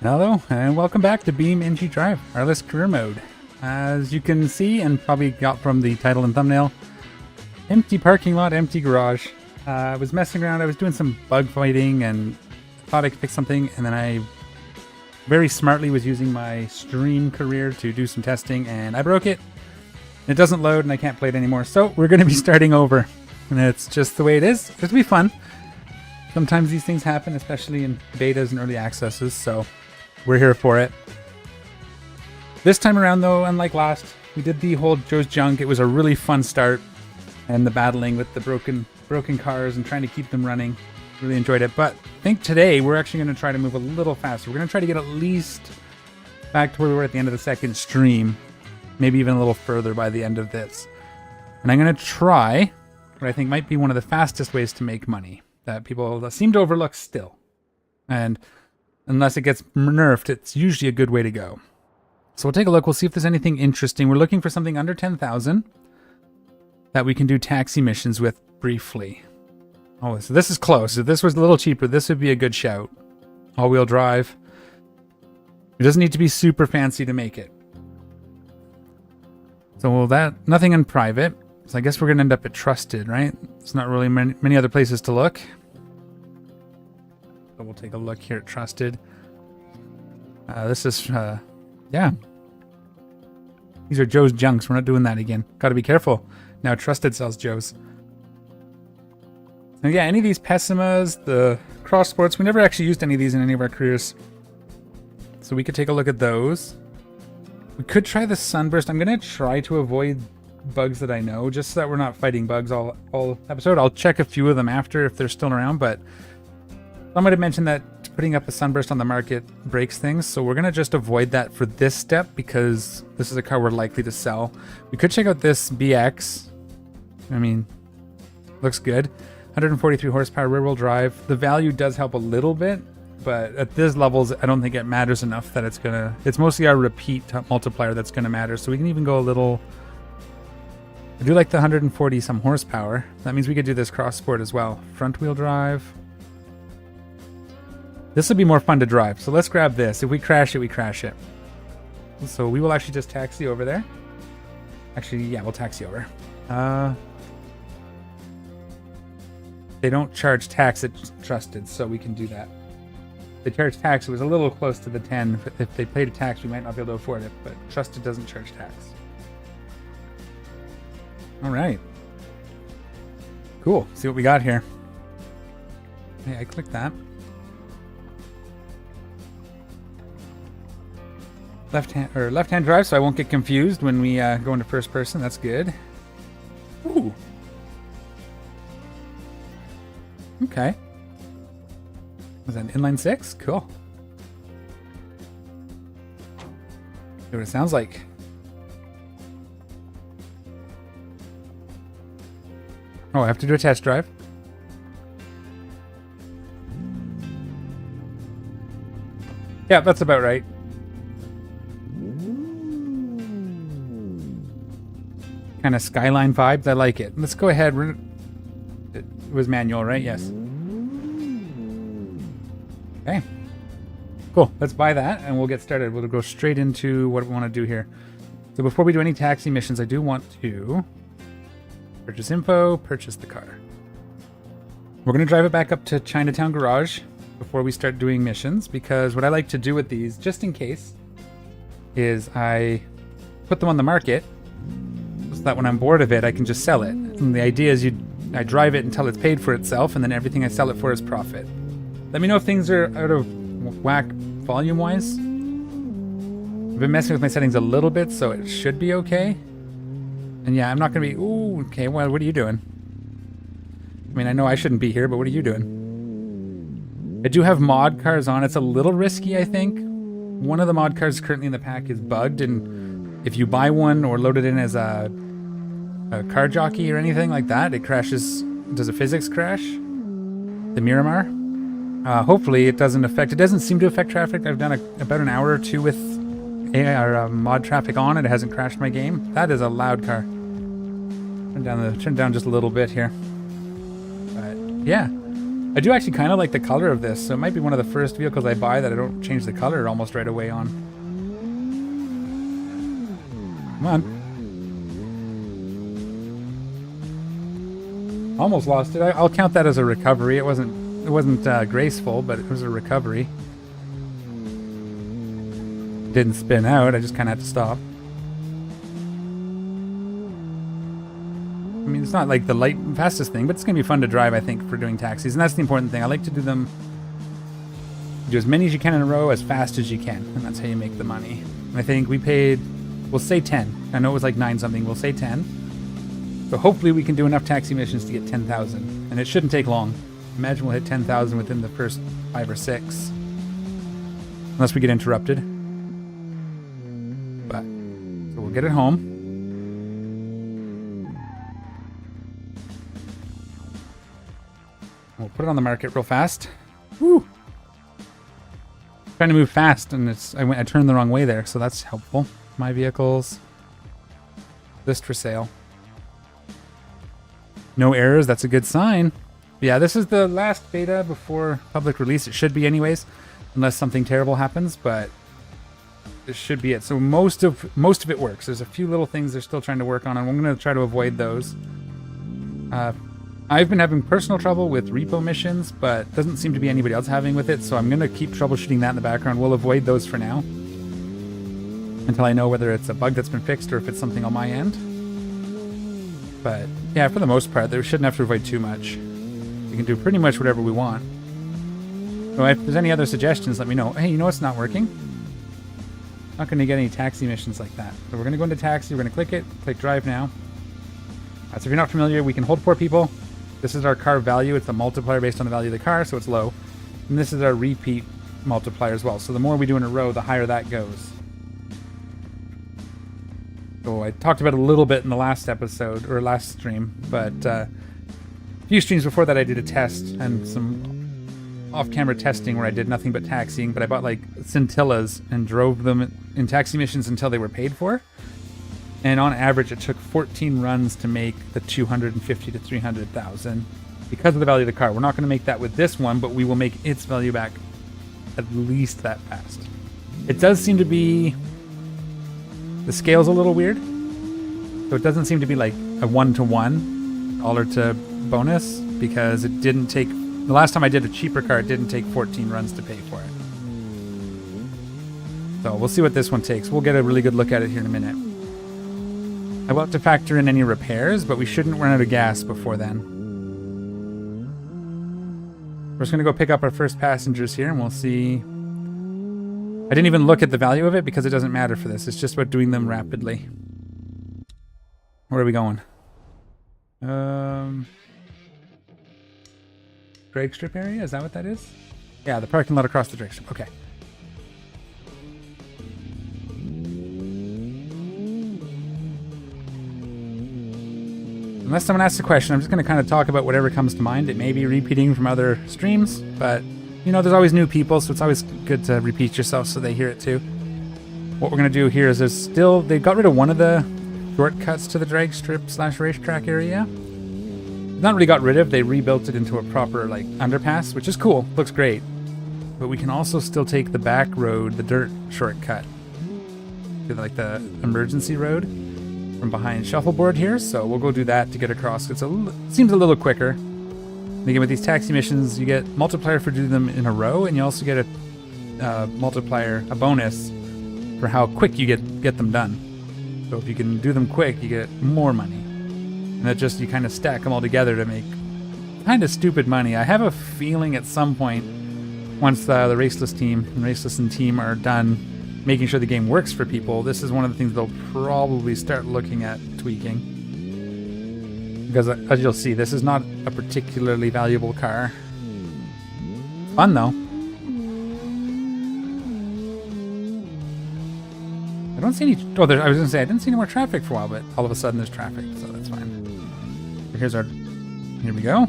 Hello, and welcome back to BeamNG RLS Career Mode. As you can see, and probably got from the title and thumbnail, empty parking lot, empty garage. I was messing around, I was doing some bug fighting, and thought I could fix something, and then I very smartly was using my stream career to do some testing, and I broke it. It doesn't load, and I can't play it anymore, so we're going to be starting over. And it's just the way it is. It'll be fun. Sometimes these things happen, especially in betas and early accesses, so we're here for it. This time around, though, unlike last, we did the whole Joe's Junk. It was a really fun start, and the battling with the broken cars and trying to keep them running. Really enjoyed it. But I think today we're actually going to try to move a little faster. We're going to try to get at least back to where we were at the end of the second stream, maybe even a little further by the end of this. And I'm going to try what I think might be one of the fastest ways to make money that people seem to overlook still. And unless it gets nerfed, it's usually a good way to go. So we'll take a look. We'll see if there's anything interesting. We're looking for something under 10,000 that we can do taxi missions with briefly. Oh, so this is close. If this was a little cheaper, this would be a good shout. All-wheel drive. It doesn't need to be super fancy to make it. So nothing in private. So I guess we're going to end up at Trusted, right? There's not really many other places to look. So we'll take a look here at Trusted. This is, yeah. These are Joe's Junks. We're not doing that again. Got to be careful. Now Trusted sells Joe's. Now, yeah, any of these Pessimas, the Cross Sports, we never actually used any of these in any of our careers. So we could take a look at those. We could try the Sunburst. I'm going to try to avoid bugs that I know, just so that we're not fighting bugs all episode. I'll check a few of them after if they're still around, but somebody mentioned that putting up a Sunburst on the market breaks things, so we're going to just avoid that for this step because this is a car we're likely to sell. We could check out this BX. I mean, looks good. 143 horsepower, rear-wheel drive. The value does help a little bit, but at these levels, I don't think it matters enough that it's mostly our repeat multiplier that's going to matter, so we can even go a little. I do like the 140 some horsepower. That means we could do this cross sport as well. Front wheel drive. This would be more fun to drive. So let's grab this. If we crash it, we crash it. So we will actually just taxi over there. Actually, yeah, we'll taxi over. They don't charge tax at Trusted, so we can do that. If they charge tax, it was a little close to the 10. If they paid a tax, we might not be able to afford it, but Trusted doesn't charge tax. All right. Cool. See what we got here. Hey, I clicked that. Left-hand drive, so I won't get confused when we go into first person. That's good. Ooh. Okay. Was that an inline six? Cool. See what it sounds like. Oh, I have to do a test drive. Yeah, that's about right. Kind of Skyline vibes. I like it. Let's go ahead. It was manual, right? Yes. Okay. Cool. Let's buy that and we'll get started. We'll go straight into what we want to do here. So before we do any taxi missions, I do want to purchase info, purchase the car. We're going to drive it back up to Chinatown Garage before we start doing missions, because what I like to do with these, just in case, is I put them on the market so that when I'm bored of it, I can just sell it. And the idea is I drive it until it's paid for itself, and then everything I sell it for is profit. Let me know if things are out of whack volume-wise. I've been messing with my settings a little bit, so it should be okay. And yeah, I'm not going to be... Ooh, okay, well, what are you doing? I mean, I know I shouldn't be here, but what are you doing? I do have mod cars on. It's a little risky, I think. One of the mod cars currently in the pack is bugged, and if you buy one or load it in as a car jockey or anything like that, it crashes. Does a physics crash? The Miramar? Hopefully it doesn't affect... It doesn't seem to affect traffic. I've done about an hour or two with mod traffic on. It hasn't crashed my game. That is a loud car. Turn down just a little bit here. But yeah, I do actually kind of like the color of this, so it might be one of the first vehicles I buy that I don't change the color almost right away on. Come on. Almost lost it. I'll count that as a recovery. It wasn't graceful, but it was a recovery. Didn't spin out. I just kind of had to stop. I mean, it's not like the fastest thing, but it's going to be fun to drive, I think, for doing taxis. And that's the important thing. I like to do them, do as many as you can in a row, as fast as you can. And that's how you make the money. And I think we paid, we'll say 10. I know it was like 9 something. We'll say 10. So hopefully we can do enough taxi missions to get 10,000. And it shouldn't take long. Imagine we'll hit 10,000 within the first 5 or 6. Unless we get interrupted. But, so we'll get it home. We'll put it on the market real fast. Woo! Trying to move fast, and I turned the wrong way there, so that's helpful. My vehicles. List for sale. No errors, that's a good sign. Yeah, this is the last beta before public release. It should be anyways, unless something terrible happens, but this should be it. So most of it works. There's a few little things they're still trying to work on, and I'm going to try to avoid those. I've been having personal trouble with repo missions, but doesn't seem to be anybody else having with it, so I'm going to keep troubleshooting that in the background. We'll avoid those for now, until I know whether it's a bug that's been fixed or if it's something on my end. But yeah, for the most part, we shouldn't have to avoid too much. We can do pretty much whatever we want. So if there's any other suggestions, let me know. Hey, you know what's not working? Not going to get any taxi missions like that. So we're going to go into taxi, we're going to click it, click drive now. So if you're not familiar, we can hold 4 people. This is our car value. It's a multiplier based on the value of the car, so it's low. And this is our repeat multiplier as well. So the more we do in a row, the higher that goes. So I talked about it a little bit in the last episode, or last stream, but a few streams before that I did a test and some off-camera testing where I did nothing but taxiing, but I bought like scintillas and drove them in taxi missions until they were paid for. And on average, it took 14 runs to make the 250 to 300,000 because of the value of the car. We're not going to make that with this one, but we will make its value back at least that fast. It does seem to be... The scale's a little weird. So it doesn't seem to be like a 1-to-1 dollar to bonus because it didn't take... The last time I did a cheaper car, it didn't take 14 runs to pay for it. So we'll see what this one takes. We'll get a really good look at it here in a minute. I will have to factor in any repairs, but we shouldn't run out of gas before then. We're just going to go pick up our first passengers here, and we'll see. I didn't even look at the value of it because it doesn't matter for this. It's just about doing them rapidly. Where are we going? Drag strip area? Is that what that is? Yeah, the parking lot across the drag strip. Okay. Unless someone asks a question, I'm just going to kind of talk about whatever comes to mind. It may be repeating from other streams, but, you know, there's always new people, so it's always good to repeat yourself so they hear it too. What we're going to do here is they got rid of one of the shortcuts to the drag strip / racetrack area. Not really got rid of, they rebuilt it into a proper, like, underpass, which is cool. Looks great. But we can also still take the back road, the dirt shortcut, to, like, the emergency road from behind shuffleboard here, so we'll go do that to get across. It seems a little quicker. And again, with these taxi missions, you get multiplier for doing them in a row, and you also get a multiplier, a bonus for how quick you get them done. So if you can do them quick, you get more money. And that just, you kind of stack them all together to make kind of stupid money. I have a feeling at some point, once the Raceless team and Raceless and team are done making sure the game works for people, this is one of the things they'll probably start looking at tweaking. Because as you'll see, this is not a particularly valuable car. Fun though. I don't see any... Oh, I was going to say, I didn't see any more traffic for a while, but all of a sudden there's traffic, so that's fine. Here's our... Here we go.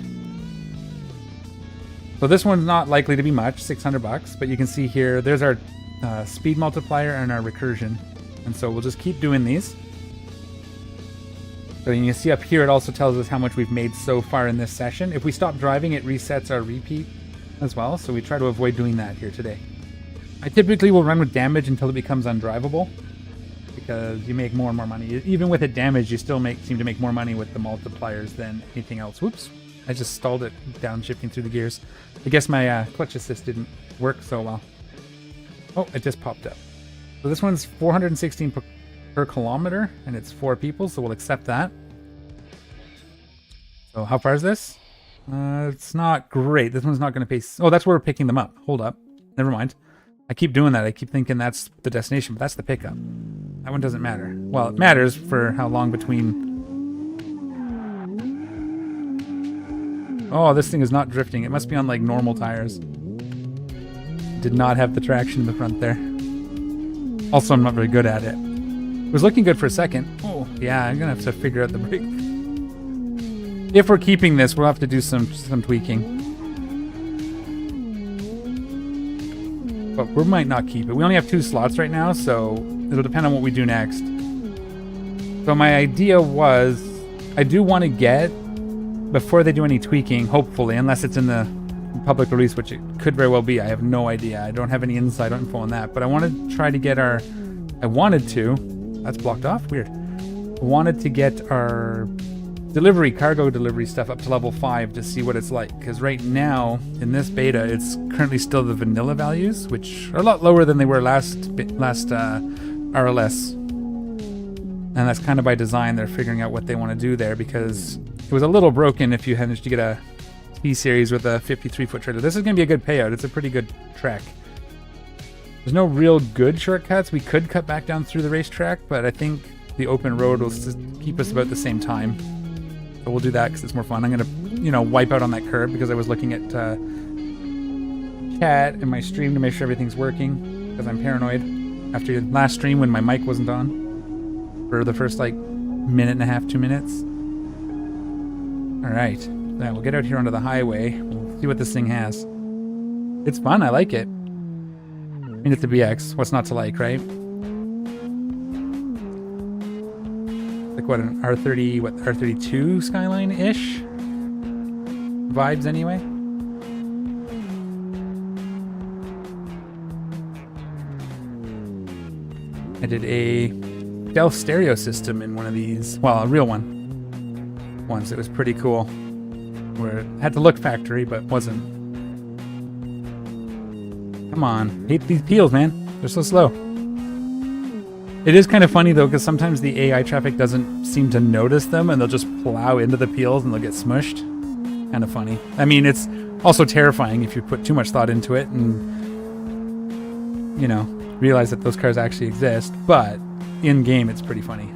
So this one's not likely to be much, $600, but you can see here, there's our speed multiplier and our recursion. And so we'll just keep doing these. So you can see up here, it also tells us how much we've made so far in this session. If we stop driving, it resets our repeat as well. So we try to avoid doing that here today. I typically will run with damage until it becomes undrivable, because you make more and more money. Even with it damaged, you still seem to make more money with the multipliers than anything else. Whoops. I just stalled it downshifting through the gears. I guess my clutch assist didn't work so well. Oh, it just popped up. So this one's 416 per kilometer, and it's 4 people, so we'll accept that. So how far is this? It's not great. This one's not going to pay... Oh, that's where we're picking them up. Hold up. Never mind. I keep doing that. I keep thinking that's the destination, but that's the pickup. That one doesn't matter. Well, it matters for how long between... Oh, this thing is not drifting. It must be on, like, normal tires. Did not have the traction in the front there. Also, I'm not very good at it. It was looking good for a second. Oh, yeah, I'm going to have to figure out the brake. If we're keeping this, we'll have to do some tweaking. But we might not keep it. We only have 2 slots right now, so it'll depend on what we do next. So my idea was, I do want to get, before they do any tweaking, hopefully, unless it's in the public release, which it could very well be. I have no idea. I don't have any inside info on that. But I want to try to get our... That's blocked off? Weird. I wanted to get our cargo delivery stuff up to level 5 to see what it's like. Because right now, in this beta, it's currently still the vanilla values, which are a lot lower than they were last RLS. And that's kind of by design. They're figuring out what they want to do there, because it was a little broken if you managed to get a T-Series with a 53-foot trailer. This is going to be a good payout. It's a pretty good track. There's no real good shortcuts. We could cut back down through the racetrack, but I think the open road will keep us about the same time. So we'll do that because it's more fun. I'm going to, wipe out on that curb because I was looking at chat in my stream to make sure everything's working, because I'm paranoid. After last stream when my mic wasn't on for the first, minute and a half, 2 minutes. All right. Now we'll get out here onto the highway. We'll see what this thing has. It's fun. I like it. I mean, it's a BX. What's not to like, right? Like what, an R32 Skyline-ish? Vibes anyway? I did a stealth stereo system in one of these. Well, a real one. Once. It was pretty cool. Where it had to look factory, but wasn't. Come on. Hate these peels, man. They're so slow. It is kind of funny, though, because sometimes the AI traffic doesn't seem to notice them, and they'll just plow into the peels, and they'll get smushed. Kind of funny. I mean, it's also terrifying if you put too much thought into it and, realize that those cars actually exist. But in-game, it's pretty funny.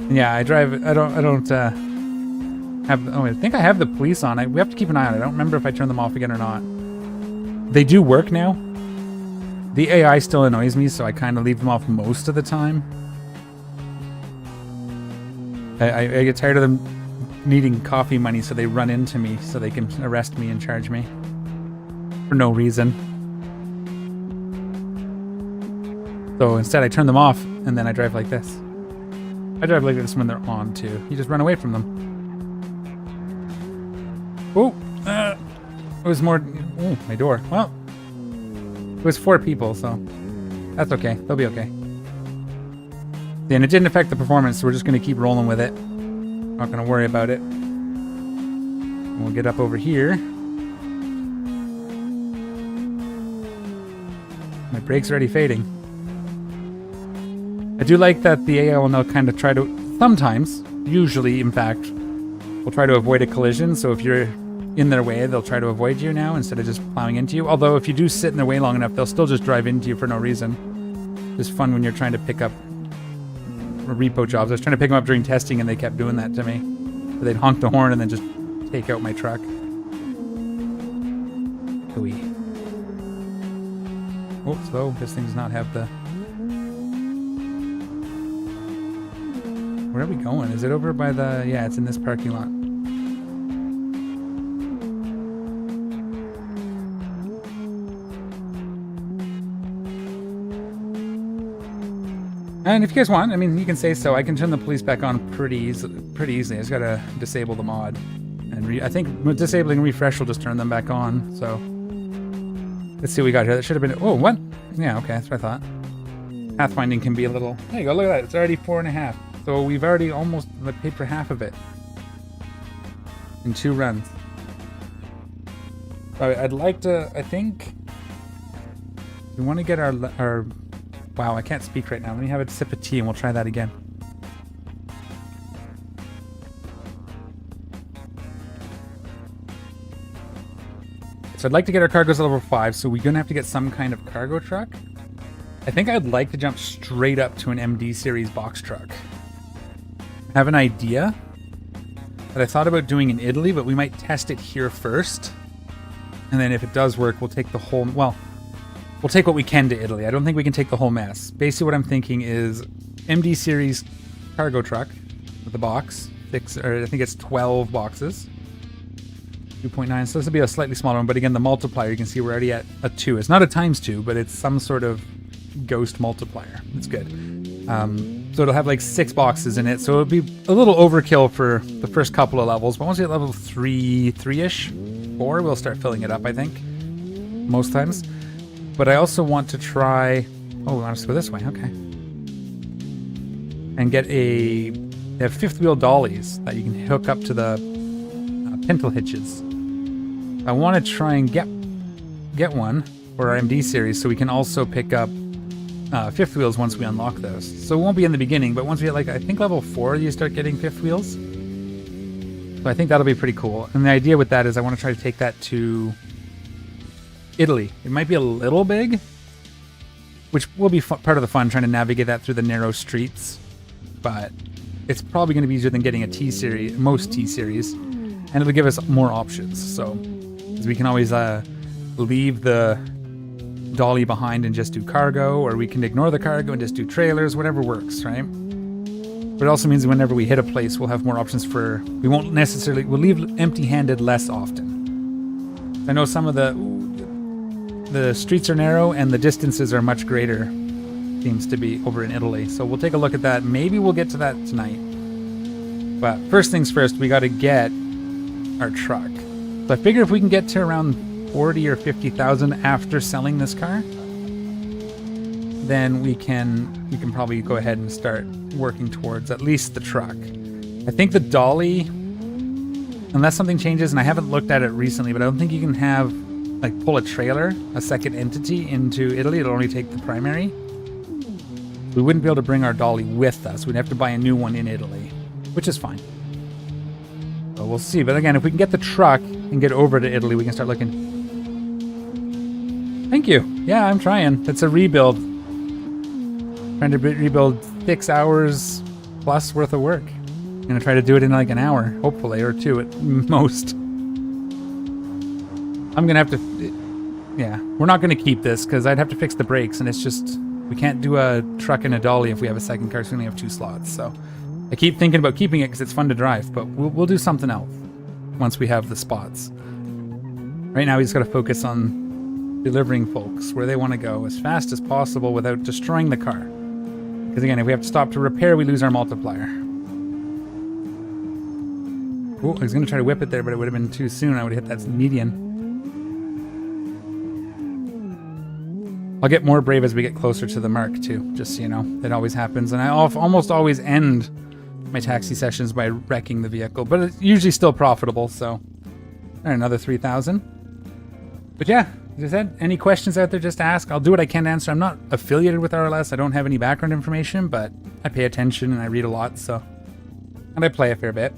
And yeah, I drive... I don't I think I have the police on. We have to keep an eye on it. I don't remember if I turn them off again or not. They do work now. The AI still annoys me, so I kind of leave them off most of the time. I get tired of them needing coffee money, so they run into me so they can arrest me and charge me. For no reason. So instead I turn them off, and then I drive like this. I drive like this when they're on, too. You just run away from them. Oh, it was more... Oh, my door. Well, it was 4 people, so that's okay. They'll be okay. And it didn't affect the performance, so we're just going to keep rolling with it. Not going to worry about it. And we'll get up over here. My brake's already fading. I do like that the AI will now kind of try to... Sometimes, usually, in fact, will try to avoid a collision, so if you're in their way, they'll try to avoid you now instead of just plowing into you. Although if you do sit in their way long enough, they'll still just drive into you for no reason. It's fun when you're trying to pick up repo jobs. I was trying to pick them up during testing and they kept doing that to me. They'd honk the horn and then just take out my truck. Ooey. Oh, slow. This thing does not have the... Where are we going? Is it over by the... Yeah, it's in this parking lot. And if you guys want, I mean, you can say so. I can turn the police back on pretty easily. I just gotta disable the mod. And I think disabling refresh will just turn them back on, so... Let's see what we got here. That should have been... Oh, what? Yeah, okay, that's what I thought. Pathfinding can be a little... There you go, look at that. It's already 4.5. So we've already almost paid for half of it. In 2 runs. Alright, I'd like to... I think... We want to get our... Wow, I can't speak right now. Let me have a sip of tea and we'll try that again. So I'd like to get our cargoes level 5, so we're going to have to get some kind of cargo truck. I think I'd like to jump straight up to an MD series box truck. I have an idea that I thought about doing in Italy, but we might test it here first. And then if it does work, we'll take the whole... Well, we'll take what we can to Italy. I don't think we can take the whole mess. Basically what I'm thinking is MD series cargo truck with a box. I think it's 12 boxes. 2.9, so this will be a slightly smaller one, but again, the multiplier, you can see we're already at a 2. It's not a ×2, but it's some sort of ghost multiplier. It's good. So it'll have like 6 boxes in it, so it'll be a little overkill for the first couple of levels, but once we get level 3-ish, 4, we'll start filling it up, I think. Most times. But I also want to try... Oh, we want us to go this way, okay. And get a... They have 5th wheel dollies that you can hook up to the pintle hitches. I want to try and get one for our MD series so we can also pick up 5th wheels once we unlock those. So it won't be in the beginning, but once we get like, I think level 4 you start getting 5th wheels. So I think that'll be pretty cool. And the idea with that is I want to try to take that to Italy. It might be a little big, which will be part of the fun, trying to navigate that through the narrow streets. But it's probably going to be easier than getting a T-series, most T-series. And it'll give us more options, so we can always leave the dolly behind and just do cargo, or we can ignore the cargo and just do trailers, whatever works, right? But it also means whenever we hit a place, we'll have more options for... we'll leave empty-handed less often. I know some of the streets are narrow and the distances are much greater, seems to be, over in Italy. So we'll take a look at that. Maybe we'll get to that tonight. But first things first, we got to get our truck. So I figure if we can get to around 40 or 50,000 after selling this car, then we can probably go ahead and start working towards at least the truck. I think the dolly, unless something changes, and I haven't looked at it recently, but I don't think you can have like pull a trailer, a second entity into Italy. It'll only take the primary. We wouldn't be able to bring our dolly with us. We'd have to buy a new one in Italy, which is fine. So we'll see. But again, if we can get the truck and get over to Italy, we can start looking. Thank you. Yeah, I'm trying. It's a rebuild. Trying to rebuild 6 hours plus worth of work. I'm going to try to do it in like an hour, hopefully, or 2 at most. I'm going to have to... Yeah, we're not going to keep this because I'd have to fix the brakes, and it's just... We can't do a truck and a dolly if we have a second car, so we only have 2 slots, so... I keep thinking about keeping it because it's fun to drive, but we'll do something else once we have the spots. Right now we just got to focus on delivering folks where they want to go as fast as possible without destroying the car. Because again, if we have to stop to repair, we lose our multiplier. Oh, I was going to try to whip it there, but it would have been too soon. I would have hit that median. I'll get more brave as we get closer to the mark too, just so you know. That always happens. And I almost always end my taxi sessions by wrecking the vehicle, but it's usually still profitable, so another 3,000. But yeah, as I said, any questions out there, just ask. I'll do what I can to answer. I'm not affiliated with RLS. I don't have any background information, but I pay attention and I read a lot, so... And I play a fair bit.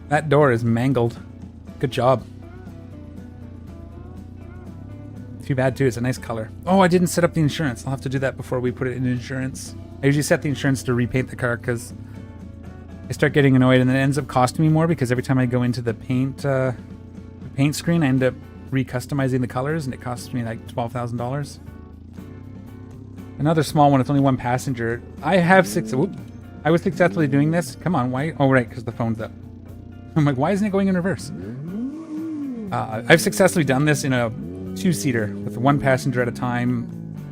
That door is mangled. Good job. Too bad too, it's a nice color. Oh, I didn't set up the insurance. I'll have to do that before we put it in insurance. I usually set the insurance to repaint the car because I start getting annoyed and then it ends up costing me more because every time I go into the paint screen, I end up recustomizing the colors and it costs me like $12,000. Another small one, it's only 1 passenger. I was successfully doing this. Come on, why? Oh, right, because the phone's up. I'm like, why isn't it going in reverse? I've successfully done this in a 2-seater with 1 passenger at a time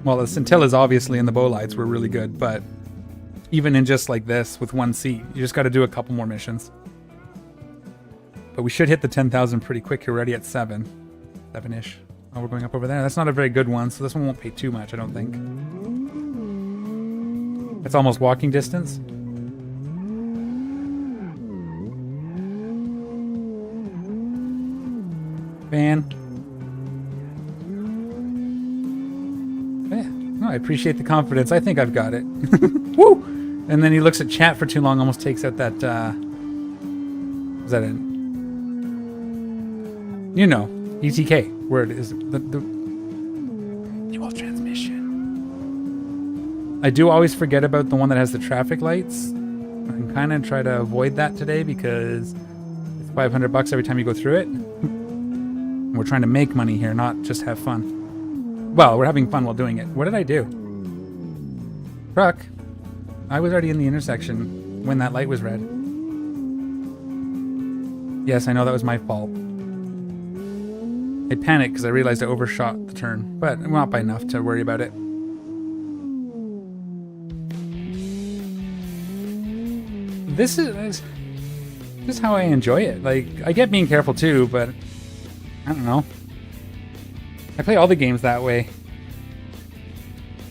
Well, the scintillas obviously and the bow lights were really good, but even in just like this with one seat, you just got to do a couple more missions. But we should hit the 10,000 pretty quick. You're already at 7-ish. Oh, we're going up over there. That's not a very good one, so this one won't pay too much, I don't think. It's almost walking distance. Van. Yeah. Oh, I appreciate the confidence. I think I've got it. Woo! And then he looks at chat for too long, almost takes out that, was that it? You know, ETK, where it is the dual transmission. I do always forget about the one that has the traffic lights. I'm kind of try to avoid that today because it's $500 every time you go through it. We're trying to make money here, not just have fun. Well, we're having fun while doing it. What did I do? Truck. I was already in the intersection when that light was red. Yes, I know that was my fault. I panicked because I realized I overshot the turn, but not by enough to worry about it. This is how I enjoy it. Like, I get being careful too, but I don't know. I play all the games that way.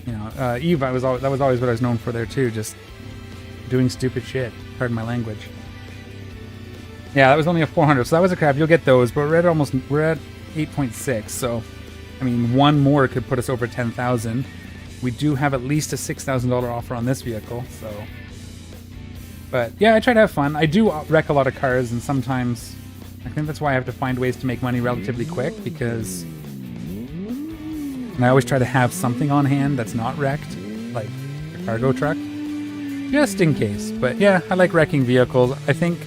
You know, Eve, that was always what I was known for there too, just doing stupid shit. Pardon my language. Yeah, that was only a 400, so that was a crap. You'll get those, but we're at 8.6, so I mean, one more could put us over 10,000. We do have at least a $6,000 offer on this vehicle, so. But yeah, I try to have fun. I do wreck a lot of cars, and sometimes I think that's why I have to find ways to make money relatively quick, because and I always try to have something on hand that's not wrecked, like a cargo truck, just in case. But yeah, I like wrecking vehicles. I think,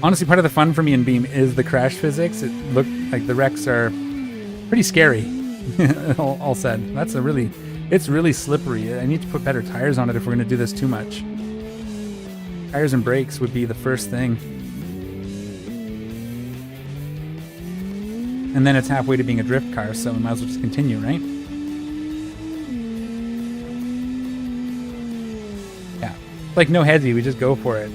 honestly, part of the fun for me in Beam is the crash physics. It looked like the wrecks are pretty scary, all said. It's really slippery. I need to put better tires on it if we're going to do this too much. Tires and brakes would be the first thing. And then it's halfway to being a drift car, so we might as well just continue, right? Yeah. Like no headsy, we just go for it.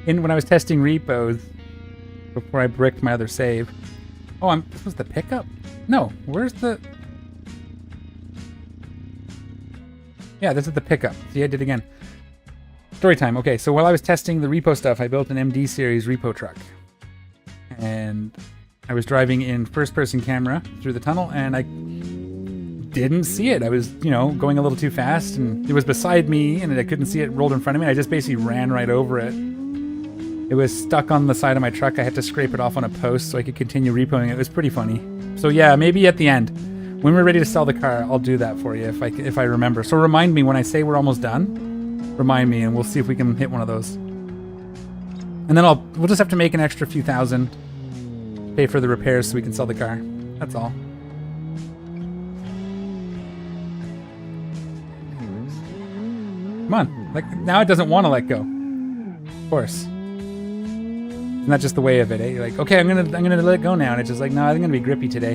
When I was testing repos before I bricked my other save. Oh, this was the pickup? No, where's the? Yeah, this is the pickup. See, I did again. Story time. Okay, so while I was testing the repo stuff, I built an MD series repo truck, and I was driving in first-person camera through the tunnel, and I didn't see it. I was, going a little too fast, and it was beside me, and I couldn't see it rolled in front of me. I just basically ran right over it. It was stuck on the side of my truck. I had to scrape it off on a post so I could continue repoing it. It was pretty funny. So yeah, maybe at the end, when we're ready to sell the car, I'll do that for you if I remember. So remind me when I say we're almost done. Remind me, and we'll see if we can hit one of those. And then we'll just have to make an extra few thousand, pay for the repairs so we can sell the car. That's all. Come on, like now it doesn't want to let go. Of course. Isn't that just the way of it, eh? You're like, okay, I'm gonna let it go now, and it's just like, no, I'm gonna be grippy today.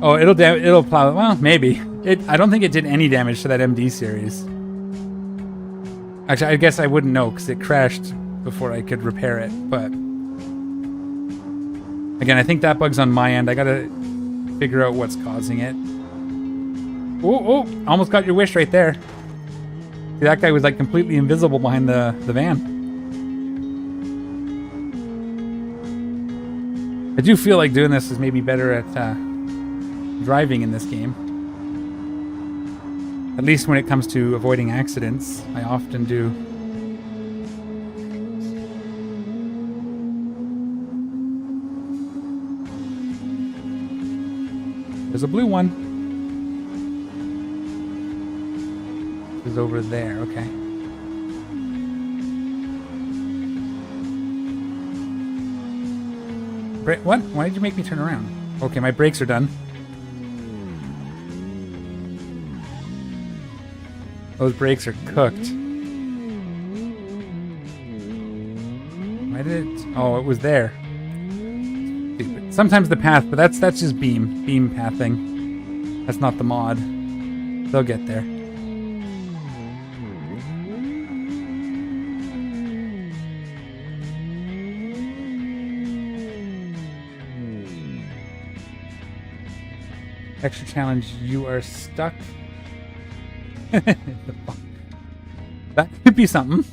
Oh, it'll plow. Well, maybe. I don't think it did any damage to that MD series. Actually, I guess I wouldn't know because it crashed before I could repair it, but again, I think that bug's on my end. I gotta figure out what's causing it. Oh, almost got your wish right there. See, that guy was like completely invisible behind the van. I do feel like doing this is maybe better at driving in this game. At least when it comes to avoiding accidents, I often do. There's a blue one. is over there. Okay. What? Why did you make me turn around? Okay, my brakes are done. Those brakes are cooked. Why did it? Oh, it was there. Stupid. Sometimes the path, but that's just beam pathing. That's not the mod. They'll get there. Extra challenge, you are stuck. That could be something.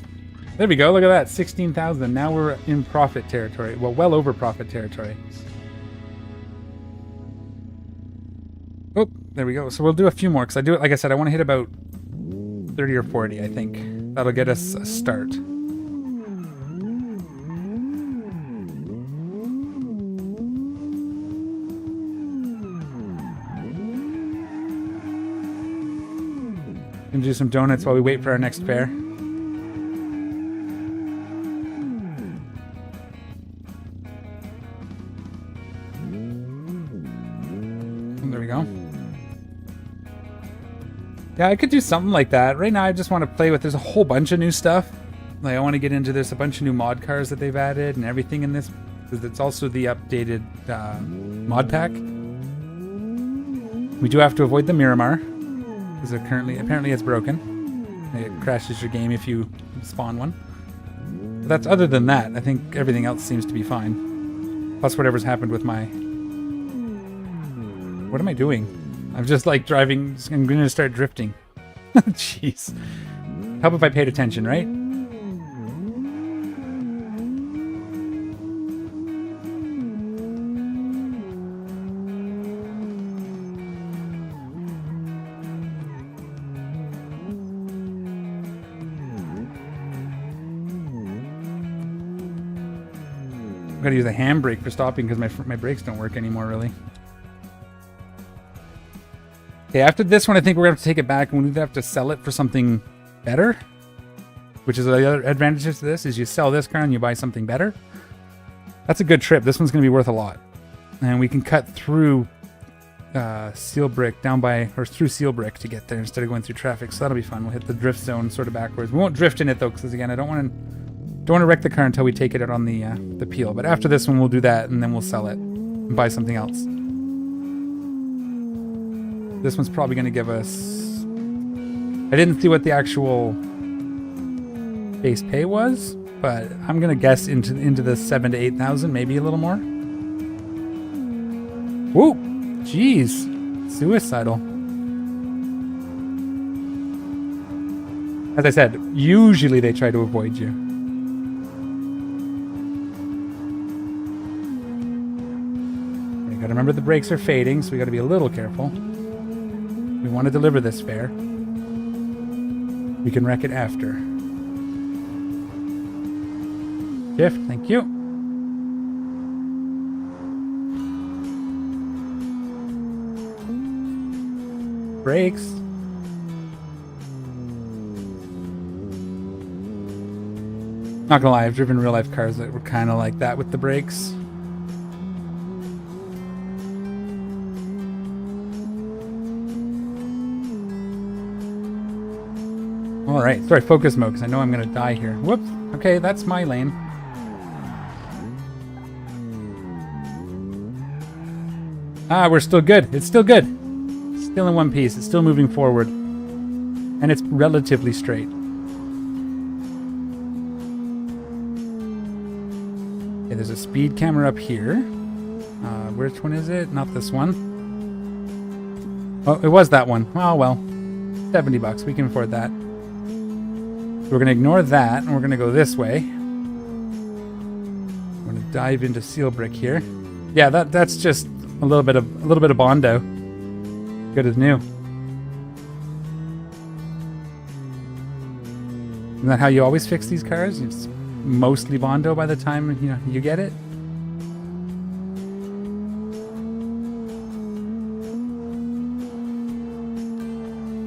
There we go, look at that, 16,000. Now we're in profit territory. Well over profit territory. Oh, there we go. So we'll do a few more, because like I said, I want to hit about 30 or 40, I think. That'll get us a start. Gonna do some donuts while we wait for our next fare. And there we go. Yeah, I could do something like that. Right now I just want to play with, there's a whole bunch of new stuff. Like I want to get into this, a bunch of new mod cars that they've added and everything in this. Because it's also the updated mod pack. We do have to avoid the Miramar. Because apparently it's broken. It crashes your game if you spawn one. But that's other than that. I think everything else seems to be fine. Plus whatever's happened with my... What am I doing? I'm just like driving. I'm going to start drifting. Jeez. Help if I paid attention, right? I'm going to use a handbrake for stopping because my brakes don't work anymore, really. Okay, after this one, I think we're going to have to take it back and we have to sell it for something better. Which is the other advantages to this, is you sell this car and you buy something better. That's a good trip. This one's going to be worth a lot. And we can cut through Seal Brick down by, or through Seal Brick to get there instead of going through traffic. So that'll be fun. We'll hit the drift zone sort of backwards. We won't drift in it though, because again, I don't want to wreck the car until we take it out on the peel. But after this one, we'll do that and then we'll sell it and buy something else. This one's probably going to give us... I didn't see what the actual base pay was, but I'm going to guess into the 7,000 to 8,000, maybe a little more. Whoa! Jeez! Suicidal. As I said, usually they try to avoid you. You gotta remember the brakes are fading, so we gotta be a little careful. We want to deliver this fare. We can wreck it after. Shift, thank you. Brakes. Not gonna lie, I've driven real life cars that were kind of like that with the brakes. Alright, sorry, focus mode, because I know I'm going to die here. Whoops. Okay, that's my lane. Ah, we're still good. It's still good. Still in one piece. It's still moving forward. And it's relatively straight. Okay, there's a speed camera up here. Which one is it? Not this one. Oh, it was that one. Oh, well. $70. We can afford that. We're going to ignore that, and we're going to go this way. We're going to dive into Seal Brick here. Yeah, that's just a little bit of Bondo. Good as new. Isn't that how you always fix these cars? It's mostly Bondo by the time you get it.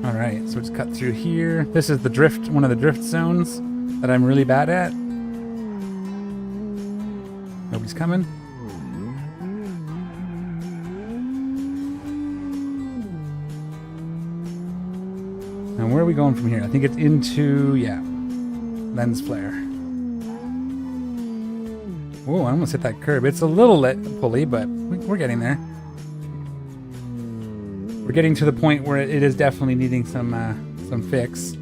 All right, so it's cut through here. This is the drift, one of the drift zones that I'm really bad at. Nobody's coming. And where are we going from here? I think it's into, yeah, lens flare. Whoa, I almost hit that curb. It's a little pulley, but we're getting there. We're getting to the point where it is definitely needing some fix.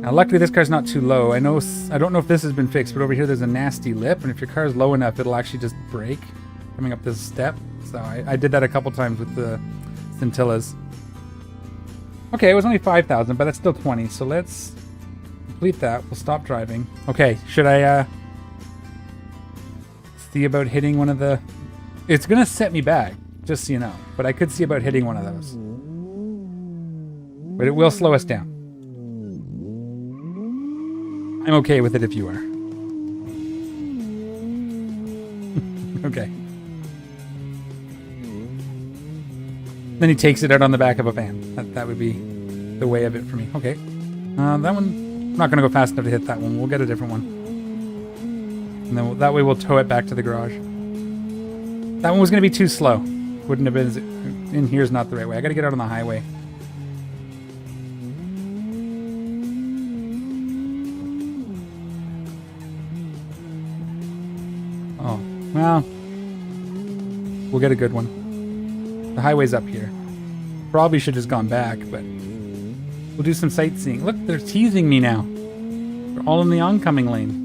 Now, luckily this car's not too low. I don't know if this has been fixed, but over here there's a nasty lip, and if your car's low enough, it'll actually just break coming up this step. So I did that a couple times with the Scintillas. Okay, it was only 5,000, but that's still 20. So let's complete that. We'll stop driving. Okay, should I see about hitting one of the... It's gonna set me back, just so you know. But I could see about hitting one of those. But it will slow us down. I'm okay with it if you are. Okay. Then he takes it out on the back of a van. That would be the way of it for me. Okay. That one, I'm not going to go fast enough to hit that one. We'll get a different one. And then that way we'll tow it back to the garage. That one was going to be too slow. Wouldn't have been... In here's not the right way. I got to get out on the highway. Oh, well, we'll get a good one. The highway's up here. Probably should have just gone back, but we'll do some sightseeing. Look, they're teasing me now. They're all in the oncoming lane.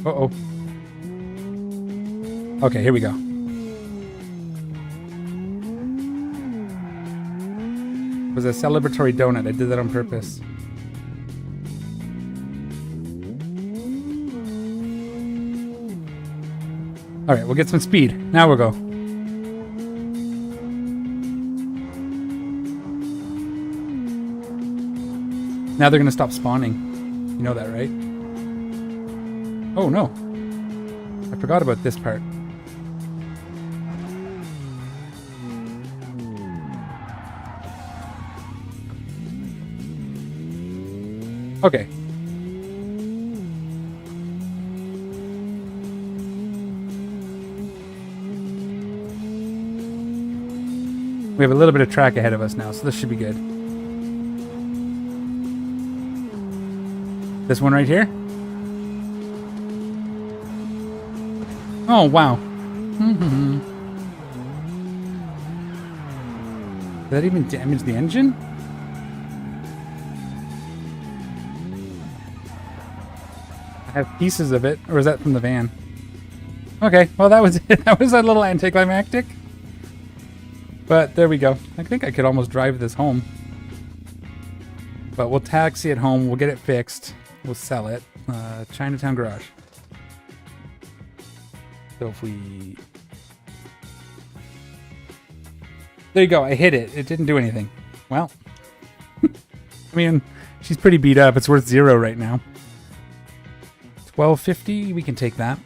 Uh-oh. Okay, here we go. It was a celebratory donut. I did that on purpose. All right, we'll get some speed. Now we'll go. Now they're going to stop spawning. You know that, right? Oh, no. I forgot about this part. Okay. We have a little bit of track ahead of us now, so this should be good. This one right here? Oh, wow. Did that even damage the engine? I have pieces of it, or is that from the van? Okay, well that was it. That was a little anticlimactic. But there we go. I think I could almost drive this home. But we'll taxi it home, we'll get it fixed, we'll sell it. Chinatown Garage. So if we... There you go, I hit it. It didn't do anything. Well, I mean, she's pretty beat up. It's worth 0 right now. $12.50, we can take that.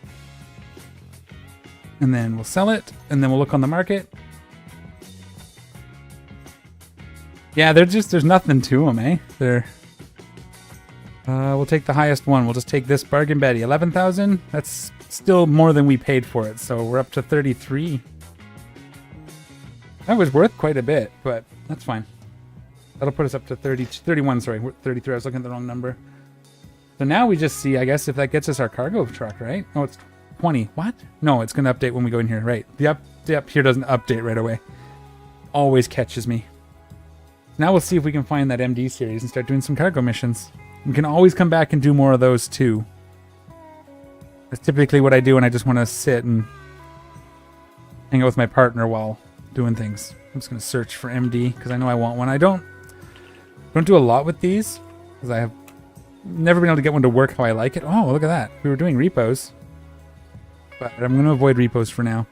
And then we'll sell it, and then we'll look on the market. Yeah, there's nothing to them, eh? We'll take the highest one. We'll just take this bargain Betty. 11,000? That's still more than we paid for it, so we're up to 33. That was worth quite a bit, but that's fine. That'll put us up to 31, sorry, 33. I was looking at the wrong number. So now we just see, I guess, if that gets us our cargo truck, right? Oh, it's 20. What? No, it's going to update when we go in here, right? The up here doesn't update right away. Always catches me. Now we'll see if we can find that MD series and start doing some cargo missions. We can always come back and do more of those too. That's typically what I do when I just want to sit and hang out with my partner while doing things. I'm just going to search for MD because I know I want one. I don't do a lot with these because I have never been able to get one to work how I like it. Oh, look at that. We were doing repos. But I'm going to avoid repos for now.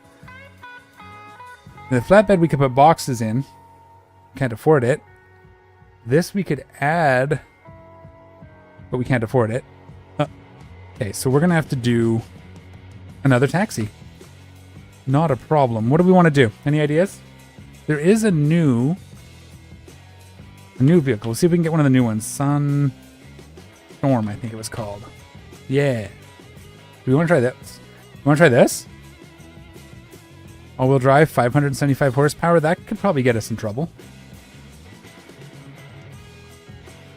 The flatbed we could put boxes in. Can't afford it. This we could add, but we can't afford it. Okay, so we're gonna have to do another taxi. Not a problem. What do we want to do? Any ideas? There is a new vehicle. Let's see if we can get one of the new ones. Sun Storm, I think it was called. Yeah. Do we want to try this? You want to try this? All-wheel drive, 575 horsepower. That could probably get us in trouble.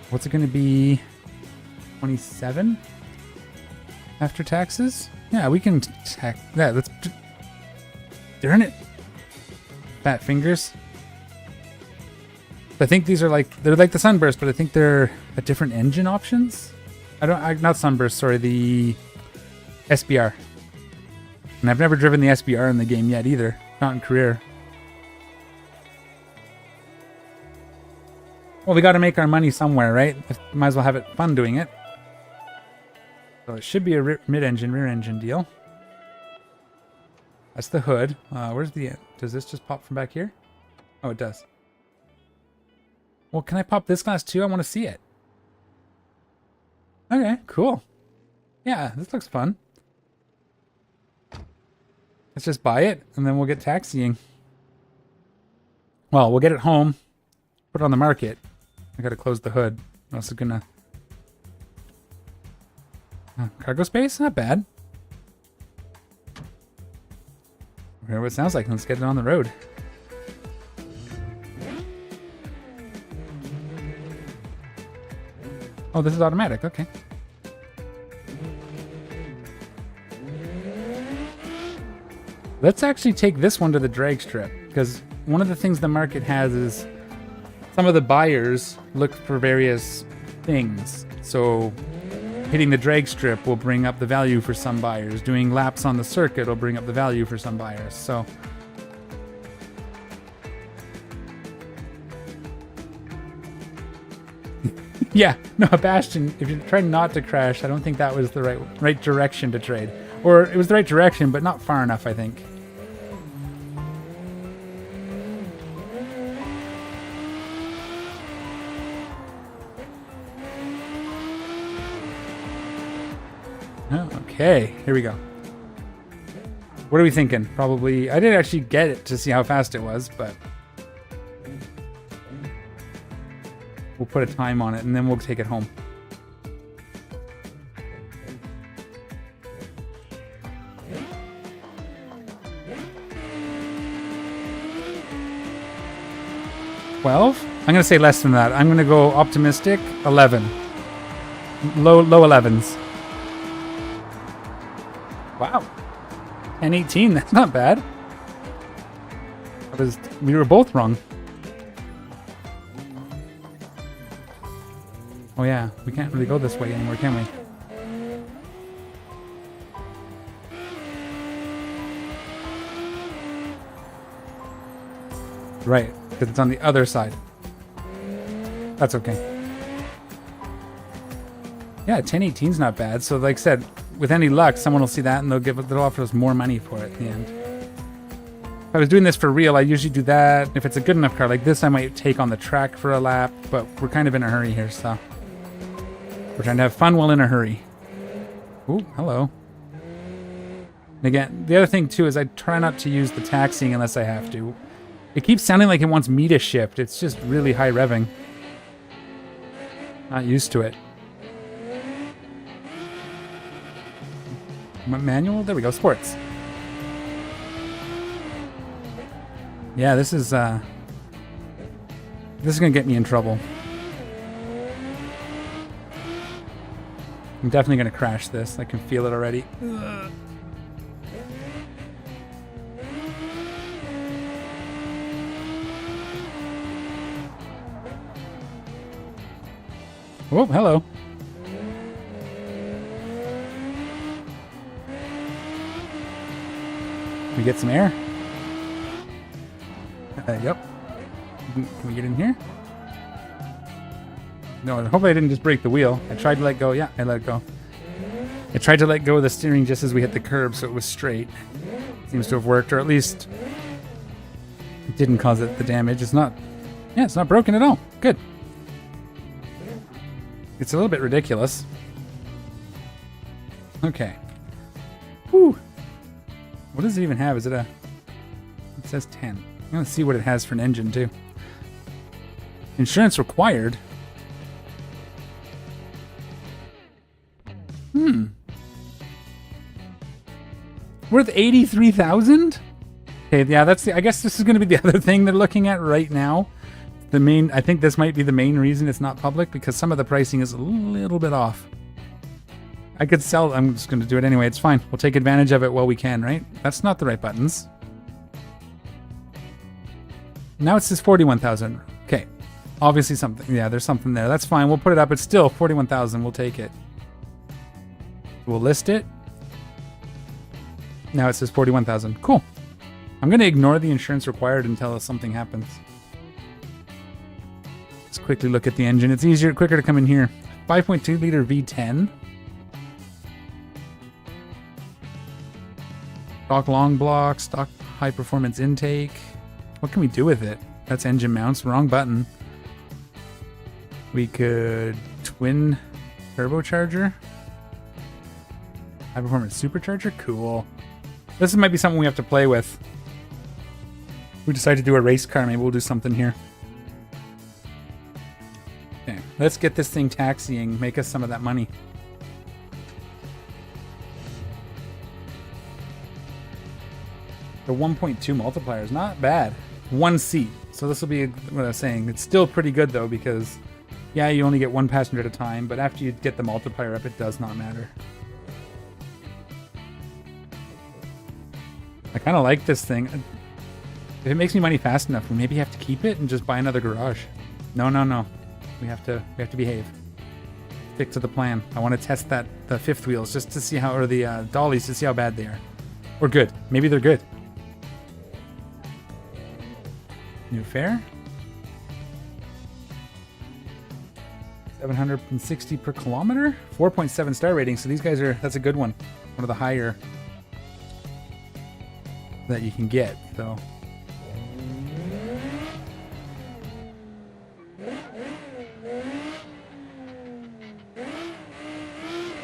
What's it going to be? 27 after taxes? Yeah, we can tax that. Let's darn it. Fat fingers. I think these are they're like the Sunburst, but I think they're a different engine options. Not Sunburst, sorry, the SBR. And I've never driven the SBR in the game yet either. Not in Career. Well, we got to make our money somewhere, right? Might as well have it fun doing it. So it should be a mid-engine, rear-engine deal. That's the hood. Where's the... Does this just pop from back here? Oh, it does. Well, can I pop this glass too? I want to see it. Okay, cool. Yeah, this looks fun. Let's just buy it, and then we'll get taxiing. Well, we'll get it home, put it on the market. I gotta close the hood. I'm also gonna... cargo space? Not bad. Hear what it sounds like. Let's get it on the road. Oh, this is automatic. Okay. Let's actually take this one to the drag strip, because one of the things the market has is some of the buyers look for various things. So hitting the drag strip will bring up the value for some buyers. Doing laps on the circuit will bring up the value for some buyers. So yeah, no, Bastion, if you're trying not to crash, I don't think that was the right direction to trade. Or it was the right direction, but not far enough, I think. Okay, here we go. What are we thinking? Probably... I didn't actually get it to see how fast it was, but... we'll put a time on it, and then we'll take it home. $12? I'm going to say less than that. I'm going to go optimistic. 11. Low 11s. Wow. 10-18. That's not bad. We were both wrong. Oh yeah, we can't really go this way anymore, can we? Right, because it's on the other side. That's okay. Yeah, 10-18's not bad. So like I said, with any luck, someone will see that and they'll offer us more money for it at the end. If I was doing this for real, I usually do that. If it's a good enough car like this, I might take on the track for a lap, but we're kind of in a hurry here, so... we're trying to have fun while in a hurry. Ooh, hello. And again, the other thing too is I try not to use the taxiing unless I have to. It keeps sounding like it wants me to shift. It's just really high revving. Not used to it. Manual? There we go. Sports. Yeah, this is gonna get me in trouble. I'm definitely gonna crash this. I can feel it already. Ugh. Oh, hello. Can we get some air? Yep. Can we get in here? No, hopefully I didn't just break the wheel. I tried to let go. Yeah, I let it go. I tried to let go of the steering just as we hit the curb so it was straight. Seems to have worked, or at least it didn't cause it the damage. It's not... yeah, it's not broken at all. Good. It's a little bit ridiculous. Okay. Whew. What does it even have? Is it a... It says 10. I'm going to see what it has for an engine, too. Insurance required. Worth 83,000? Okay, yeah, that's the... I guess this is going to be the other thing they're looking at right now. I think this might be the main reason it's not public, because some of the pricing is a little bit off. I could sell... I'm just going to do it anyway. It's fine. We'll take advantage of it while we can, right? That's not the right buttons. Now it says 41,000. Okay. Obviously something... Yeah, there's something there. That's fine. We'll put it up. It's still 41,000. We'll take it. We'll list it. Now it says 41,000. Cool. I'm going to ignore the insurance required until something happens. Let's quickly look at the engine. It's quicker to come in here. 5.2 liter V10. Stock long block, stock high performance intake. What can we do with it? That's engine mounts. Wrong button. We could twin turbocharger. High performance supercharger? Cool. This might be something we have to play with. We decide to do a race car, maybe we'll do something here. Okay, let's get this thing taxiing, make us some of that money. The 1.2 multiplier is not bad. 1 seat. So this will be what I was saying. It's still pretty good though, because yeah, you only get 1 passenger at a time, but after you get the multiplier up, it does not matter. I kind of like this thing. If it makes me money fast enough, we maybe have to keep it and just buy another garage. No, no, no. We have to behave. Stick to the plan. I want to test the fifth wheels just to see how, or the dollies to see how bad they are. Or good. Maybe they're good. New fare. 760 per kilometer. 4.7 star rating. So these guys are, that's a good one. One of the higher that you can get, so.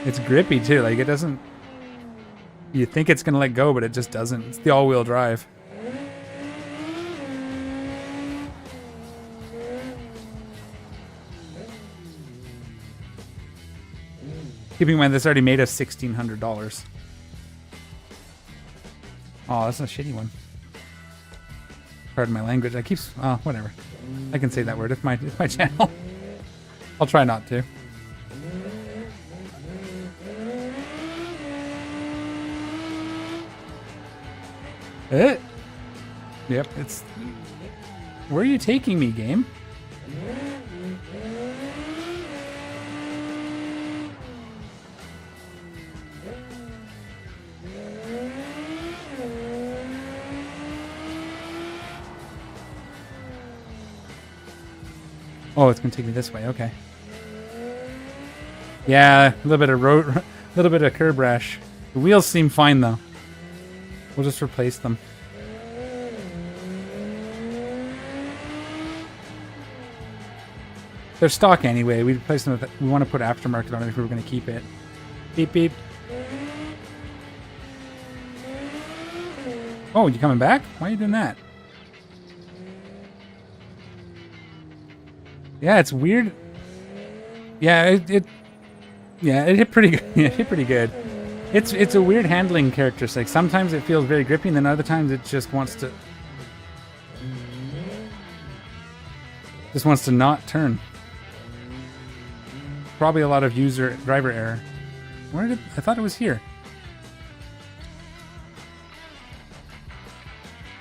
It's grippy too, like it doesn't, you think it's gonna let go, but it just doesn't. It's the all-wheel drive. Keeping in mind this already made us $1,600. Oh, that's a shitty one. Pardon my language. I keep... Oh, whatever. I can say that word. It's my channel. I'll try not to. Yep, it's... Where are you taking me, game? Oh, it's gonna take me this way. Okay. Yeah, a little bit of road, a little bit of curb rash. The wheels seem fine though. We'll just replace them. They're stock anyway. We replace them with. We want to put aftermarket on it if we were going to keep it. Beep beep. Oh, you coming back? Why are you doing that? Yeah, it's weird. Yeah, it hit pretty good. Yeah, it hit pretty good. It's a weird handling characteristic. Sometimes it feels very grippy, and then other times it just wants to not turn. Probably a lot of driver error. Where did I thought it was here?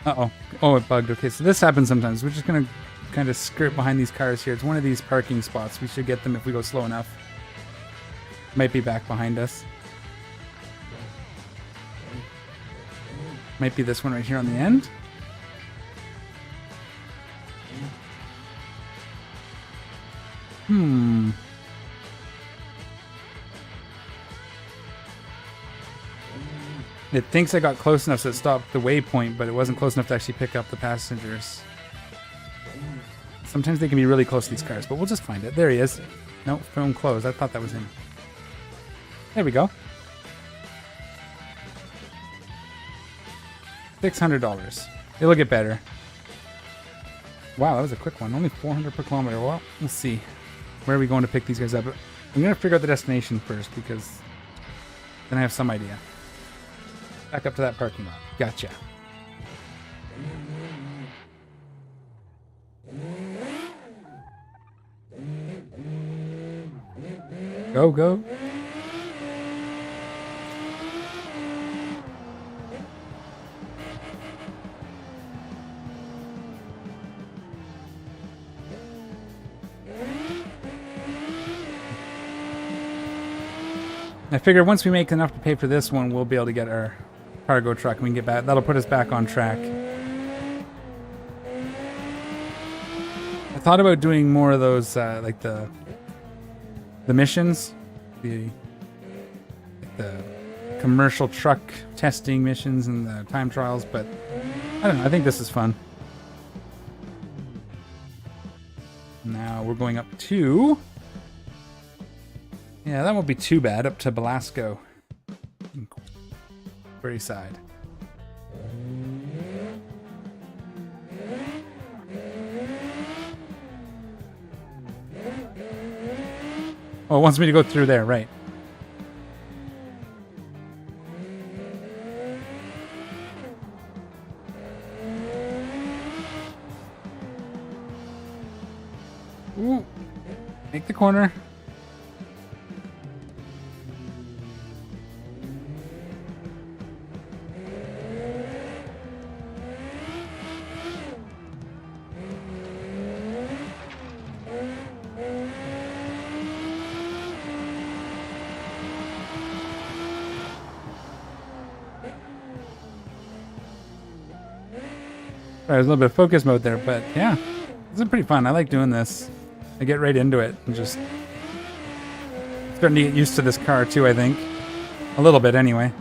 Uh-oh. Oh, it bugged. Okay, so this happens sometimes. We're just gonna kind of skirt behind these cars here. It's one of these parking spots. We should get them if we go slow enough. Might be back behind us. Might be this one right here on the end. It thinks I got close enough so it stopped the waypoint, but it wasn't close enough to actually pick up the passengers. Sometimes they can be really close to these cars, but we'll just find it. There he is. Nope, film closed. I thought that was him. There we go. $600. It'll get better. Wow, that was a quick one. Only 400 per kilometer. Well, we'll see. Where are we going to pick these guys up? I'm going to figure out the destination first because then I have some idea. Back up to that parking lot. Gotcha. Go, go. I figure once we make enough to pay for this one, we'll be able to get our cargo truck and we can get back. That'll put us back on track. I thought about doing more of those, like the missions, the commercial truck testing missions and the time trials, but I don't know. I think this is fun. Now we're going up to... Yeah, that won't be too bad. Up to Belasco. Very side. Oh, it wants me to go through there, right. Ooh. Make the corner. There's a little bit of focus mode there, but yeah, this is pretty fun. I like doing this. I get right into it and just starting to get used to this car too, I think. A little bit anyway.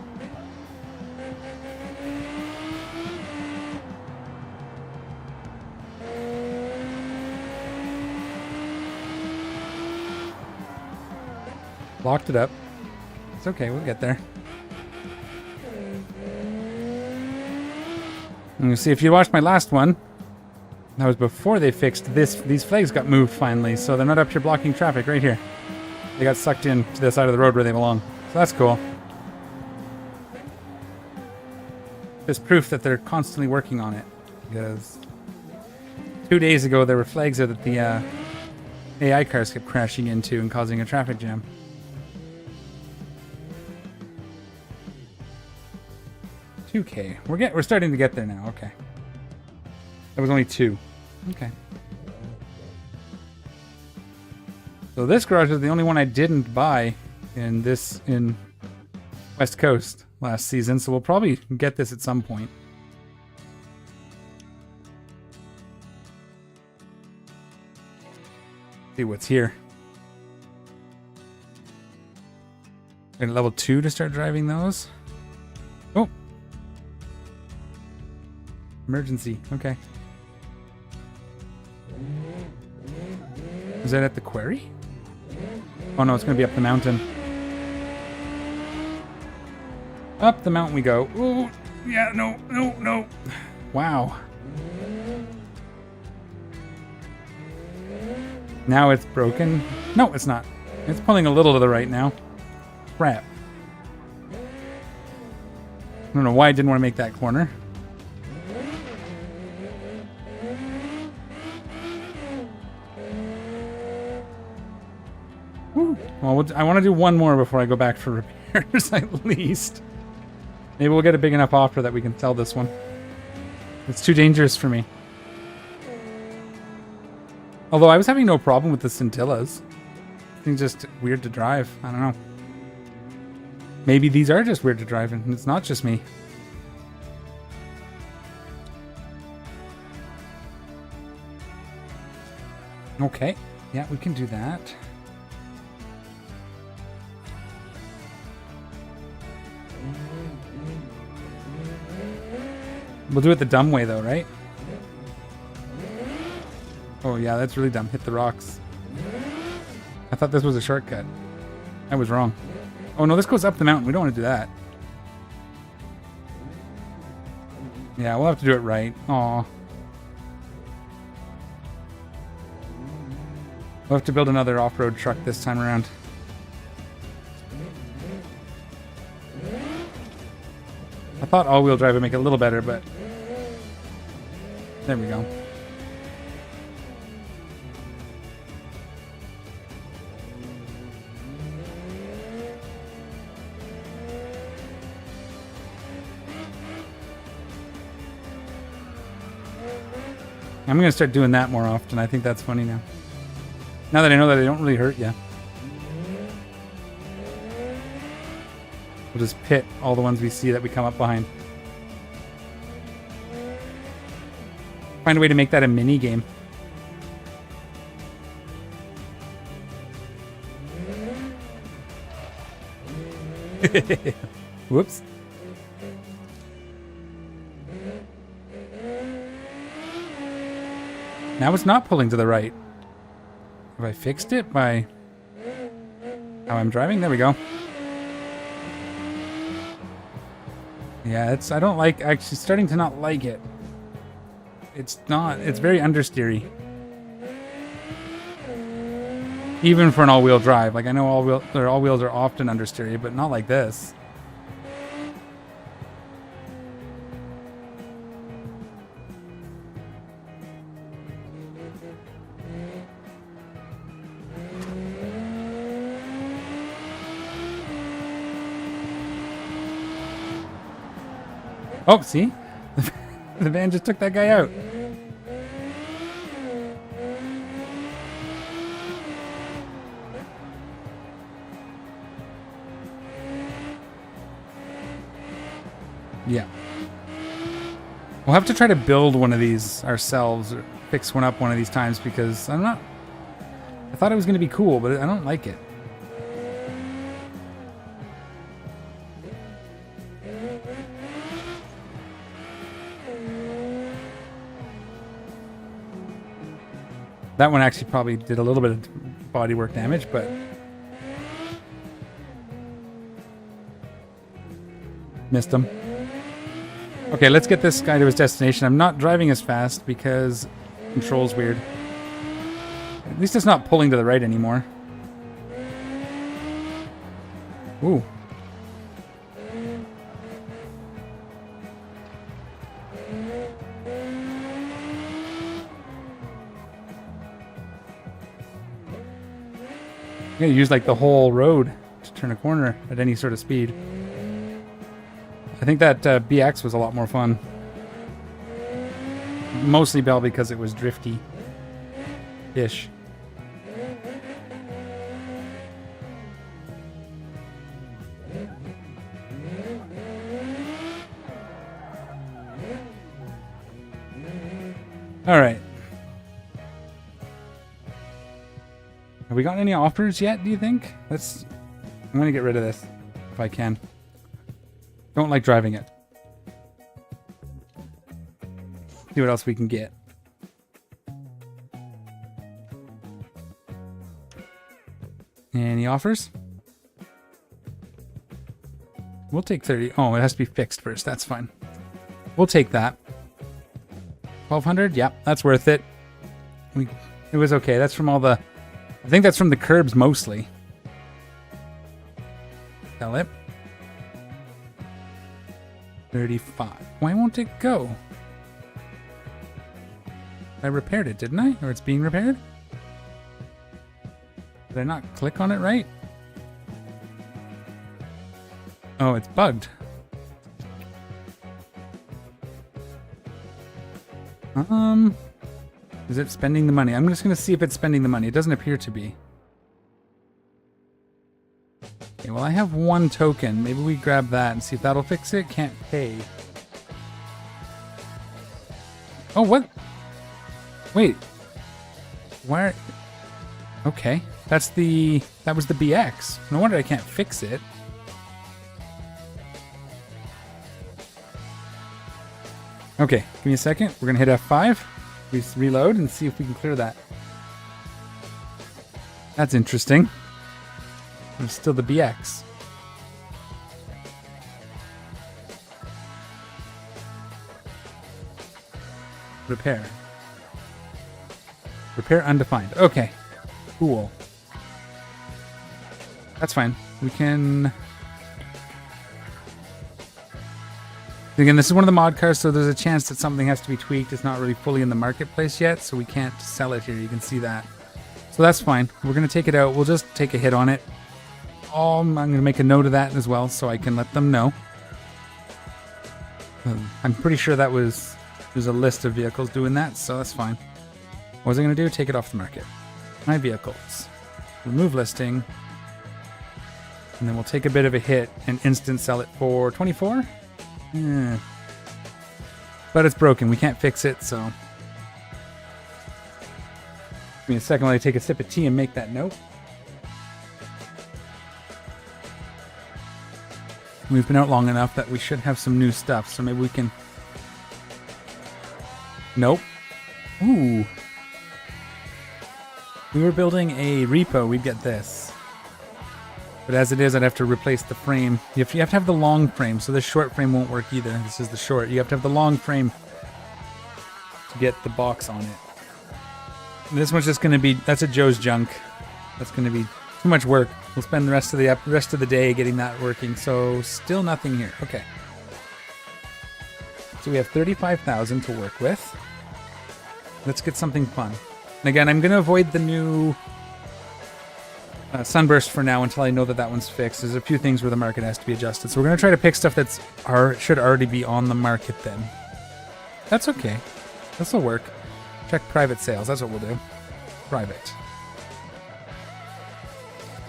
Locked it up. It's okay, we'll get there. And you see, if you watched my last one, that was before they fixed this. These flags got moved finally, so they're not up here blocking traffic right here. They got sucked in to the side of the road where they belong. So that's cool. It's proof that they're constantly working on it. Because 2 days ago, there were flags there that the AI cars kept crashing into and causing a traffic jam. $2K. We're starting to get there now. Okay. That was only 2. Okay. So this garage is the only one I didn't buy in West Coast last season, so we'll probably get this at some point. See what's here. And level 2 to start driving those. Oh. Emergency. Okay. Is that at the quarry? Oh no, it's going to be up the mountain. Up the mountain we go. Ooh, yeah, no, no, no. Wow. Now it's broken. No, it's not. It's pulling a little to the right now. Crap. I don't know why I didn't want to make that corner. Well, I want to do one more before I go back for repairs, at least. Maybe we'll get a big enough offer that we can sell this one. It's too dangerous for me. Although I was having no problem with the scintillas. It's just weird to drive. I don't know. Maybe these are just weird to drive and it's not just me. Okay. Yeah, we can do that. We'll do it the dumb way though, right? Oh yeah, that's really dumb. Hit the rocks. I thought this was a shortcut. I was wrong. Oh no, this goes up the mountain. We don't want to do that. Yeah, we'll have to do it right. Aw. We'll have to build another off-road truck this time around. I thought all-wheel drive would make it a little better, but... There we go. I'm going to start doing that more often. I think that's funny now. Now that I know that they don't really hurt you. We'll just pit all the ones we see that we come up behind. Find a way to make that a mini game. Whoops. Now it's not pulling to the right. Have I fixed it by how I'm driving? There we go. Yeah, I don't like, actually starting to not like it. It's very understeery. Even for an all-wheel drive. Like, I know all-wheels are often understeery, but not like this. Oh, see? The van just took that guy out. Yeah. We'll have to try to build one of these ourselves or fix one up one of these times because I thought it was going to be cool, but I don't like it. That one actually probably did a little bit of bodywork damage, but missed him. Okay, let's get this guy to his destination. I'm not driving as fast because control's weird. At least it's not pulling to the right anymore. Ooh. I'm gonna use like the whole road to turn a corner at any sort of speed. I think that BX was a lot more fun. Mostly Bell because it was drifty-ish. All right. Have we gotten any offers yet, do you think? I'm going to get rid of this, if I can. Don't like driving it. See what else we can get. Any offers? We'll take 30. Oh, it has to be fixed first. That's fine. We'll take that. 1,200? Yeah, that's worth it. It was okay. That's from all the... I think that's from the curbs mostly. Sell it. 35. Why won't it go? I repaired it, didn't I? Or it's being repaired? Did I not click on it right? Oh, it's bugged. Is it spending the money? I'm just going to see if it's spending the money. It doesn't appear to be. Okay, well, I have one token. Maybe we grab that and see if that'll fix it. Can't pay. Oh, what? Wait. Where? Okay. That was the BX. No wonder I can't fix it. Okay, give me a second. We're going to hit F5. We reload and see if we can clear that. That's interesting. There's still the BX. Repair. Repair undefined. Okay. Cool. That's fine. We can... Again, this is one of the mod cars, so there's a chance that something has to be tweaked. It's not really fully in the marketplace yet, so we can't sell it here. You can see that. So that's fine. We're going to take it out. We'll just take a hit on it. I'm going to make a note of that as well, so I can let them know. I'm pretty sure that was... There's a list of vehicles doing that, so that's fine. What was I going to do? Take it off the market. My vehicles. Remove listing. And then we'll take a bit of a hit and instant sell it for 24. But it's broken. We can't fix it, so... Give me a second while I take a sip of tea and make that note. We've been out long enough that we should have some new stuff, so maybe we can... Nope. Ooh. If we were building a repo, we'd get this. But as it is, I'd have to replace the frame. You have to have the long frame, so this short frame won't work either. This is the short. You have to have the long frame to get the box on it. And this one's just going to be... That's a Joe's junk. That's going to be too much work. We'll spend the rest of the day getting that working. So still nothing here. Okay. So we have 35,000 to work with. Let's get something fun. And again, I'm going to avoid the new Sunburst for now until I know that that one's fixed. There's a few things where the market has to be adjusted. So we're going to try to pick stuff that's should already be on the market then. That's okay. This will work. Check private sales. That's what we'll do. Private.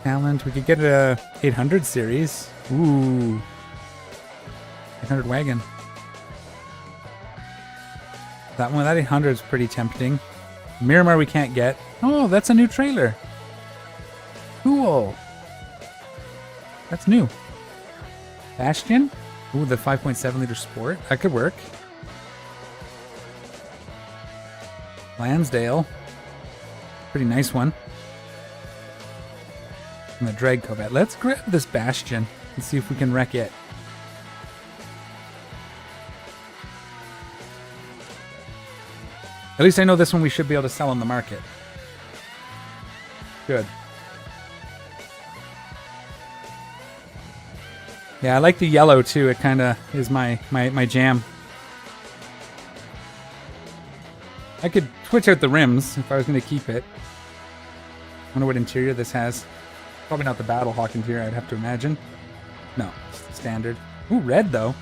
Talent. We could get a 800 series. Ooh. 800 wagon. That one, that 800 is pretty tempting. Miramar we can't get. Oh, that's a new trailer. Cool. That's new. Bastion. Ooh, the 5.7 liter Sport. That could work. Lansdale. Pretty nice one. And the Drag Corvette. Let's grab this Bastion and see if we can wreck it. At least I know this one we should be able to sell on the market. Good. Yeah, I like the yellow too. It kind of is my jam. I could switch out the rims if I was going to keep it. I wonder what interior this has. Probably not the Battlehawk interior, I'd have to imagine. No, it's standard. Ooh, red though.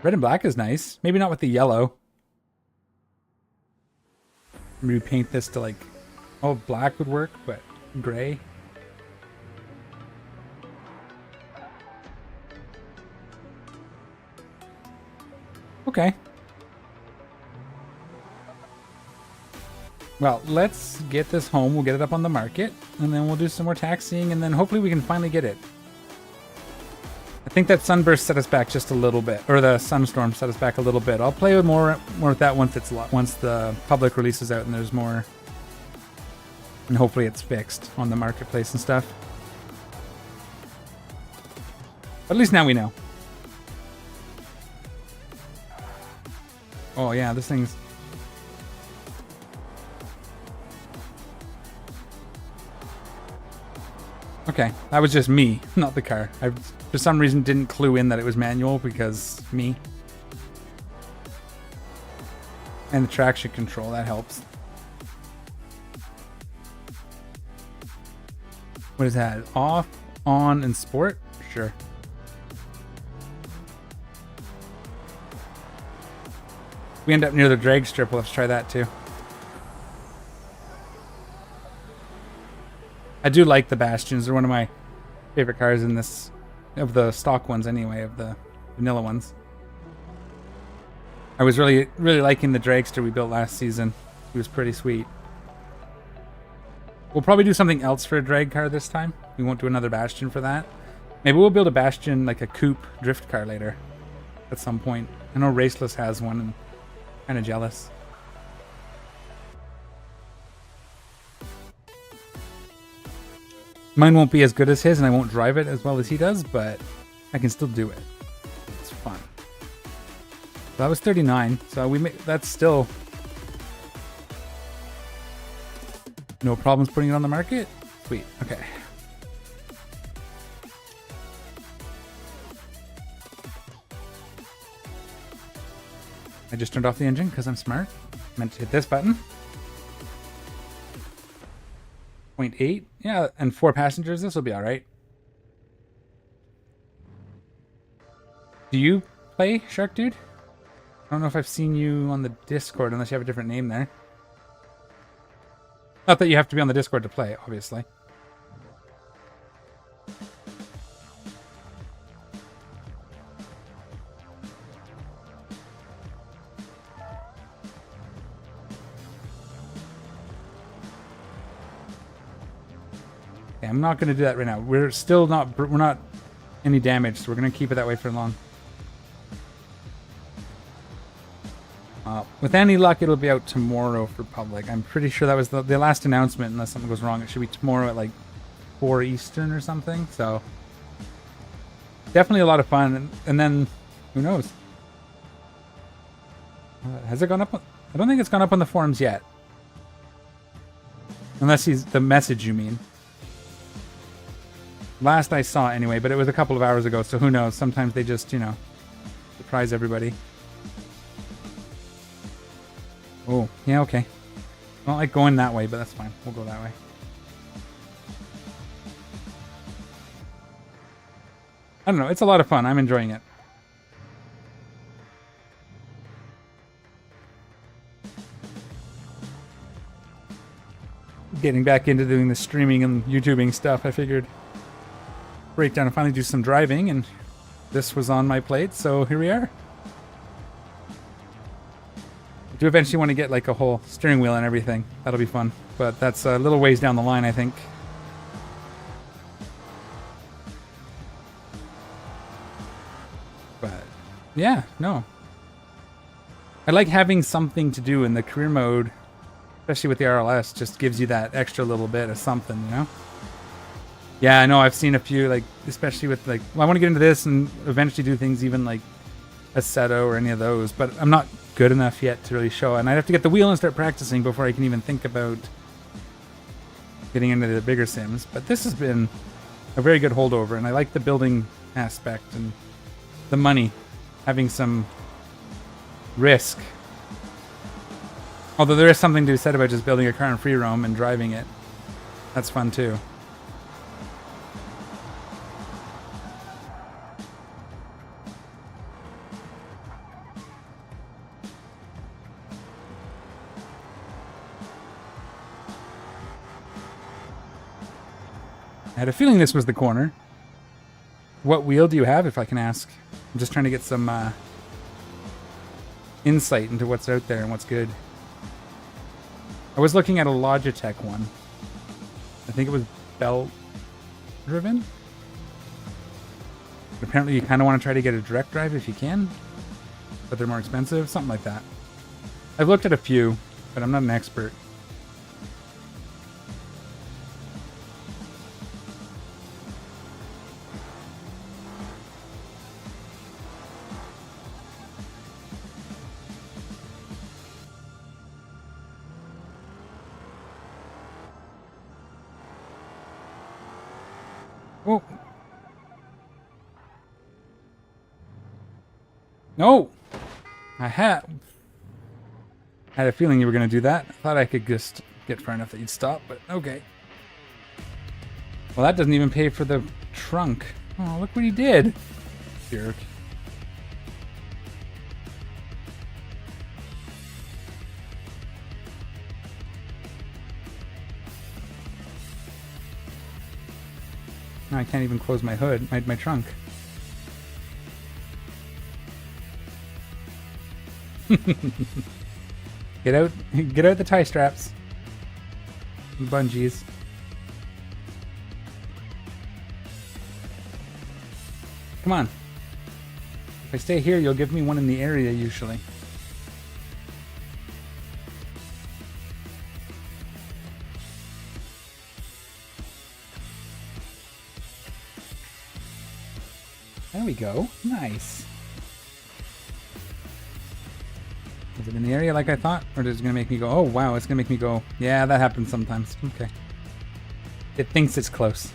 Red and black is nice. Maybe not with the yellow. Maybe paint this to like... Oh, black would work, but gray. Okay. Well, let's get this home. We'll get it up on the market, and then we'll do some more taxiing, and then hopefully we can finally get it. I think that Sunburst set us back just a little bit, or the Sunstorm set us back a little bit. I'll play with more with that once the public releases out and there's more, and hopefully it's fixed on the marketplace and stuff. But at least now we know. Oh yeah, this thing's... Okay, that was just me, not the car. I, for some reason, didn't clue in that it was manual because me. And the traction control, that helps. What is that? Off, on, and sport? Sure. We end up near the drag strip, we'll have to try that too. I do like the Bastions. They're one of my favorite cars in this, of the stock ones anyway, of the vanilla ones. I was really liking the dragster we built last season. He was pretty sweet. We'll probably do something else for a drag car this time. We won't do another Bastion for that. Maybe we'll build a Bastion, like a coupe drift car later at some point. I know Raceless has one, and I'm kind of jealous. Mine won't be as good as his, and I won't drive it as well as he does, but I can still do it. It's fun. So that was 39, so that's still No problems putting it on the market? Sweet, okay. I just turned off the engine because I'm smart. Meant to hit this button. 0.8, yeah, and 4 passengers, this will be alright. Do you play, Shark Dude? I don't know if I've seen you on the Discord unless you have a different name there. Not that you have to be on the Discord to play, obviously. Okay, I'm not going to do that right now. We're not any damage, so we're going to keep it that way for long. With any luck, it'll be out tomorrow for public. I'm pretty sure that was the last announcement, unless something goes wrong. It should be tomorrow at like 4 Eastern or something, so... Definitely a lot of fun, and then, who knows? Has it gone up? I don't think it's gone up on the forums yet. Unless he's the message, you mean. Last I saw anyway, but it was a couple of hours ago, so who knows? Sometimes they just, you know, surprise everybody. Oh, yeah, okay. I don't like going that way, but that's fine. We'll go that way. I don't know. It's a lot of fun. I'm enjoying it. Getting back into doing the streaming and YouTubing stuff, I figured break down and finally do some driving, and this was on my plate, so here we are. I do eventually want to get like a whole steering wheel and everything. That'll be fun, but that's a little ways down the line, I think. But yeah, no. I like having something to do in the career mode, especially with the RLS. Just gives you that extra little bit of something, you know? Yeah, I know. I've seen a few, like, especially with, like, well, I want to get into this and eventually do things even like Assetto or any of those, but I'm not good enough yet to really show. And I'd have to get the wheel and start practicing before I can even think about getting into the bigger sims. But this has been a very good holdover, and I like the building aspect and the money, having some risk. Although there is something to be said about just building a car in free roam and driving it. That's fun too. I had a feeling this was the corner. What wheel do you have, if I can ask? I'm just trying to get some insight into what's out there and what's good. I was looking at a Logitech one. I think it was belt driven. But apparently you kind of want to try to get a direct drive if you can, but they're more expensive, something like that. I've looked at a few, but I'm not an expert. Oh. No! I had a feeling you were going to do that. I thought I could just get far enough that you'd stop, but okay. Well, that doesn't even pay for the trunk. Oh, look what he did. Jerk. Now I can't even close my hood, my trunk. Get out the tie straps. Bungees. Come on. If I stay here, you'll give me one in the area usually. There we go. Nice. Is it in the area like I thought? Or is it going to make me go, oh wow, it's going to make me go, yeah, that happens sometimes. Okay. It thinks it's close.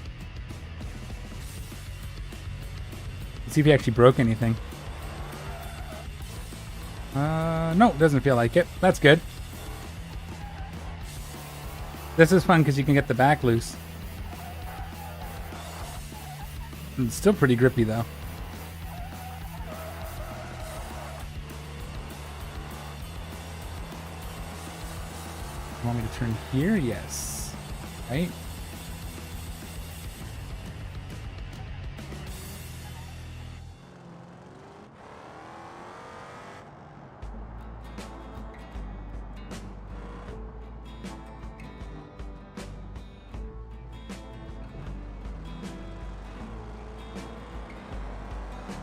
Let's see if he actually broke anything. No, it doesn't feel like it. That's good. This is fun because you can get the back loose. It's still pretty grippy though. Want me to turn here? Yes. Right?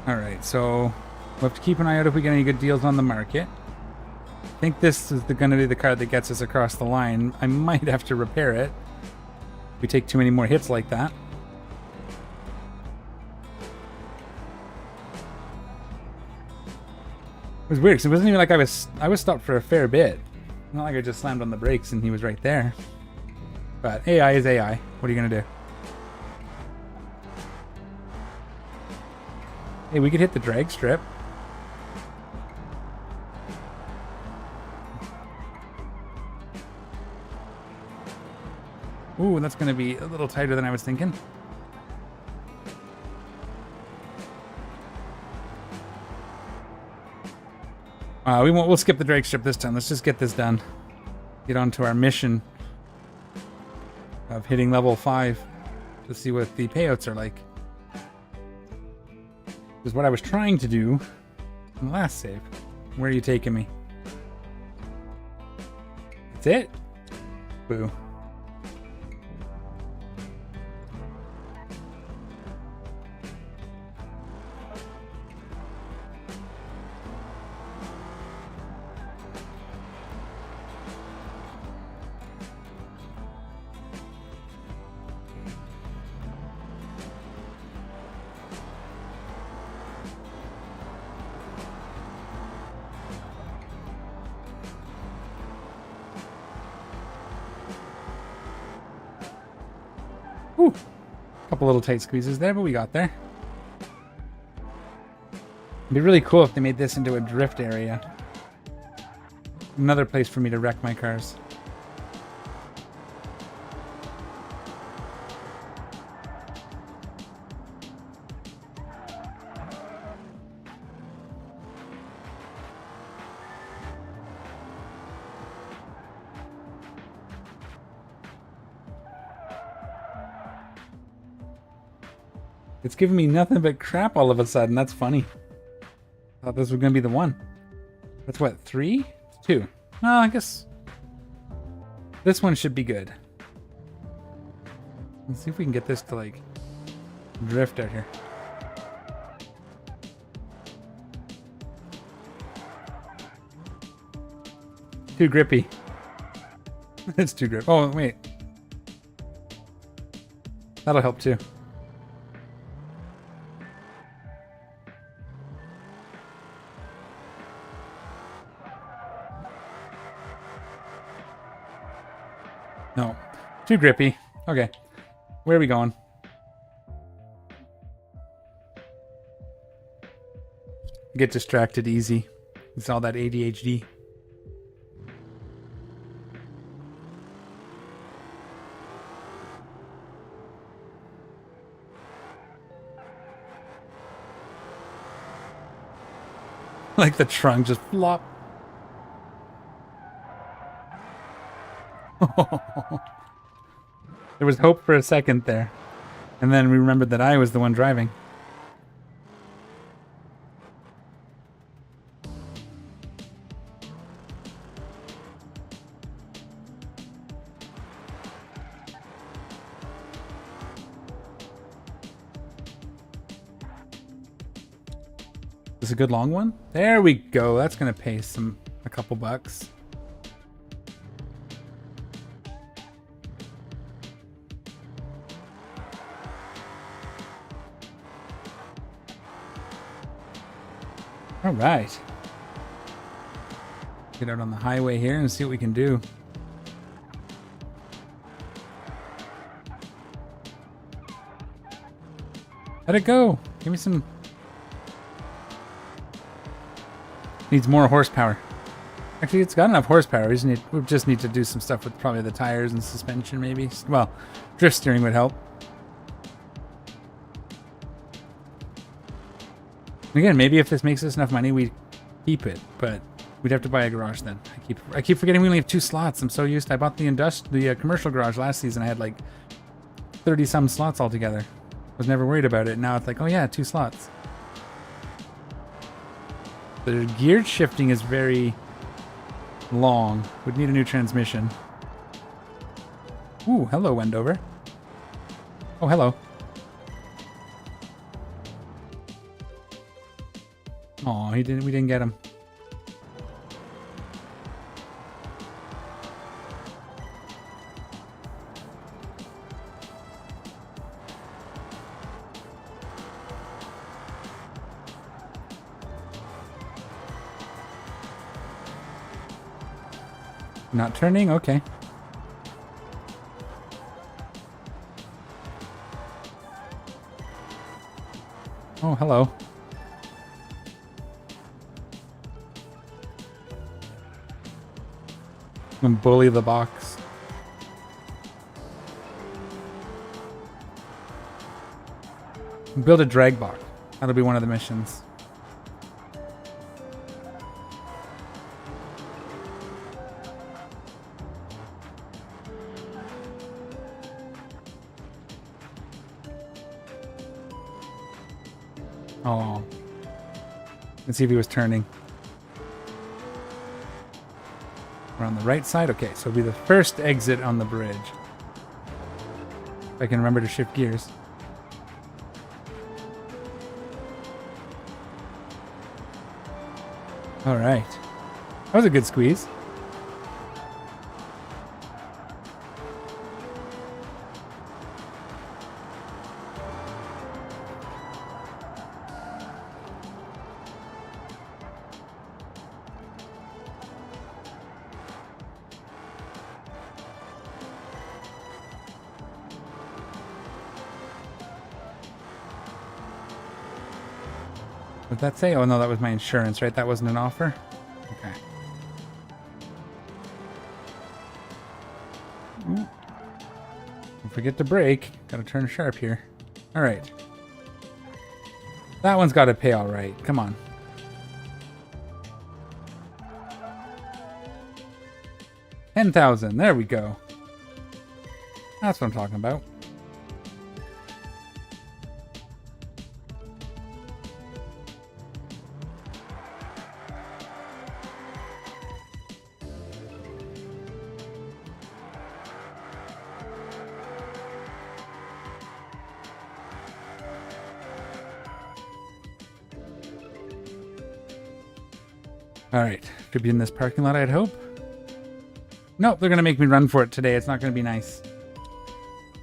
Alright, so we'll have to keep an eye out if we get any good deals on the market. I think this is going to be the car that gets us across the line. I might have to repair it if we take too many more hits like that. It was weird because it wasn't even like I was stopped for a fair bit. Not like I just slammed on the brakes and he was right there. But AI is AI. What are you going to do? Hey, we could hit the drag strip. Ooh, that's going to be a little tighter than I was thinking. We'll skip the drag strip this time. Let's just get this done. Get on to our mission of hitting level 5 to see what the payouts are like. This is what I was trying to do in the last save. Where are you taking me? That's it? Boo. Whew. Couple little tight squeezes there, but we got there. It'd be really cool if they made this into a drift area. Another place for me to wreck my cars. It's giving me nothing but crap all of a sudden. That's funny. Thought this was going to be the one. That's what, 3? 2. Well, I guess this one should be good. Let's see if we can get this to, like, drift out here. Too grippy. It's too grippy. Oh, wait. That'll help too. No, too grippy. Okay, where are we going? Get distracted easy. It's all that ADHD. Like the trunk just flop. There was hope for a second there. And then we remembered that I was the one driving. Is this a good long one? There we go. That's going to pay a couple bucks. All right. Get out on the highway here and see what we can do. Let it go. Give me some... Needs more horsepower. Actually, it's got enough horsepower. We just need to do some stuff with probably the tires and suspension, maybe. Well, drift steering would help. Again, maybe if this makes us enough money, we keep it. But we'd have to buy a garage then. I keep forgetting we only have 2 slots. I'm so used. I bought the commercial garage last season. I had like 30-some slots altogether. Was never worried about it. Now it's like, oh yeah, 2 slots. The gear shifting is very long. Would need a new transmission. Ooh, hello, Wendover. Oh, hello. Oh, we didn't get him. Not turning? Okay. Oh, hello. And bully the box. Build a drag box. That'll be one of the missions. Oh. Let's see if he was turning. We're on the right side? Okay, so it'll be the first exit on the bridge. If I can remember to shift gears. Alright. That was a good squeeze. What did that say? Oh no, that was my insurance, right? That wasn't an offer? Okay. Ooh. Don't forget to brake. Gotta turn sharp here. Alright. That one's gotta pay alright. Come on. $10,000. There we go. That's what I'm talking about. Alright, could be in this parking lot, I'd hope. Nope, they're going to make me run for it today. It's not going to be nice.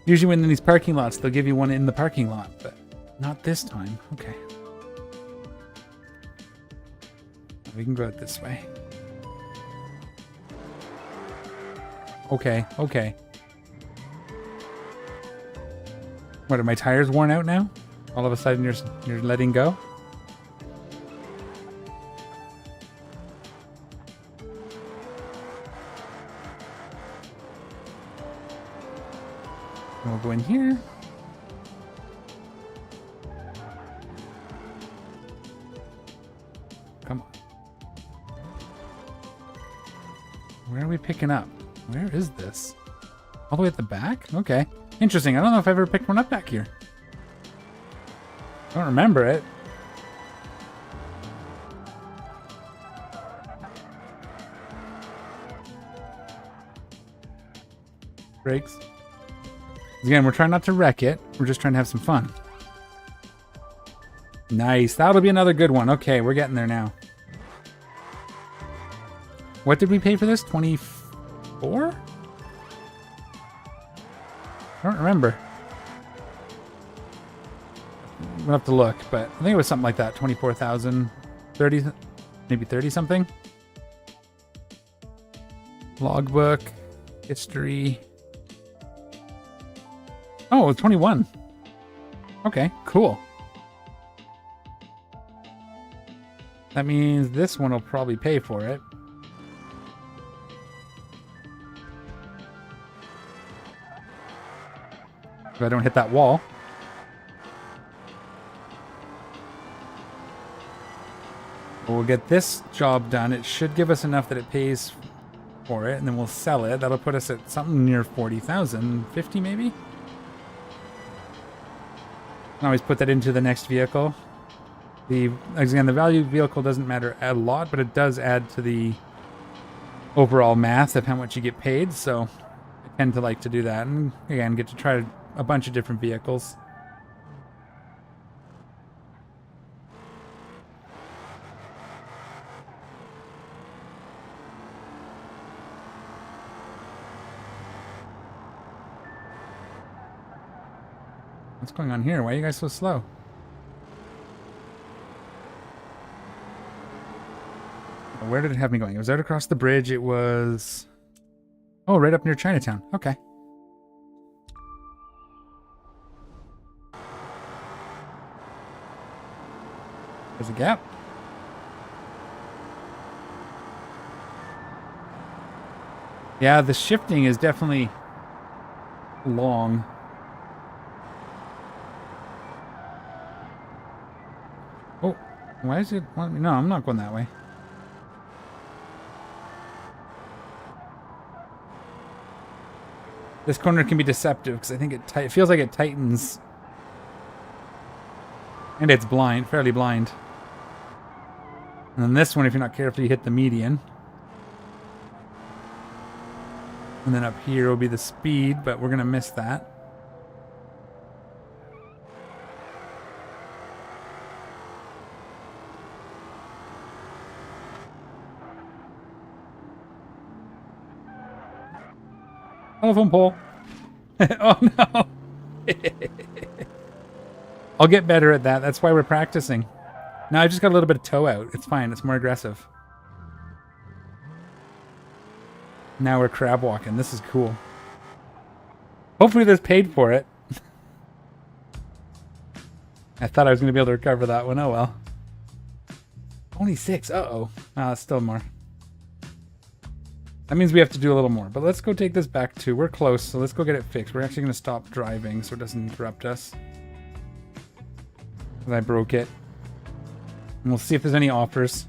Usually when in these parking lots, they'll give you one in the parking lot, but not this time. Okay. We can go it this way. Okay, okay. What, are my tires worn out now? All of a sudden you're letting go? We'll go in here. Come on. Where are we picking up? Where is this? All the way at the back? Okay. Interesting. I don't know if I've ever picked one up back here. I don't remember it. Brakes. Again, we're trying not to wreck it. We're just trying to have some fun. Nice. That'll be another good one. Okay, we're getting there now. What did we pay for this? 24? I don't remember. We'll have to look, but I think it was something like that. 24,000, 30, maybe 30 something. Logbook, history. Oh, 21. Okay, cool. That means this one will probably pay for it. If I don't hit that wall. We'll get this job done. It should give us enough that it pays for it, and then we'll sell it. That'll put us at something near 40,000. 50 maybe? Can always put that into the next vehicle. Again, the value of the vehicle doesn't matter a lot, but it does add to the overall math of how much you get paid, so I tend to like to do that. And again, get to try a bunch of different vehicles. What's going on here? Why are you guys so slow? Where did it have me going? It was out across the bridge. It was... Oh, right up near Chinatown. Okay. There's a gap. Yeah, the shifting is definitely long. Oh, why is it... No, I'm not going that way. This corner can be deceptive because I think it feels like it tightens. And it's blind, fairly blind. And then this one, if you're not careful, you hit the median. And then up here will be the speed, but we're going to miss that. Telephone pole. Oh no. I'll get better at that. That's why we're practicing. Now I just got a little bit of toe out. It's fine. It's more aggressive. Now we're crab walking. This is cool. Hopefully there's paid for it. I thought I was going to be able to recover that one. Oh well. Only 6. Uh-oh. Ah, that's still more. That means we have to do a little more. But let's go take this back to... We're close, so let's go get it fixed. We're actually going to stop driving so it doesn't interrupt us. Because I broke it. And we'll see if there's any offers.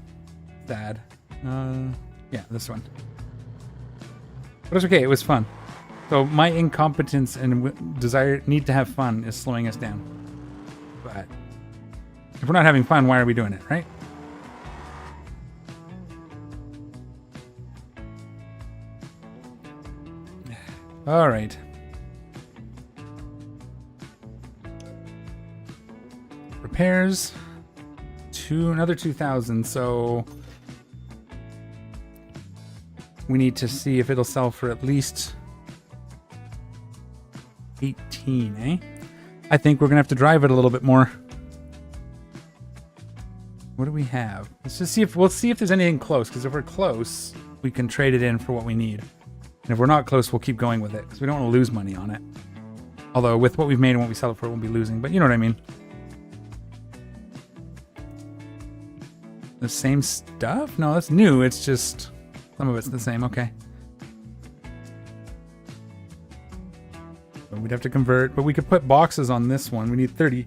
Sad. Yeah, this one. But it's okay. It was fun. So my incompetence and need to have fun is slowing us down. But if we're not having fun, why are we doing it, right? All right. Repairs to another 2,000. So we need to see if it'll sell for at least 18, eh? I think we're gonna have to drive it a little bit more. What do we have? Let's just see if we'll see if there's anything close, because if we're close, we can trade it in for what we need. And if we're not close, we'll keep going with it, because we don't want to lose money on it. Although, with what we've made and what we sell it for, we'll be losing. But you know what I mean. The same stuff? No, that's new. It's just... some of it's the same. Okay. So we'd have to convert. But we could put boxes on this one. We need 38.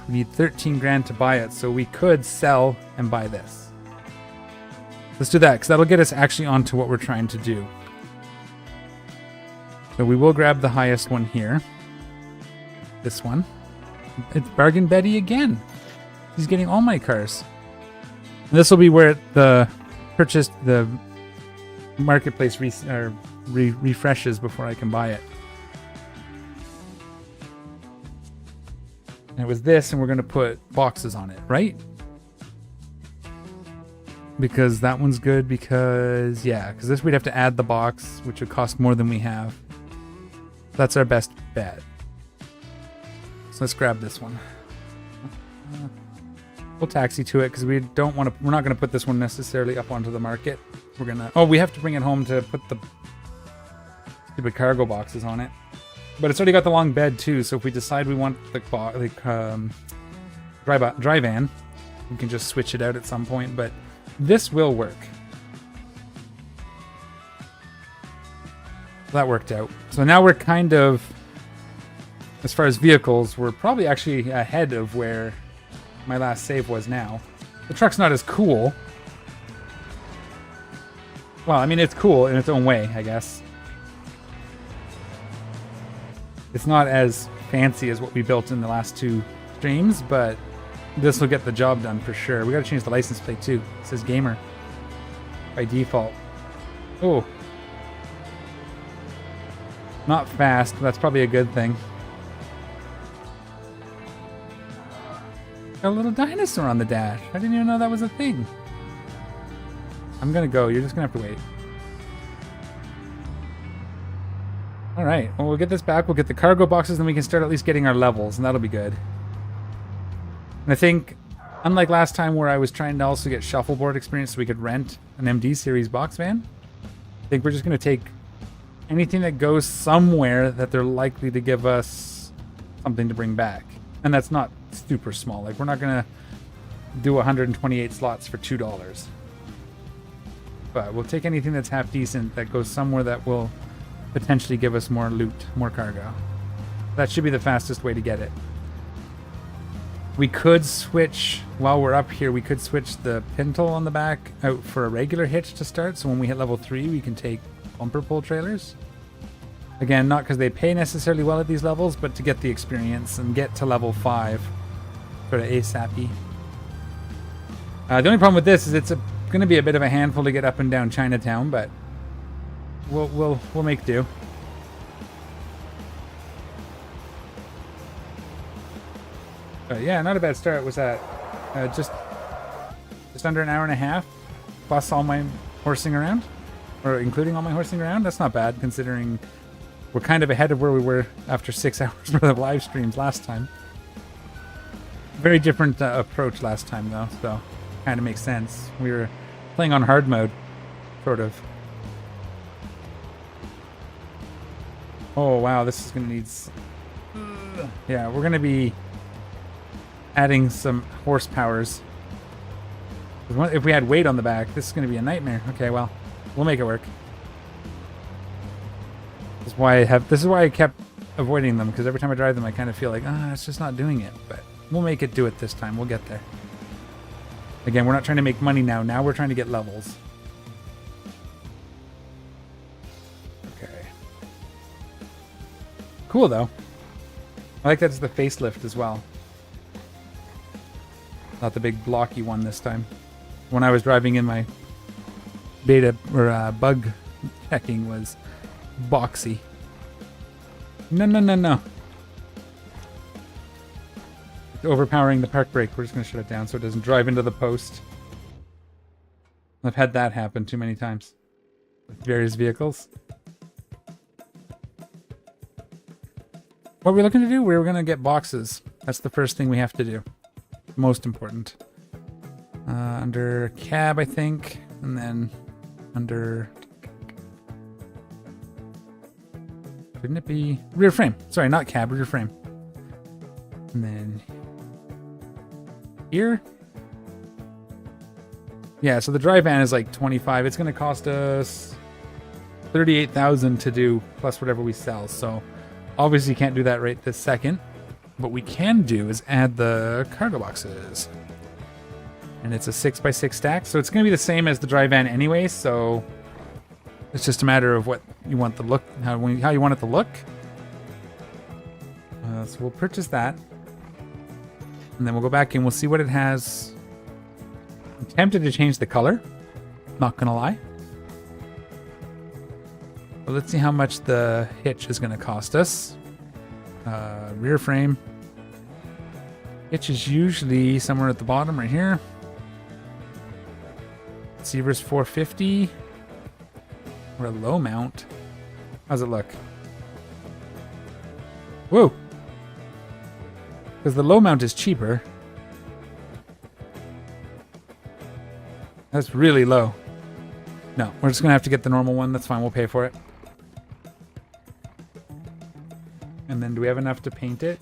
We need 13 grand to buy it, so we could sell and buy this. Let's do that, because that'll get us actually onto what we're trying to do. So we will grab the highest one here. This one. It's Bargain Betty again. He's getting all my cars. And this will be where the marketplace refreshes before I can buy it. And it was this, and we're going to put boxes on it, right? Because that one's good, because, yeah, because this we'd have to add the box, which would cost more than we have. That's our best bet. So let's grab this one. We'll taxi to it because we don't want to. We're not going to put this one necessarily up onto the market. We're gonna. Oh, we have to bring it home to put the stupid cargo boxes on it. But it's already got the long bed too. So if we decide we want the dry van, we can just switch it out at some point. But this will work. That worked out. So now we're kind of, as far as vehicles, we're probably actually ahead of where my last save was now. The truck's not as cool. Well, I mean, it's cool in its own way, I guess. It's not as fancy as what we built in the last 2 streams, but this will get the job done for sure. We gotta change the license plate too. It says gamer by default. Oh. Not fast. That's probably a good thing. Got a little dinosaur on the dash. I didn't even know that was a thing. I'm gonna go. You're just gonna have to wait. Alright. Well, we'll get this back. We'll get the cargo boxes, and we can start at least getting our levels, and that'll be good. And I think, unlike last time where I was trying to also get shuffleboard experience so we could rent an MD series box van, I think we're just gonna take anything that goes somewhere that they're likely to give us something to bring back. And that's not super small. Like, we're not going to do 128 slots for $2. But we'll take anything that's half decent that goes somewhere that will potentially give us more loot, more cargo. That should be the fastest way to get it. We could switch, while we're up here, we could switch the pintle on the back out for a regular hitch to start. So when we hit level 3, we can take bumper pull trailers. Again, not because they pay necessarily well at these levels, but to get the experience and get to level 5 sort of ASAP-y. The only problem with this is it's going to be a bit of a handful to get up and down Chinatown, but we'll make do. But yeah, not a bad start. Was that just under an hour and a half plus all my horsing around? Or including all my horsing around? That's not bad, considering we're kind of ahead of where we were after 6 hours worth of live streams last time. Very different approach last time, though, so kind of makes sense. We were playing on hard mode, sort of. Oh, wow, this is going to need... Yeah, we're going to be adding some horsepowers. If we had weight on the back, this is going to be a nightmare. Okay, well... We'll make it work. This is why I kept avoiding them, because every time I drive them I kind of feel like, it's just not doing it. But we'll make it do it this time. We'll get there. Again, we're not trying to make money now. Now we're trying to get levels. Okay. Cool, though. I like that it's the facelift as well. Not the big blocky one this time. When I was driving in my beta or bug checking was boxy. No. It's overpowering the park brake. We're just going to shut it down so it doesn't drive into the post. I've had that happen too many times with various vehicles. What are we looking to do? We're going to get boxes. That's the first thing we have to do. Most important. Under cab, I think. And then under... Couldn't it be... Rear frame. Sorry, not cab, rear frame. And then... Here? Yeah, so the dry van is like 25. It's going to cost us 38,000 to do, plus whatever we sell. So obviously you can't do that right this second. What we can do is add the cargo boxes. And it's a 6x6 stack, so it's going to be the same as the dry van anyway, so it's just a matter of what you want the look, how you want it to look. So we'll purchase that. And then we'll go back and we'll see what it has. I'm tempted to change the color, not going to lie. But let's see how much the hitch is going to cost us. Rear frame. Hitch is usually somewhere at the bottom right here. Receiver's 450. Or a low mount. How's it look? Whoa! Because the low mount is cheaper. That's really low. No, we're just going to have to get the normal one. That's fine. We'll pay for it. And then do we have enough to paint it?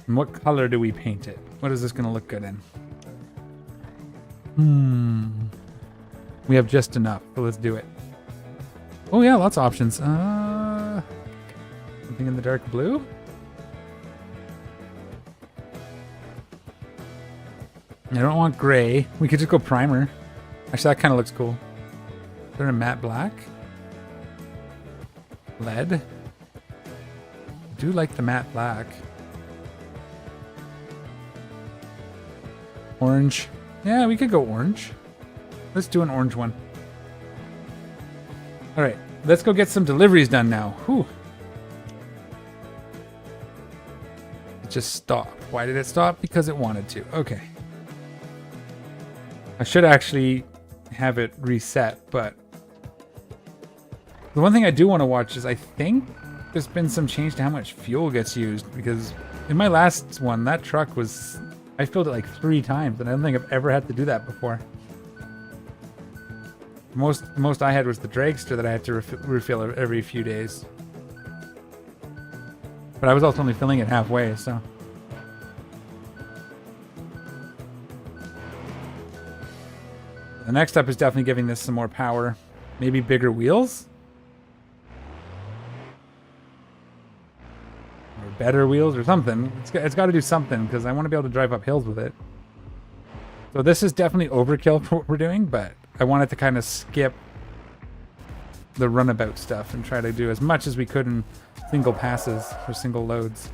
And what color do we paint it? What is this going to look good in? We have just enough, so let's do it. Oh yeah, lots of options. Something in the dark blue? I don't want gray. We could just go primer. Actually, that kind of looks cool. Is there a matte black? Lead? I do like the matte black. Orange. Yeah, we could go orange. Let's do an orange one. All right, let's go get some deliveries done now. Whew. It just stopped. Why did it stop? Because it wanted to. Okay. I should actually have it reset, but the one thing I do want to watch is I think there's been some change to how much fuel gets used, because in my last one, that truck was, I filled it like 3 times, and I don't think I've ever had to do that before. The most I had was the dragster that I had to refill every few days. But I was also only filling it halfway, so. The next step is definitely giving this some more power. Maybe bigger wheels? Or better wheels or something. It's got to do something, because I want to be able to drive up hills with it. So this is definitely overkill for what we're doing, but I wanted to kind of skip the runabout stuff and try to do as much as we could in single passes or single loads.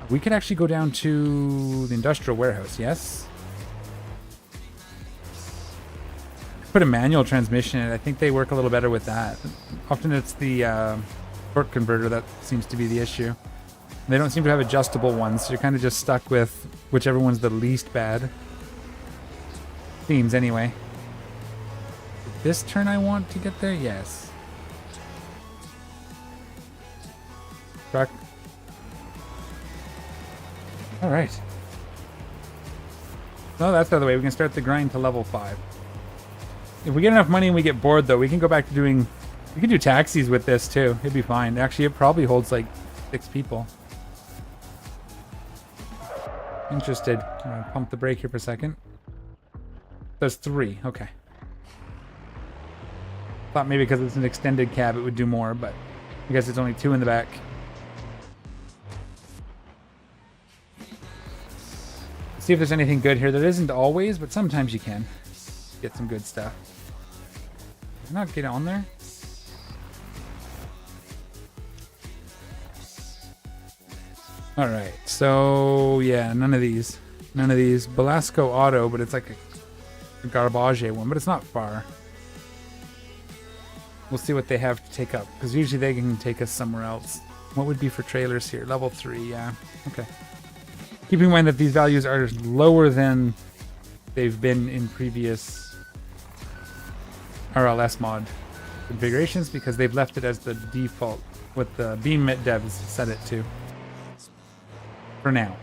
We could actually go down to the industrial warehouse, yes? Put a manual transmission in it. I think they work a little better with that. Often it's the torque converter that seems to be the issue. They don't seem to have adjustable ones, so you're kind of just stuck with whichever one's the least bad. Seems anyway. This turn I want to get there? Yes. Truck. Alright. No, that's the other way. We can start the grind to level 5. If we get enough money and we get bored, though, we can go back to doing... We can do taxis with this, too. It'd be fine. Actually, it probably holds, like, 6 people. Interested. I'm gonna pump the brake here for a second. There's 3. Okay. Thought maybe because it's an extended cab it would do more, but I guess it's only 2 in the back. See if there's anything good here. There isn't always, but sometimes you can get some good stuff. Not get on there. All right, so yeah, none of these. Belasco Auto, but it's like a garbage one, but it's not far. We'll see what they have to take up, because usually they can take us somewhere else. What would be for trailers here? Level 3, yeah. Okay. Keeping in mind that these values are lower than they've been in previous RLS mod configurations, because they've left it as the default what the Beam devs set it to. For now.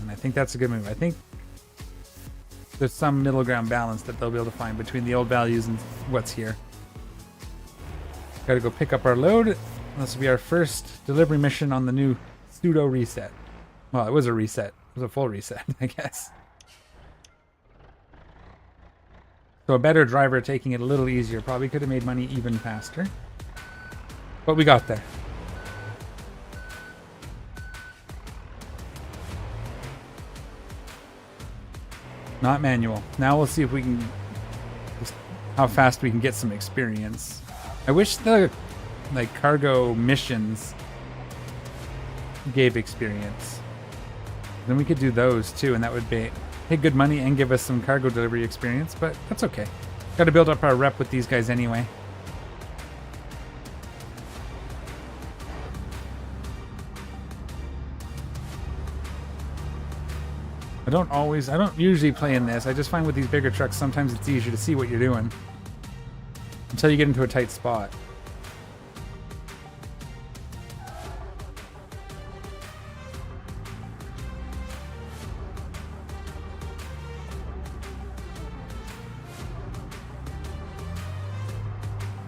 And I think that's a good move. I think there's some middle ground balance that they'll be able to find between the old values and what's here. Gotta go pick up our load. This will be our first delivery mission on the new pseudo reset. Well, it was a reset. It was a full reset, I guess. So a better driver taking it a little easier. Probably could have made money even faster. But we got there. Not manual. Now we'll see if we can, just how fast we can get some experience. I wish the like cargo missions gave experience. Then we could do those too, and that would be pay good money and give us some cargo delivery experience, but that's okay. Got to build up our rep with these guys anyway. I don't usually play in this. I just find with these bigger trucks, sometimes it's easier to see what you're doing until you get into a tight spot.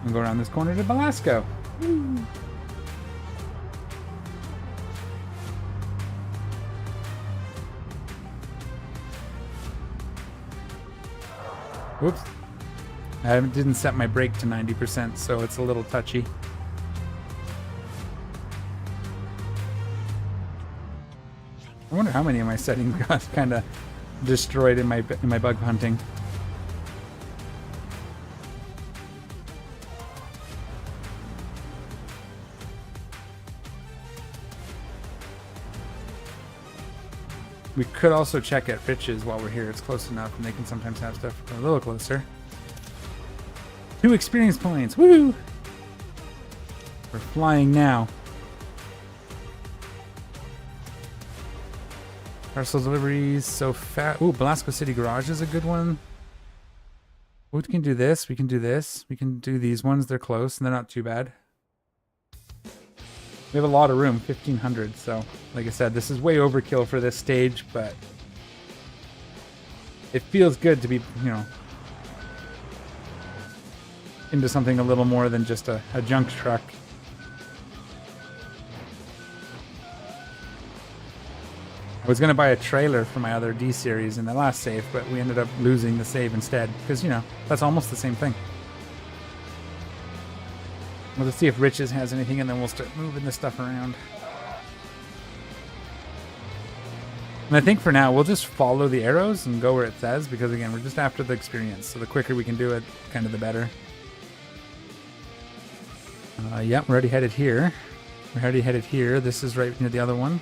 And go around this corner to Belasco. Woo. Whoops. I didn't set my brake to 90%, so it's a little touchy. I wonder how many of my settings got kind of destroyed in my bug hunting. We could also check at Rich's while we're here. It's close enough, and they can sometimes have stuff a little closer. 2 experience points. Woo! We're flying now. Parcel deliveries so fast. Ooh, Belasco City Garage is a good one. We can do this. We can do this. We can do these ones. They're close, and they're not too bad. We have a lot of room, 1,500. So, like I said, this is way overkill for this stage, but it feels good to be, you know, into something a little more than just a junk truck. I was going to buy a trailer for my other D series in the last save, but we ended up losing the save instead, because, you know, that's almost the same thing. Well, let's see if Rich's has anything, and then we'll start moving this stuff around. And I think for now, we'll just follow the arrows and go where it says, because again, we're just after the experience, so the quicker we can do it, kind of the better. Yeah, we're already headed here. We're already headed here. This is right near the other one.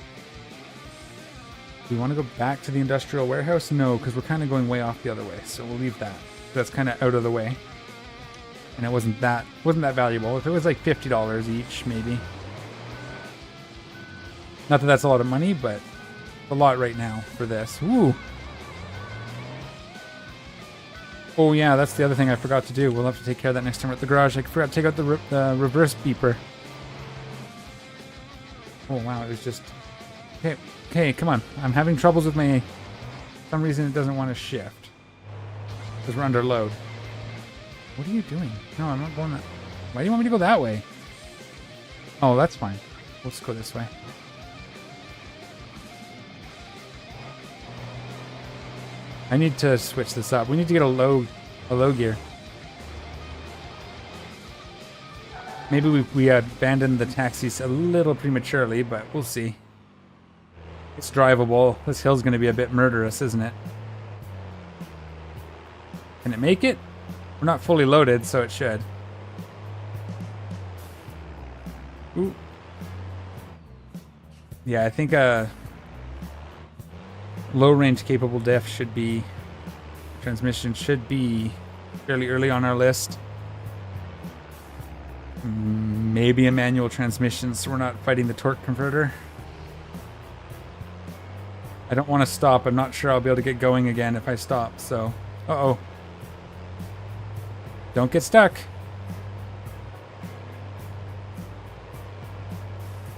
Do we want to go back to the industrial warehouse? No, because we're kind of going way off the other way, so we'll leave that. That's kind of out of the way. And it wasn't that valuable. If it was like $50 each, maybe. Not that that's a lot of money, but a lot right now for this. Woo! Oh yeah, that's the other thing I forgot to do. We'll have to take care of that next time we're at the garage. I forgot to take out the reverse beeper. Oh wow, it was just... Okay, come on. I'm having troubles with my... For some reason it doesn't want to shift. Because we're under load. What are you doing? No, I'm not going that... Why do you want me to go that way? Oh, that's fine. Let's go this way. I need to switch this up. We need to get a low gear. Maybe we abandoned the taxis a little prematurely, but we'll see. It's drivable. This hill's going to be a bit murderous, isn't it? Can it make it? We're not fully loaded, so it should. Ooh. Yeah, I think low range capable diff should be... Transmission should be fairly early on our list. Maybe a manual transmission, so we're not fighting the torque converter. I don't want to stop. I'm not sure I'll be able to get going again if I stop, so... Uh-oh. Don't get stuck.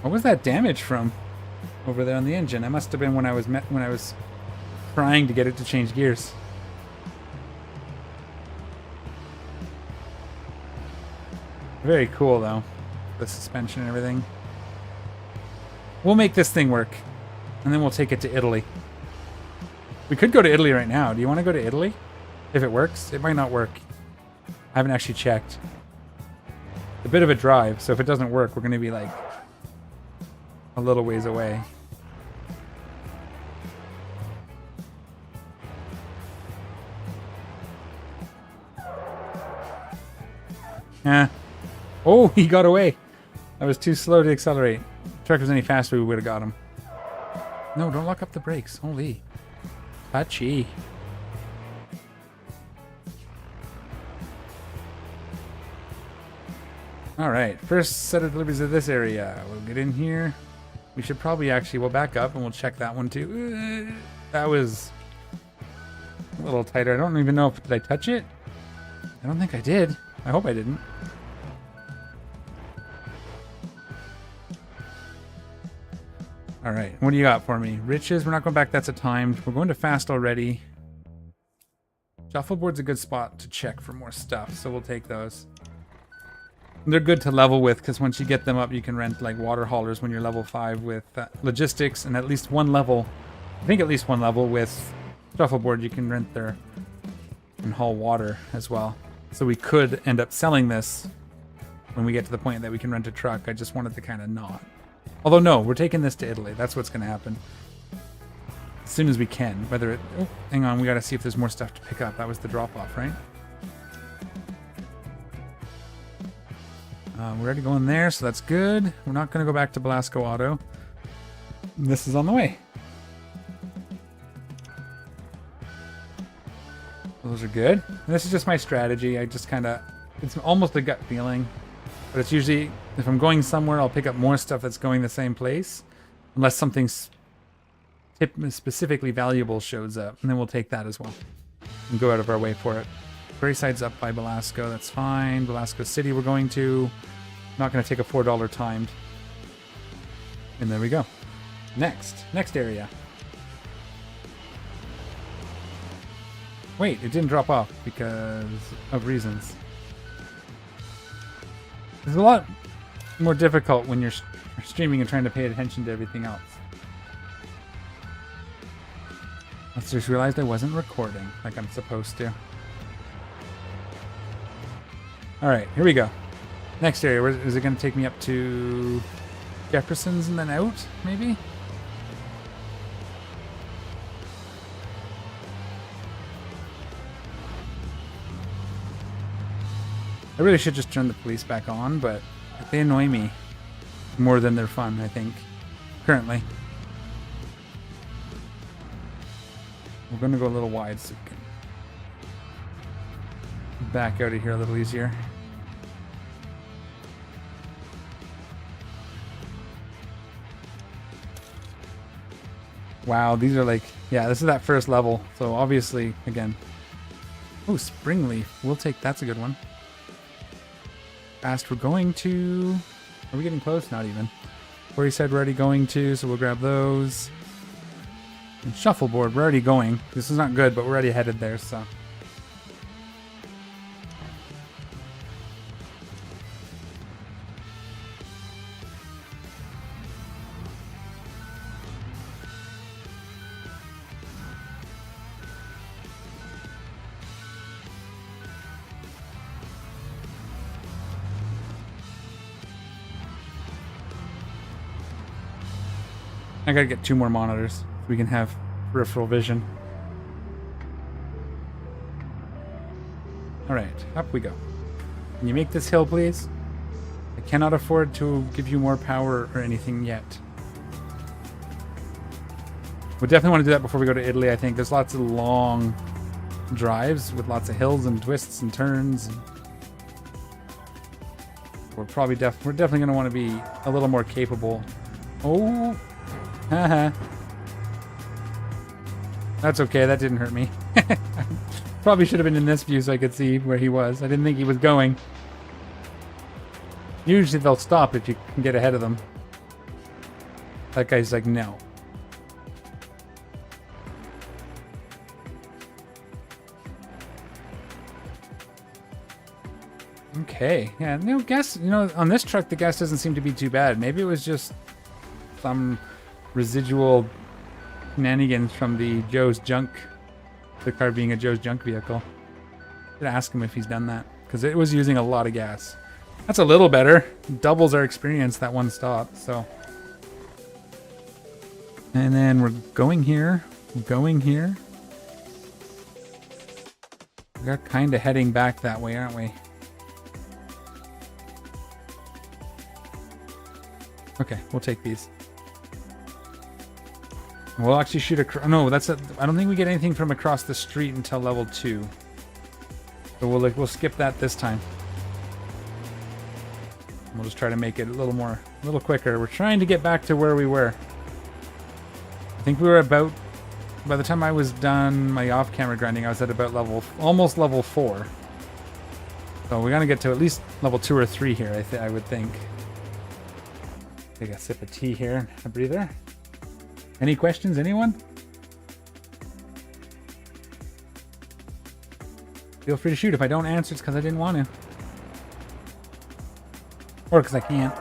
What was that damage from over there on the engine? That must have been when I was trying to get it to change gears. Very cool, though. The suspension and everything. We'll make this thing work. And then we'll take it to Italy. We could go to Italy right now. Do you want to go to Italy? If it works? It might not work. I haven't actually checked. It's a bit of a drive, so if it doesn't work, we're going to be like a little ways away. Yeah. Oh, he got away. I was too slow to accelerate. If the truck was any faster, we would have got him. No, don't lock up the brakes. Holy. Touchy. Alright, first set of deliveries of this area. We'll get in here. We should probably actually, we'll back up and we'll check that one too. That was a little tighter. I don't even know if, did I touch it? I don't think I did. I hope I didn't. Alright, what do you got for me? Riches, we're not going back, that's a timed. We're going to fast already. Shuffleboard's a good spot to check for more stuff, so we'll take those. They're good to level with, because once you get them up, you can rent like water haulers when you're level 5 with logistics, and at least one level, I think at least one level with shuffleboard, you can rent their and haul water as well. So we could end up selling this when we get to the point that we can rent a truck. I just wanted to kind of not. Although no, we're taking this to Italy. That's what's going to happen. As soon as we can. Whether it... Oh, hang on, we got to see if there's more stuff to pick up. That was the drop-off, right? We're already going there, so that's good. We're not going to go back to Belasco Auto. This is on the way. Those are good. And this is just my strategy. I just kind of... It's almost a gut feeling. But it's usually... If I'm going somewhere, I'll pick up more stuff that's going the same place. Unless something specifically valuable shows up. And then we'll take that as well. And go out of our way for it. Grayside's up by Belasco. That's fine. Belasco City we're going to. Not going to take a $4 timed. And there we go. Next area. Wait, it didn't drop off because of reasons. It's a lot more difficult when you're streaming and trying to pay attention to everything else. I just realized I wasn't recording like I'm supposed to. Alright, here we go. Next area, where is it going to take me up to Jefferson's and then out, maybe? I really should just turn the police back on, but they annoy me more than they're fun, I think, currently. We're going to go a little wide so we can back out of here a little easier. Wow, these are like, yeah, this is that first level. So obviously, again, oh, Springleaf. We'll take, that's a good one. Fast, we're going to, are we getting close? Not even. Where he said we're already going to, so we'll grab those. And Shuffleboard, we're already going. This is not good, but we're already headed there, so. I gotta get 2 more monitors so we can have peripheral vision. Alright, up we go. Can you make this hill, please? I cannot afford to give you more power or anything yet. We definitely want to do that before we go to Italy, I think. There's lots of long drives with lots of hills and twists and turns. And we're definitely going to want to be a little more capable. Oh! Haha. That's okay, that didn't hurt me. Probably should have been in this view so I could see where he was. I didn't think he was going. Usually they'll stop if you can get ahead of them. That guy's like, no. Okay, yeah, no gas, on this truck the gas doesn't seem to be too bad. Maybe it was just some residual shenanigans from the Joe's Junk, the car being a Joe's Junk vehicle. Should ask him if he's done that, because it was using a lot of gas. That's a little better. Doubles our experience, that one stop, so. And then we're going here, We're kind of heading back that way, aren't we? Okay, we'll take these. We'll actually shoot across. No, I don't think we get anything from across the street until level 2. So we'll skip that this time. We'll just try to make it a little quicker. We're trying to get back to where we were. I think we were about, by the time I was done my off-camera grinding, I was at about almost level 4. So we're gonna get to at least level 2 or 3 here, I would think. Take a sip of tea here, a breather. Any questions, anyone? Feel free to shoot. If I don't answer, it's because I didn't want to. Or because I can't.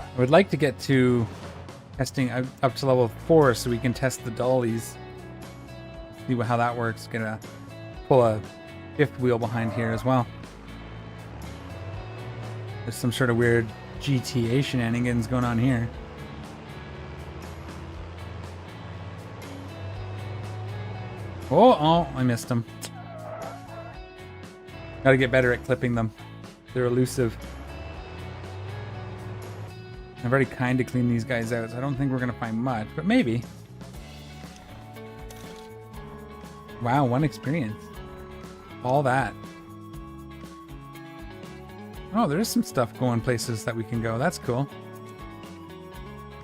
I would like to get to testing up to level 4 so we can test the dollies. See how that works. Gonna pull a 5th wheel behind here as well. There's some sort of weird GTA shenanigans going on here. Oh, I missed them. Gotta get better at clipping them. They're elusive. I've already kind of cleaned these guys out, so I don't think we're going to find much, but maybe. Wow, 1 experience. All that. Oh, there is some stuff going places that we can go. That's cool.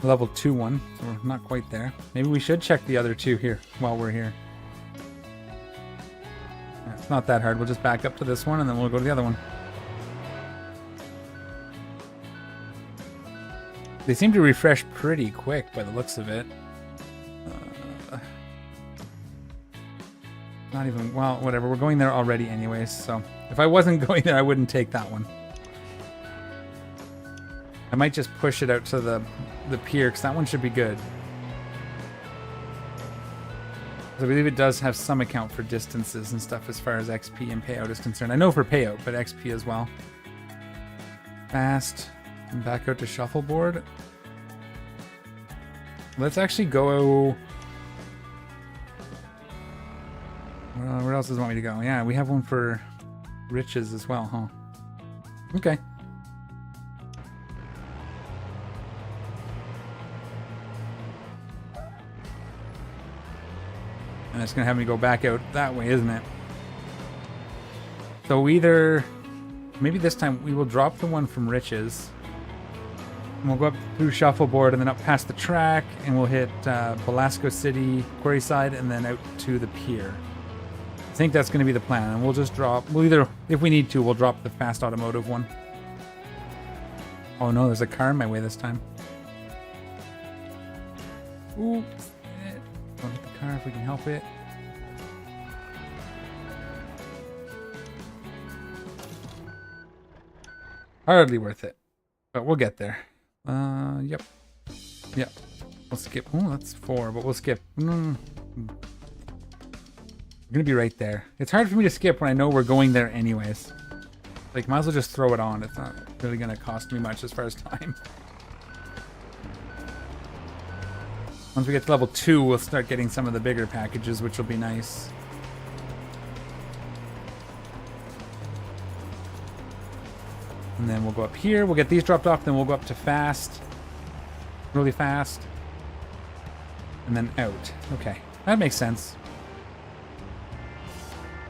Level 2 one, so we're not quite there. Maybe we should check the other 2 here while we're here. Yeah, it's not that hard. We'll just back up to this one and then we'll go to the other one. They seem to refresh pretty quick by the looks of it. Not even, well, whatever. We're going there already anyways, so if I wasn't going there, I wouldn't take that one. I might just push it out to the pier, because that one should be good. I believe it does have some account for distances and stuff as far as XP and payout is concerned. I know for payout, but XP as well. Fast. And back out to shuffleboard. Let's actually go... where else does it want me to go? Yeah, we have one for riches as well, huh? Okay. And it's going to have me go back out that way, isn't it? So either... Maybe this time we will drop the one from riches. And we'll go up through Shuffleboard and then up past the track, and we'll hit Velasco City, Quarryside, and then out to the pier. I think that's going to be the plan, and we'll just drop... We'll either, if we need to, we'll drop the fast automotive one. Oh no, there's a car in my way this time. Ooh. Don't hit the car if we can help it. Hardly worth it, but we'll get there. Yep. We'll skip. Oh, that's 4, but we'll skip. We're gonna be right there. It's hard for me to skip when I know we're going there anyways. Like, might as well just throw it on. It's not really gonna cost me much as far as time. Once we get to level 2, we'll start getting some of the bigger packages, which will be nice. And then we'll go up here. We'll get these dropped off. Then we'll go up to fast. Really fast. And then out. Okay. That makes sense.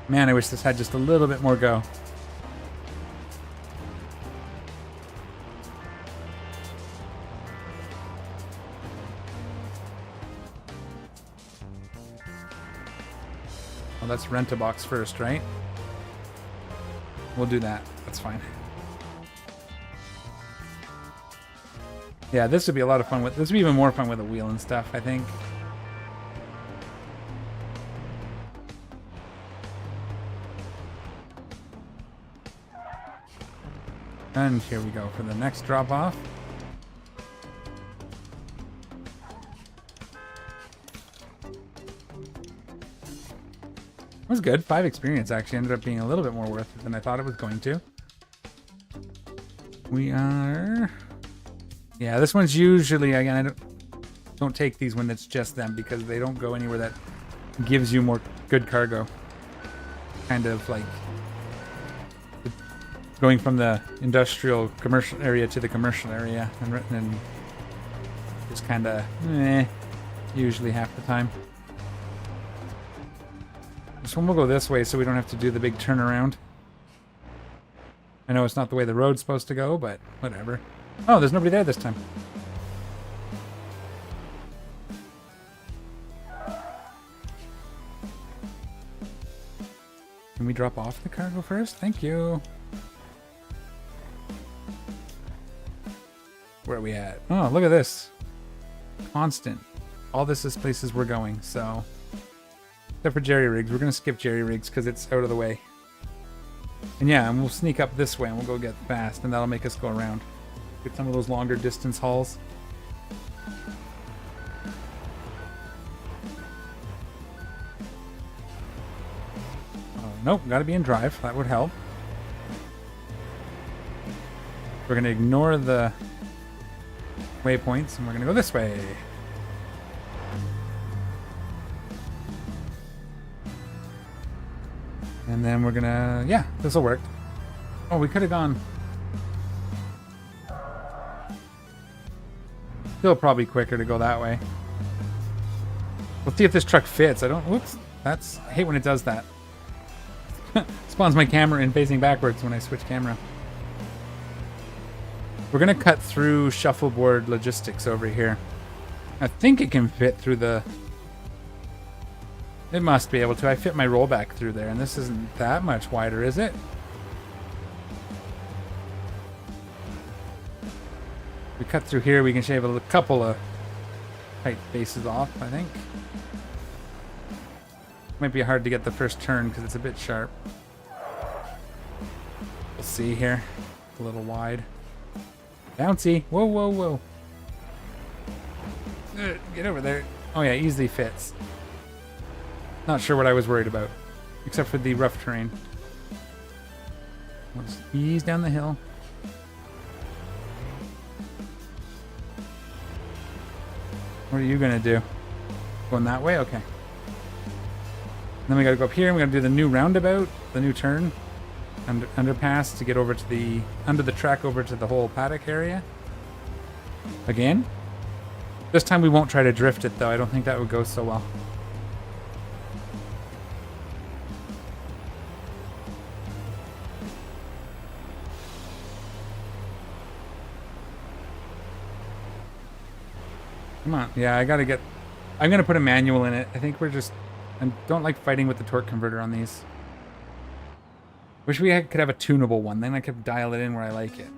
Man, I wish this had just a little bit more go. Well, let's rent a box first, right? We'll do that. That's fine. Yeah, this would be a lot of fun with... This would be even more fun with a wheel and stuff, I think. And here we go for the next drop-off. It was good. 5 experience actually ended up being a little bit more worth it than I thought it was going to. We are... Yeah, this one's usually, again, I don't take these when it's just them because they don't go anywhere that gives you more good cargo. Kind of like going from the industrial commercial area to the commercial area and just kind of usually half the time. This one will go this way so we don't have to do the big turnaround. I know it's not the way the road's supposed to go, but whatever. Oh, there's nobody there this time. Can we drop off the cargo first? Thank you. Where are we at? Oh, look at this. Constant. All this is places we're going, so... Except for jerry rigs. We're going to skip jerry rigs because it's out of the way. And yeah, and we'll sneak up this way and we'll go get fast, and that'll make us go around. Get some of those longer distance hauls. Oh, nope, gotta be in drive. That would help. We're gonna ignore the waypoints and we're gonna go this way. And then we're gonna, yeah, this will work. Oh, we could have gone. Still probably quicker to go that way. We'll see if this truck fits. I don't, whoops. That's, I hate when it does that. Spawns my camera in facing backwards when I switch camera. We're gonna cut through shuffleboard logistics over here. I think it can fit through the... It must be able to. I fit my rollback through there, and this isn't that much wider, is it? We cut through here, we can shave a couple of tight faces off, I think. Might be hard to get the first turn because it's a bit sharp. We'll see here. A little wide. Bouncy. Whoa, whoa, whoa. Get over there. Oh yeah, easily fits. Not sure what I was worried about. Except for the rough terrain. Let's ease down the hill. What are you gonna do? Going that way? Okay. Then we gotta go up here and we gotta do the new roundabout, the new turn. Underpass to get over to the, under the track over to the whole paddock area. Again. This time we won't try to drift it though. I don't think that would go so well. Come on. Yeah, I gotta get... I'm gonna put a manual in it. I think we're just... I don't like fighting with the torque converter on these. Wish we could have a tunable one. Then I could dial it in where I like it.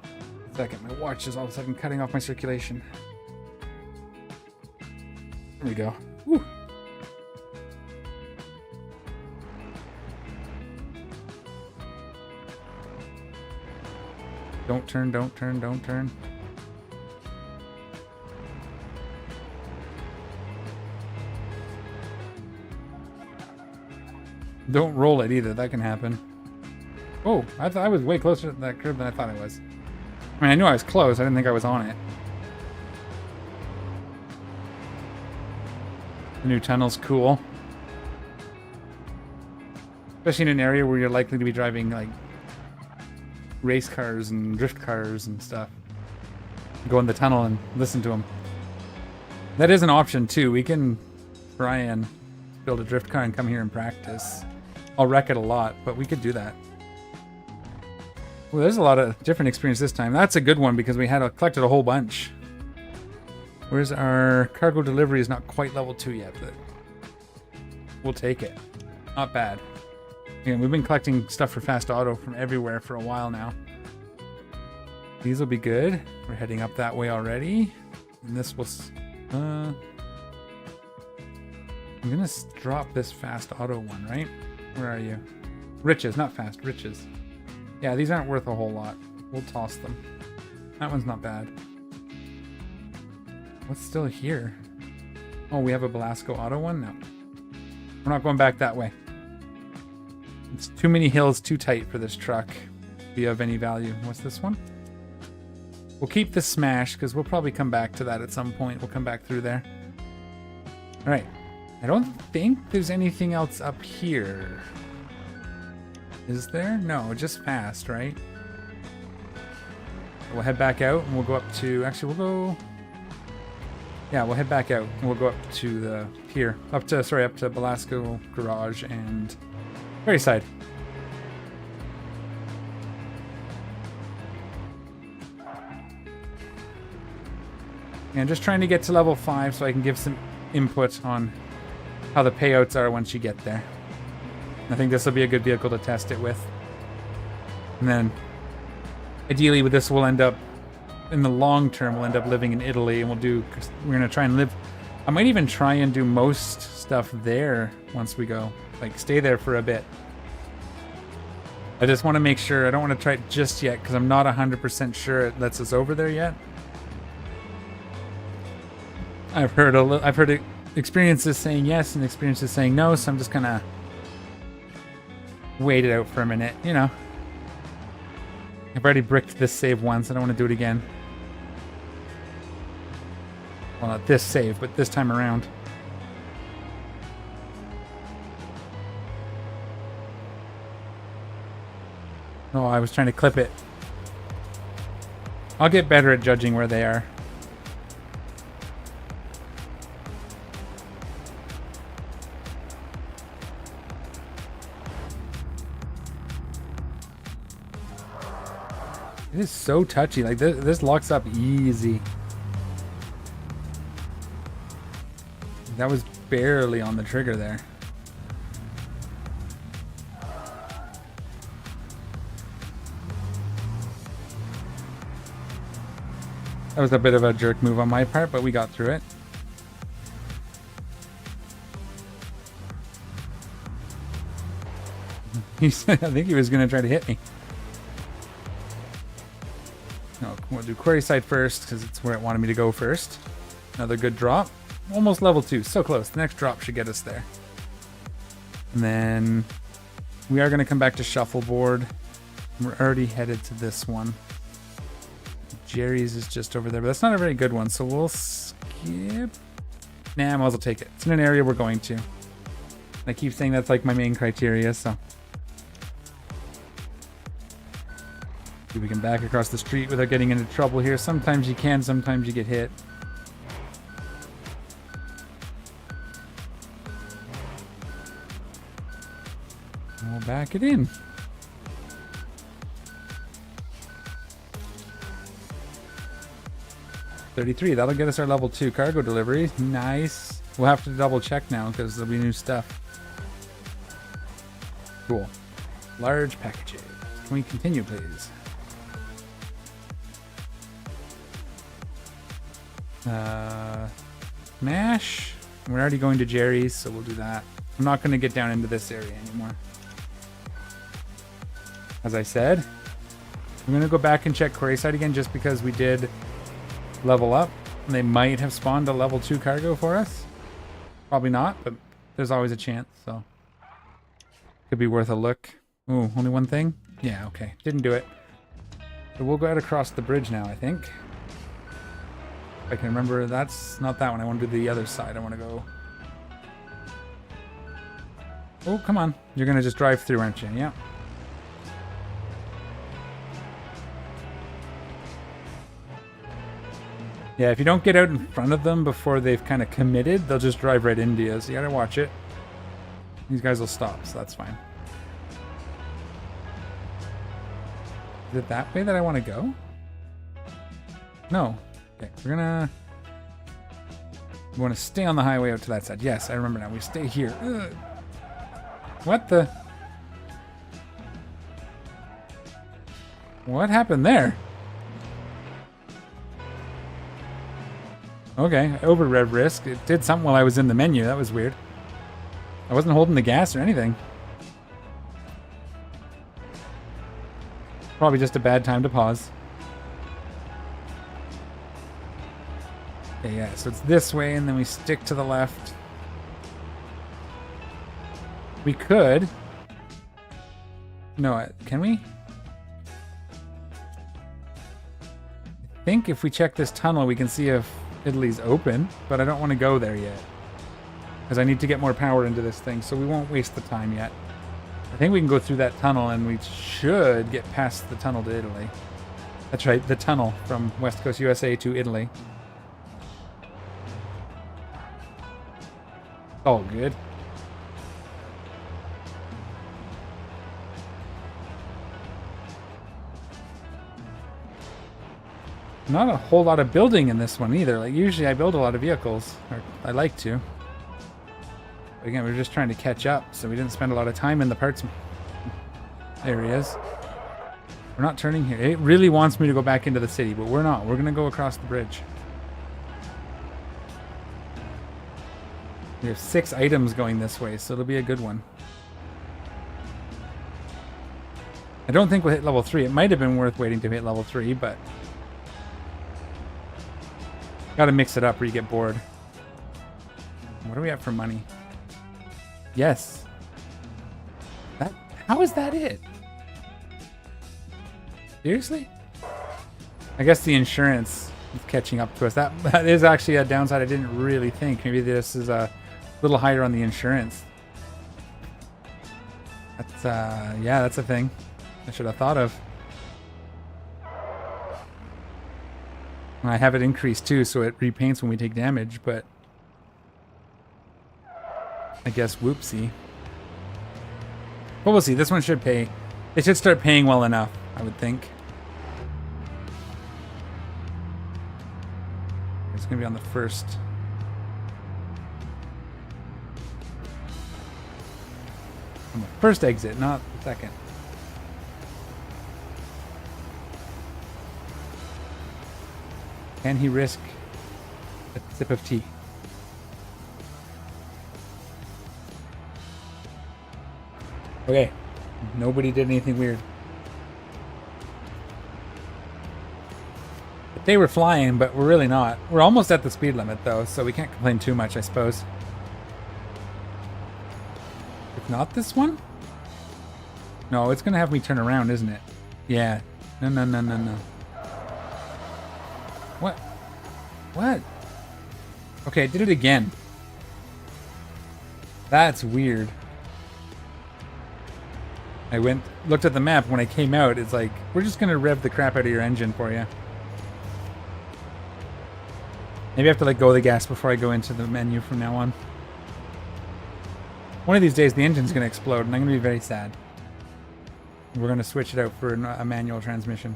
A second. My watch is all of a sudden cutting off my circulation. There we go. Woo. Don't turn, don't turn, don't turn. Don't roll it either. That can happen. Oh, I thought I was way closer to that curb than I thought I was. I mean, I knew I was close. I didn't think I was on it. The new tunnel's cool. Especially in an area where you're likely to be driving, like, race cars and drift cars and stuff. Go in the tunnel and listen to them. That is an option, too. We can try and build a drift car and come here and practice. I'll wreck it a lot, but we could do that. Well, there's a lot of different experience this time. That's a good one because we had collected a whole bunch. Where's our cargo delivery? Is not quite level 2 yet, but we'll take it. Not bad. Again, we've been collecting stuff for Fast Auto from everywhere for a while now. These will be good. We're heading up that way already. And this will... I'm gonna drop this Fast Auto one, right? Where are you? Riches, not fast, riches. Yeah, these aren't worth a whole lot. We'll toss them. That one's not bad. What's still here? Oh, we have a Belasco Auto one? No. We're not going back that way. It's too many hills, too tight for this truck to be of any value. What's this one? We'll keep the Smash, because we'll probably come back to that at some point. We'll come back through there. Alright. I don't think there's anything else up here. Is there? No, just fast, right? We'll head back out and we'll go up to... Actually, we'll go... Yeah, we'll head back out and we'll go up to the pier. Up to Belasco Garage and... Ferry side. And just trying to get to level 5 so I can give some input on how the payouts are once you get there. I think this will be a good vehicle to test it with. And then, ideally with this we'll end up in the long term, we'll end up living in Italy, and we're gonna try and live. I might even try and do most stuff there once we go. Like, stay there for a bit. I just want to make sure. I don't want to try it just yet because I'm not 100% sure it lets us over there yet. I've heard experiences saying yes and experiences saying no, so I'm just gonna wait it out for a minute. You know, I've already bricked this save once. I don't want to do it again. Well, not this save, but this time around. Oh, I was trying to clip it. I'll get better at judging where they are. It is so touchy. Like, this locks up easy. That was barely on the trigger there. That was a bit of a jerk move on my part, but we got through it. I think he was going to try to hit me. No, we'll do query side first, because it's where it wanted me to go first. Another good drop. Almost level 2. So close. The next drop should get us there. And then we are going to come back to shuffleboard. We're already headed to this one. Jerry's is just over there, but that's not a very good one, so we'll skip. Nah, I might as well take it. It's in an area we're going to. I keep saying that's like my main criteria, so. See if we can back across the street without getting into trouble here. Sometimes you can, sometimes you get hit. We'll back it in. 33, that'll get us our level 2 cargo delivery. Nice. We'll have to double check now because there'll be new stuff. Cool. Large packages. Can we continue, please? Mash. We're already going to Jerry's, so we'll do that. I'm not going to get down into this area anymore. As I said, I'm going to go back and check query side again just because we did level up. They might have spawned a level 2 cargo for us. Probably not, but there's always a chance, so could be worth a look. Ooh, only one thing? Yeah, okay. Didn't do it. So we'll go out across the bridge now, I think. If I can remember, that's not that one. I want to do the other side. I want to go... Oh, come on. You're going to just drive through, aren't you? Yeah. Yeah, if you don't get out in front of them before they've kind of committed, they'll just drive right into you. So you gotta watch it. These guys will stop, so that's fine. Is it that way that I want to go? No. Okay, we're gonna... We want to stay on the highway out to that side. Yes, I remember now. We stay here. Ugh. What the... What happened there? Okay, over rev risk. It did something while I was in the menu. That was weird. I wasn't holding the gas or anything. Probably just a bad time to pause. Okay, yeah, so it's this way, and then we stick to the left. We could... No, can we? I think if we check this tunnel, we can see if Italy's open, but I don't want to go there yet because I need to get more power into this thing, so we won't waste the time yet. I think we can go through that tunnel and we should get past the tunnel to Italy. That's right, the tunnel from West Coast USA to Italy. All good. Not a whole lot of building in this one either. Like, usually I build a lot of vehicles, or I like to. But again, we're just trying to catch up, so we didn't spend a lot of time in the parts areas. We're not turning here. It really wants me to go back into the city, but we're not. We're going to go across the bridge. We have 6 items going this way, so it'll be a good one. I don't think we'll hit level 3. It might have been worth waiting to hit level 3, but... Gotta mix it up or you get bored. What do we have for money? Yes. How is that it? Seriously? I guess the insurance is catching up to us. That is actually a downside I didn't really think. Maybe this is a little higher on the insurance. That's, yeah, that's a thing I should have thought of. And I have it increased too, so it repaints when we take damage, but I guess whoopsie. But we'll see. This one should pay. It should start paying well enough, I would think. It's going to be on the first. On the first exit, not the second. Can he risk a sip of tea? Okay. Nobody did anything weird. But they were flying, but we're really not. We're almost at the speed limit, though, so we can't complain too much, I suppose. If not this one? No, it's going to have me turn around, isn't it? Yeah. No, no, no, no, no. What? What? Okay, I did it again. That's weird. I looked at the map. When I came out, it's like, we're just going to rev the crap out of your engine for you. Maybe I have to let go of the gas before I go into the menu from now on. One of these days, the engine's going to explode, and I'm going to be very sad. We're going to switch it out for a manual transmission.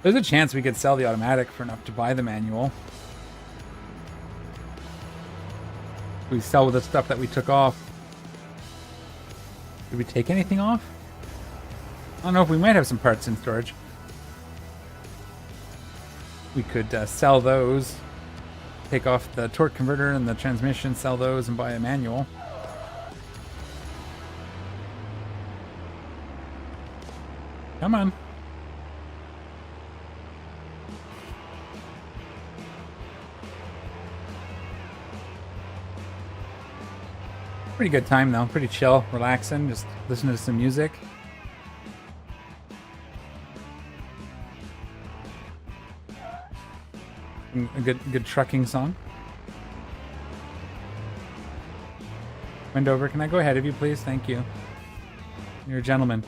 There's a chance we could sell the automatic for enough to buy the manual. We sell the stuff that we took off. Did we take anything off? I don't know if we might have some parts in storage. We could sell those. Take off the torque converter and the transmission, sell those, and buy a manual. Come on. Pretty good time though, pretty chill, relaxing, just listening to some music. A good trucking song. Wendover, can I go ahead of you, please? Thank you. You're a gentleman.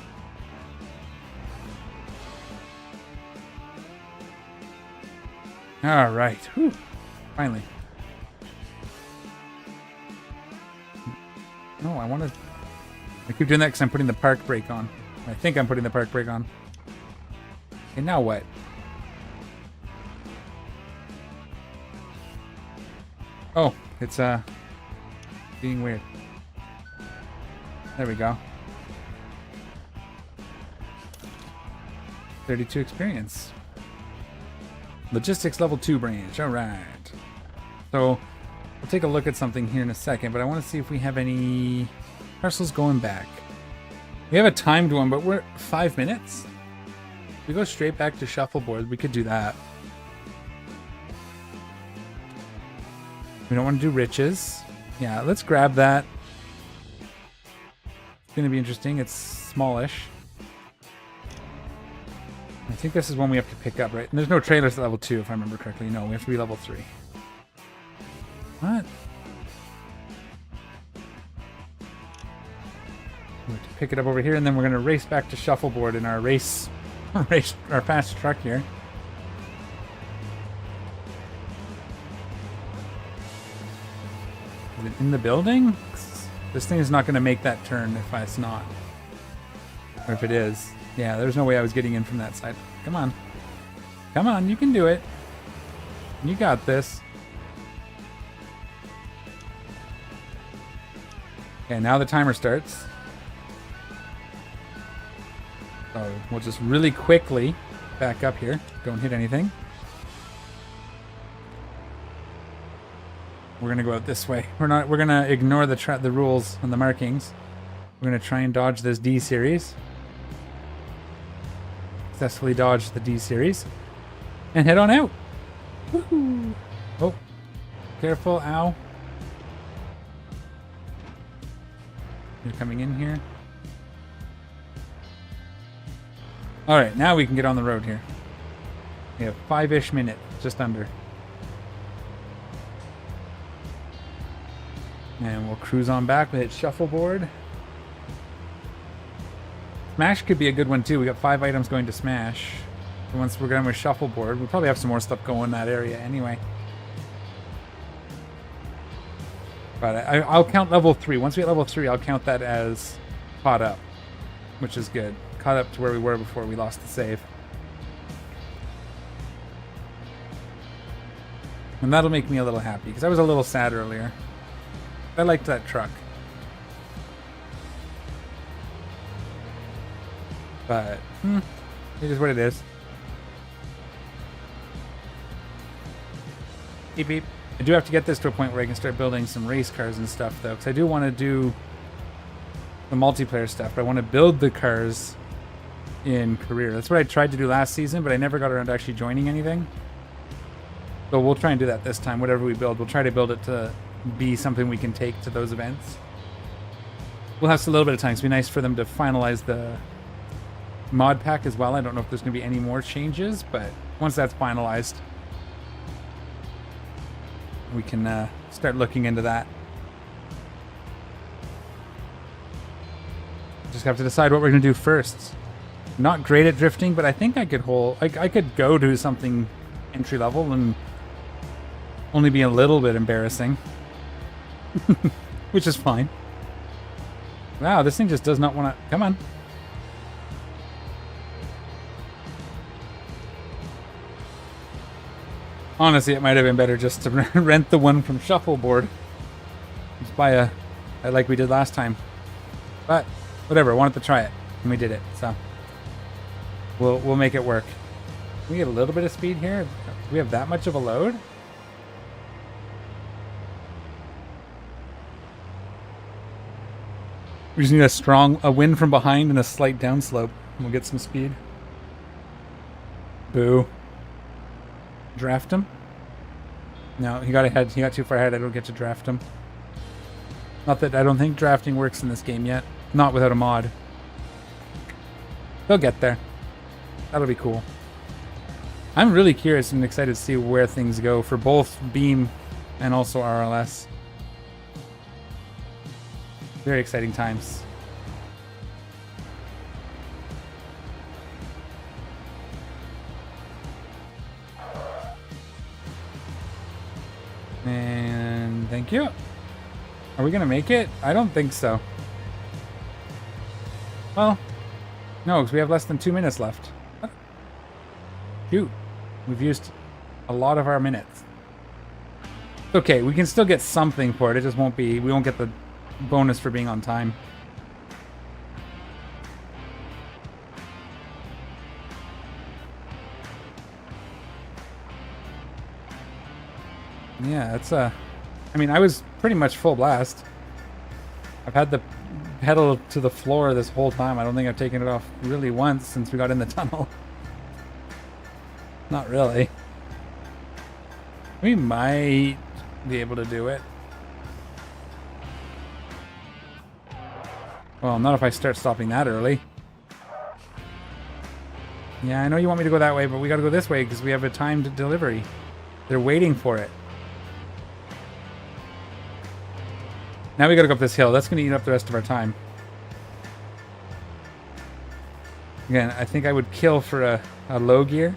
All right. Whew. Finally. No, I want to... I keep doing that because I'm putting the park brake on. I think I'm putting the park brake on. Okay, now what? Oh, it's being weird. There we go. 32 experience. Logistics level 2 branch. All right. So we'll take a look at something here in a second, but I want to see if we have any parcels going back. We have a timed one, but we're 5 minutes. If we go straight back to shuffleboard, we could do that. We don't want to do riches. Yeah, let's grab that. It's going to be interesting. It's smallish. I think this is one we have to pick up, right? And there's no trailers at level 2, if I remember correctly. No, we have to be level 3. What? We have to pick it up over here, and then we're going to race back to shuffleboard in our our fast truck here. Is it in the building? This thing is not going to make that turn if it's not. Or if it is. Yeah, there's no way I was getting in from that side. Come on. Come on, you can do it. You got this. Okay, now the timer starts. So we'll just really quickly back up here. Don't hit anything. We're gonna go out this way. We're gonna ignore the rules and the markings. We're gonna try and dodge this D series. Successfully dodge the D series. And head on out. Woohoo! Oh, careful, ow. You're coming in here. Alright, now we can get on the road here. We have 5-ish minutes, just under. And we'll cruise on back. We'll hit shuffleboard. Smash could be a good one too. We got 5 items going to Smash. And once we're done with shuffleboard, we'll probably have some more stuff going in that area anyway. But I'll count level 3. Once we hit level 3, I'll count that as caught up, which is good. Caught up to where we were before we lost the save. And that'll make me a little happy, because I was a little sad earlier. I liked that truck. But, it is what it is. Beep beep. I do have to get this to a point where I can start building some race cars and stuff, though, because I do want to do the multiplayer stuff, but I want to build the cars in Career. That's what I tried to do last season, but I never got around to actually joining anything. So we'll try and do that this time. Whatever we build, we'll try to build it to be something we can take to those events. We'll have a little bit of time. It's be nice for them to finalize the mod pack as well. I don't know if there's going to be any more changes, but once that's finalized, we can start looking into that. Just have to decide what we're going to do first. Not great at drifting, but I think I could I could go to something entry level and only be a little bit embarrassing. Which is fine. Wow, this thing just does not want to... Come on. Honestly, it might have been better just to rent the one from Shuffleboard. Just buy like we did last time. But, whatever, I wanted to try it. And we did it, so... We'll make it work. Can we get a little bit of speed here? Do we have that much of a load? We just need a wind from behind and a slight downslope. And we'll get some speed. Boo. Draft him? No, he got ahead. He got too far ahead. I don't get to draft him. Not that I don't think drafting works in this game yet. Not without a mod. They'll get there. That'll be cool. I'm really curious and excited to see where things go for both Beam and also RLS. Very exciting times. And thank you. Are we gonna make it? I don't think so. Well, no, because we have less than 2 minutes left. Shoot, we've used a lot of our minutes. Okay, we can still get something for it. It just won't be, we won't get the bonus for being on time. Yeah, it's I mean, I was pretty much full blast. I've had the pedal to the floor this whole time. I don't think I've taken it off really once since we got in the tunnel. Not really. We might be able to do it. Well, not if I start stopping that early. Yeah, I know you want me to go that way, but we gotta go this way because we have a timed delivery. They're waiting for it. Now we gotta go up this hill. That's gonna eat up the rest of our time. Again, I think I would kill for a low gear.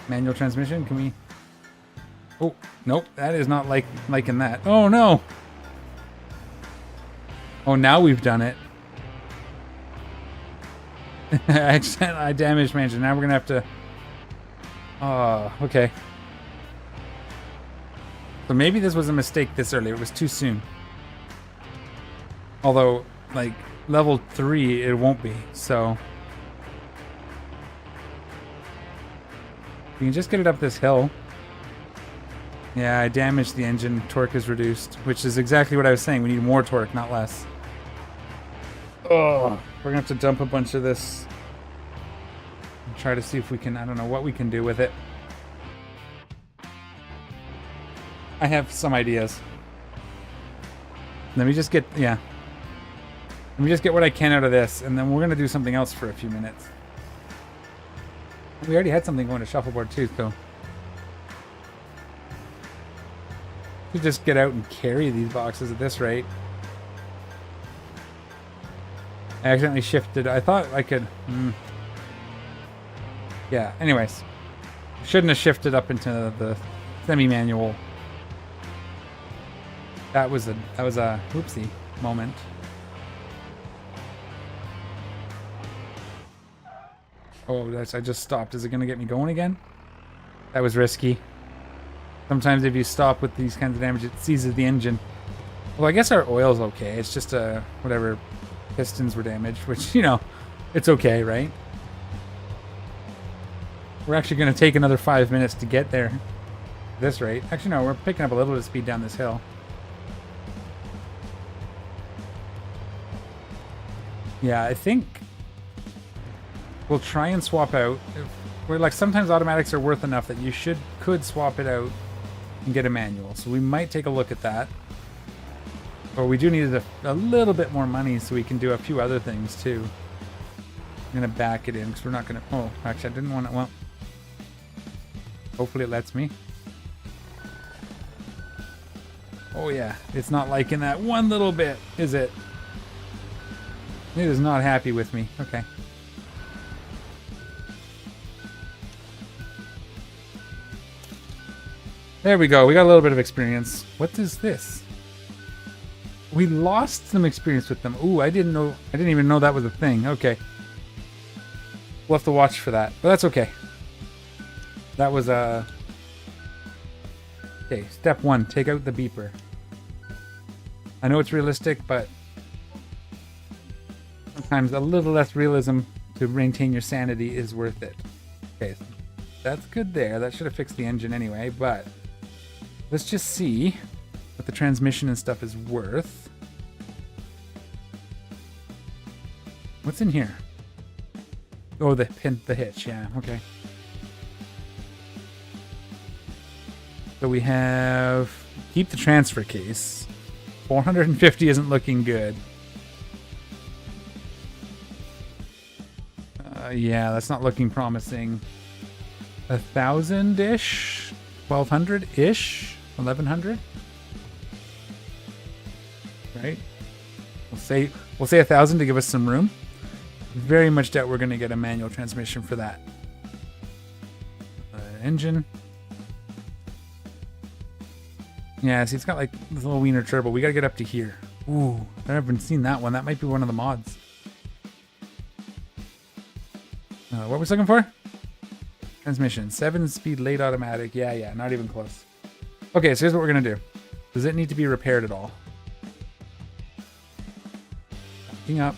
Manual transmission, can we... Oh, nope, that is not liking that. Oh, no! Oh, now we've done it. I damaged my engine. Now we're gonna have to... Oh, okay. So maybe this was a mistake this early. It was too soon. Although, like, level 3, it won't be. So you can just get it up this hill. Yeah, I damaged the engine. Torque is reduced, which is exactly what I was saying. We need more torque, not less. Oh, we're gonna have to dump a bunch of this and try to see if we can, I don't know what we can do with it. I have some ideas. Let me just get, yeah. Let me just get what I can out of this, and then we're gonna do something else for a few minutes. We already had something going to shuffleboard too, so. We could just get out and carry these boxes at this rate. I accidentally shifted. I thought I could. Yeah. Anyways, shouldn't have shifted up into the semi-manual. That was a whoopsie moment. Oh, I just stopped. Is it gonna get me going again? That was risky. Sometimes if you stop with these kinds of damage, it seizes the engine. Well, I guess our oil's okay. It's just whatever pistons were damaged, which, you know, it's okay, right? We're actually going to take another 5 minutes to get there at this rate. Actually, no, we're picking up a little bit of speed down this hill. Yeah, I think we'll try and swap out. We're like, sometimes automatics are worth enough that you could swap it out and get a manual. So we might take a look at that. But we do need a little bit more money so we can do a few other things too. I'm going to back it in because we're not going to... Oh, actually I didn't want to... Well, hopefully it lets me. Oh yeah, it's not liking that one little bit, is it? It is not happy with me. Okay. There we go. We got a little bit of experience. What is this? We lost some experience with them. Ooh, I didn't even know that was a thing. Okay. We'll have to watch for that. But that's okay. That was a... Okay, step 1. Take out the beeper. I know it's realistic, but sometimes a little less realism to maintain your sanity is worth it. Okay, that's good there. That should have fixed the engine anyway, but... Let's just see what the transmission and stuff is worth. What's in here? Oh, the hitch, yeah, okay. So we have... Keep the transfer case. 450 isn't looking good. Yeah, that's not looking promising. 1,000-ish? 1,200-ish? 1,100? Right? We'll say 1,000 to give us some room. Very much doubt we're going to get a manual transmission for that. Engine. Yeah, see, it's got like this little wiener turbo. We got to get up to here. Ooh, I haven't seen that one. That might be one of the mods. What was I looking for? Transmission. 7-speed late automatic. Yeah, not even close. Okay, so here's what we're going to do. Does it need to be repaired at all? Backing up.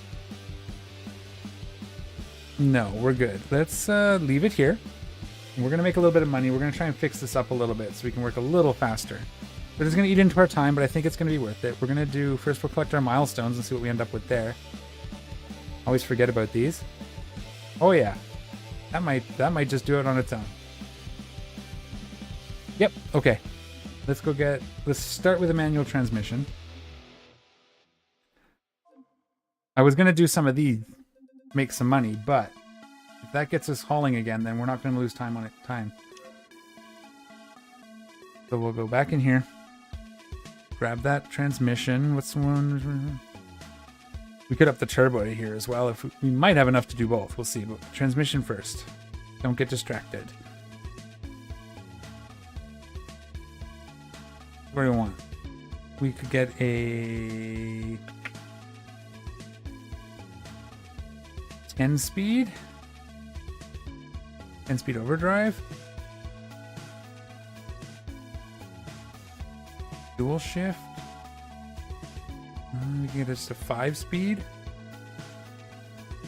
No, we're good. Let's leave it here. We're going to make a little bit of money. We're going to try and fix this up a little bit so we can work a little faster. But it's going to eat into our time, but I think it's going to be worth it. We're going to do... First, we'll collect our milestones and see what we end up with there. Always forget about these. Oh, yeah. That might just do it on its own. Yep, okay. Let's start with a manual transmission. I was going to do some of these, make some money, but if that gets us hauling again, then we're not going to lose time on it. So we'll go back in here, grab that transmission. What's the one? We could up the turbo to here as well. If we might have enough to do both. We'll see. But transmission first. Don't get distracted. What do we want? We could get a 10 speed. 10 speed overdrive. Dual shift. We can get just a 5 speed.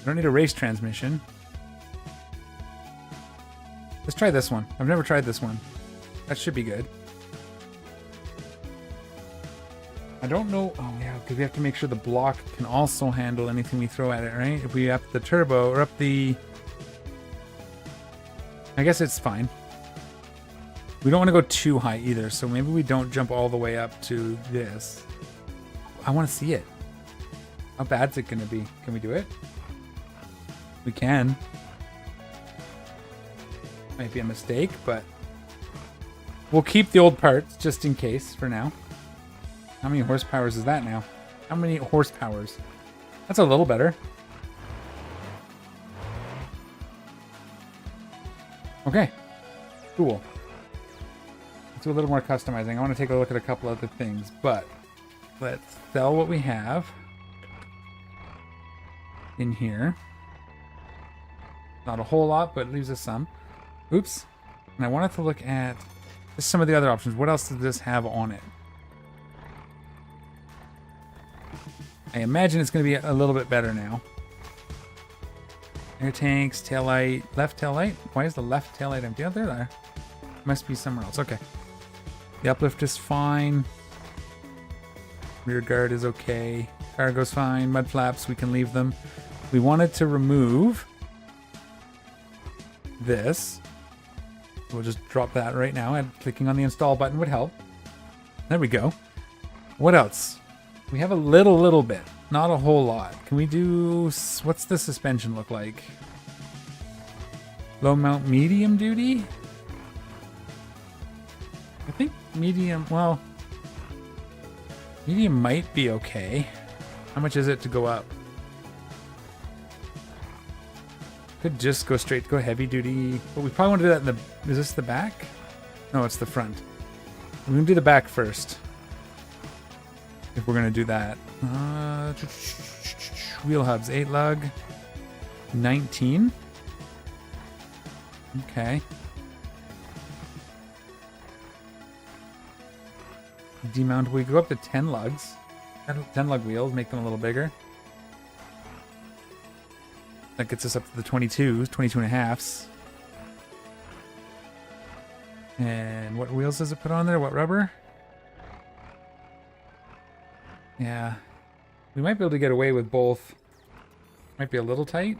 don't need a race transmission. Let's try this one. I've never tried this one. That should be good. I don't know. Oh yeah, because we have to make sure the block can also handle anything we throw at it, right? If we up the turbo or up the... I guess it's fine. We don't want to go too high either, so maybe we don't jump all the way up to this. I want to see it. How bad's it going to be? Can we do it? We can. Might be a mistake, but we'll keep the old parts just in case for now. How many horsepowers is that now? How many horsepowers? That's a little better. Okay. Cool. Let's do a little more customizing. I want to take a look at a couple other things, but let's sell what we have in here. Not a whole lot, but it leaves us some. Oops. And I wanted to look at just some of the other options. What else does this have on it? I imagine it's going to be a little bit better now. Air tanks, tail light, left tail light. Why is the left tail light empty? Oh, there. Must be somewhere else. Okay. The uplift is fine. Rear guard is okay. Cargo's fine. Mud flaps, we can leave them. We wanted to remove this. We'll just drop that right now, and clicking on the install button would help. There we go. What else? We have a little bit, not a whole lot. Can we do, what's the suspension look like? Low mount, medium duty? I think medium, well, medium might be okay. How much is it to go up? Could just go straight, go heavy duty, but we probably want to do that in the, is this the back? No, it's the front. We're going to do the back first. If we're going to do that. Wheel hubs, 8 lug, 19. Okay. Demount, we go up to 10 lugs. 10 lug wheels, make them a little bigger. That gets us up to the 22s, 22 and a halves. And what wheels does it put on there? What rubber? Yeah. We might be able to get away with both. Might be a little tight.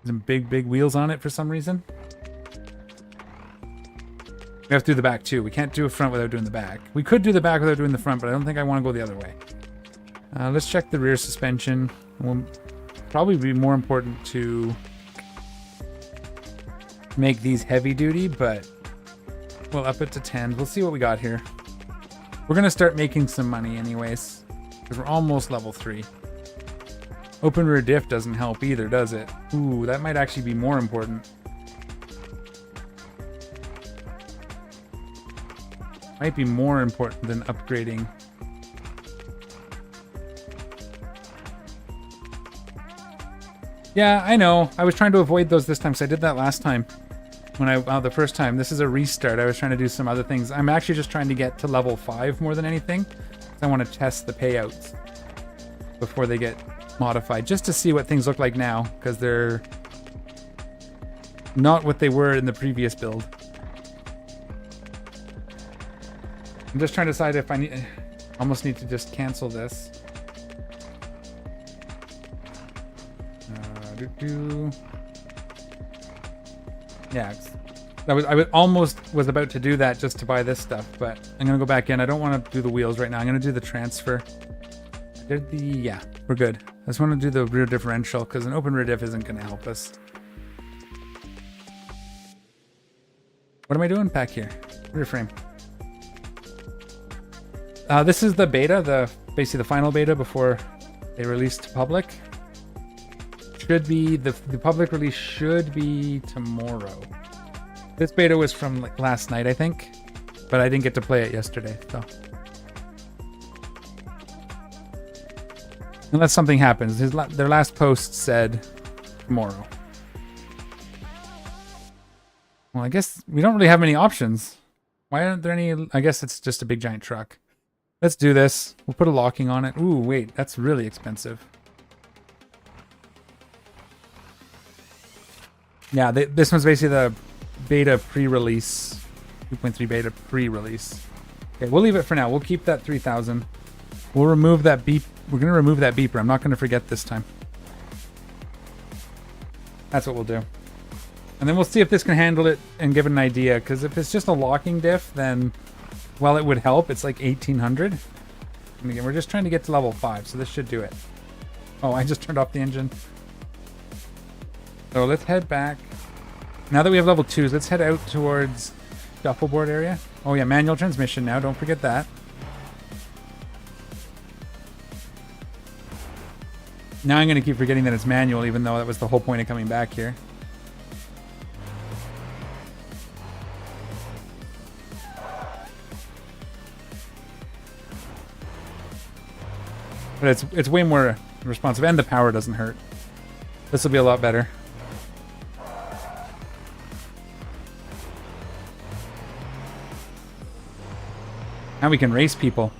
Some big wheels on it for some reason. We have to do the back too. We can't do a front without doing the back. We could do the back without doing the front, but I don't think I want to go the other way. Let's check the rear suspension. It will probably be more important to make these heavy duty, but we'll up it to 10. We'll see what we got here. We're going to start making some money anyways, because we're almost level 3. Open rear diff doesn't help either, does it? Ooh, that might actually be more important. Might be more important than upgrading. Yeah, I know. I was trying to avoid those this time, because I did that last time. When the first time. This is a restart. I was trying to do some other things. I'm actually just trying to get to level 5 more than anything. I want to test the payouts before they get modified, just to see what things look like now, because they're not what they were in the previous build. I'm just trying to decide if I almost need to just cancel this. Yeah, I almost was about to do that just to buy this stuff, but I'm gonna go back in. I don't want to do the wheels right now. I'm gonna do the transfer. Yeah, we're good. I just want to do the rear differential because an open rear diff isn't gonna help us. What am I doing back here? Rear frame. This is the beta, basically the final beta before they release to public. Should be the public release should be tomorrow. This beta was from like last night, I think, but I didn't get to play it yesterday. So unless something happens, their last post said tomorrow. Well, I guess we don't really have many options. Why aren't there any? I guess it's just a big giant truck. Let's do this. We'll put a locking on it. Ooh, wait, that's really expensive. Yeah, this one's basically the beta pre-release, 2.3 beta pre-release. Okay, we'll leave it for now. We'll keep that 3,000. We'll remove that beep. We're going to remove that beeper. I'm not going to forget this time. That's what we'll do. And then we'll see if this can handle it and give it an idea. Because if it's just a locking diff, then, well, it would help. It's like 1,800. And again, we're just trying to get to level 5, so this should do it. Oh, I just turned off the engine. So let's head back. Now that we have level 2s, let's head out towards shuffleboard area. Oh yeah, manual transmission now. Don't forget that. Now I'm going to keep forgetting that it's manual, even though that was the whole point of coming back here. But it's way more responsive, and the power doesn't hurt. This will be a lot better. Now we can race people.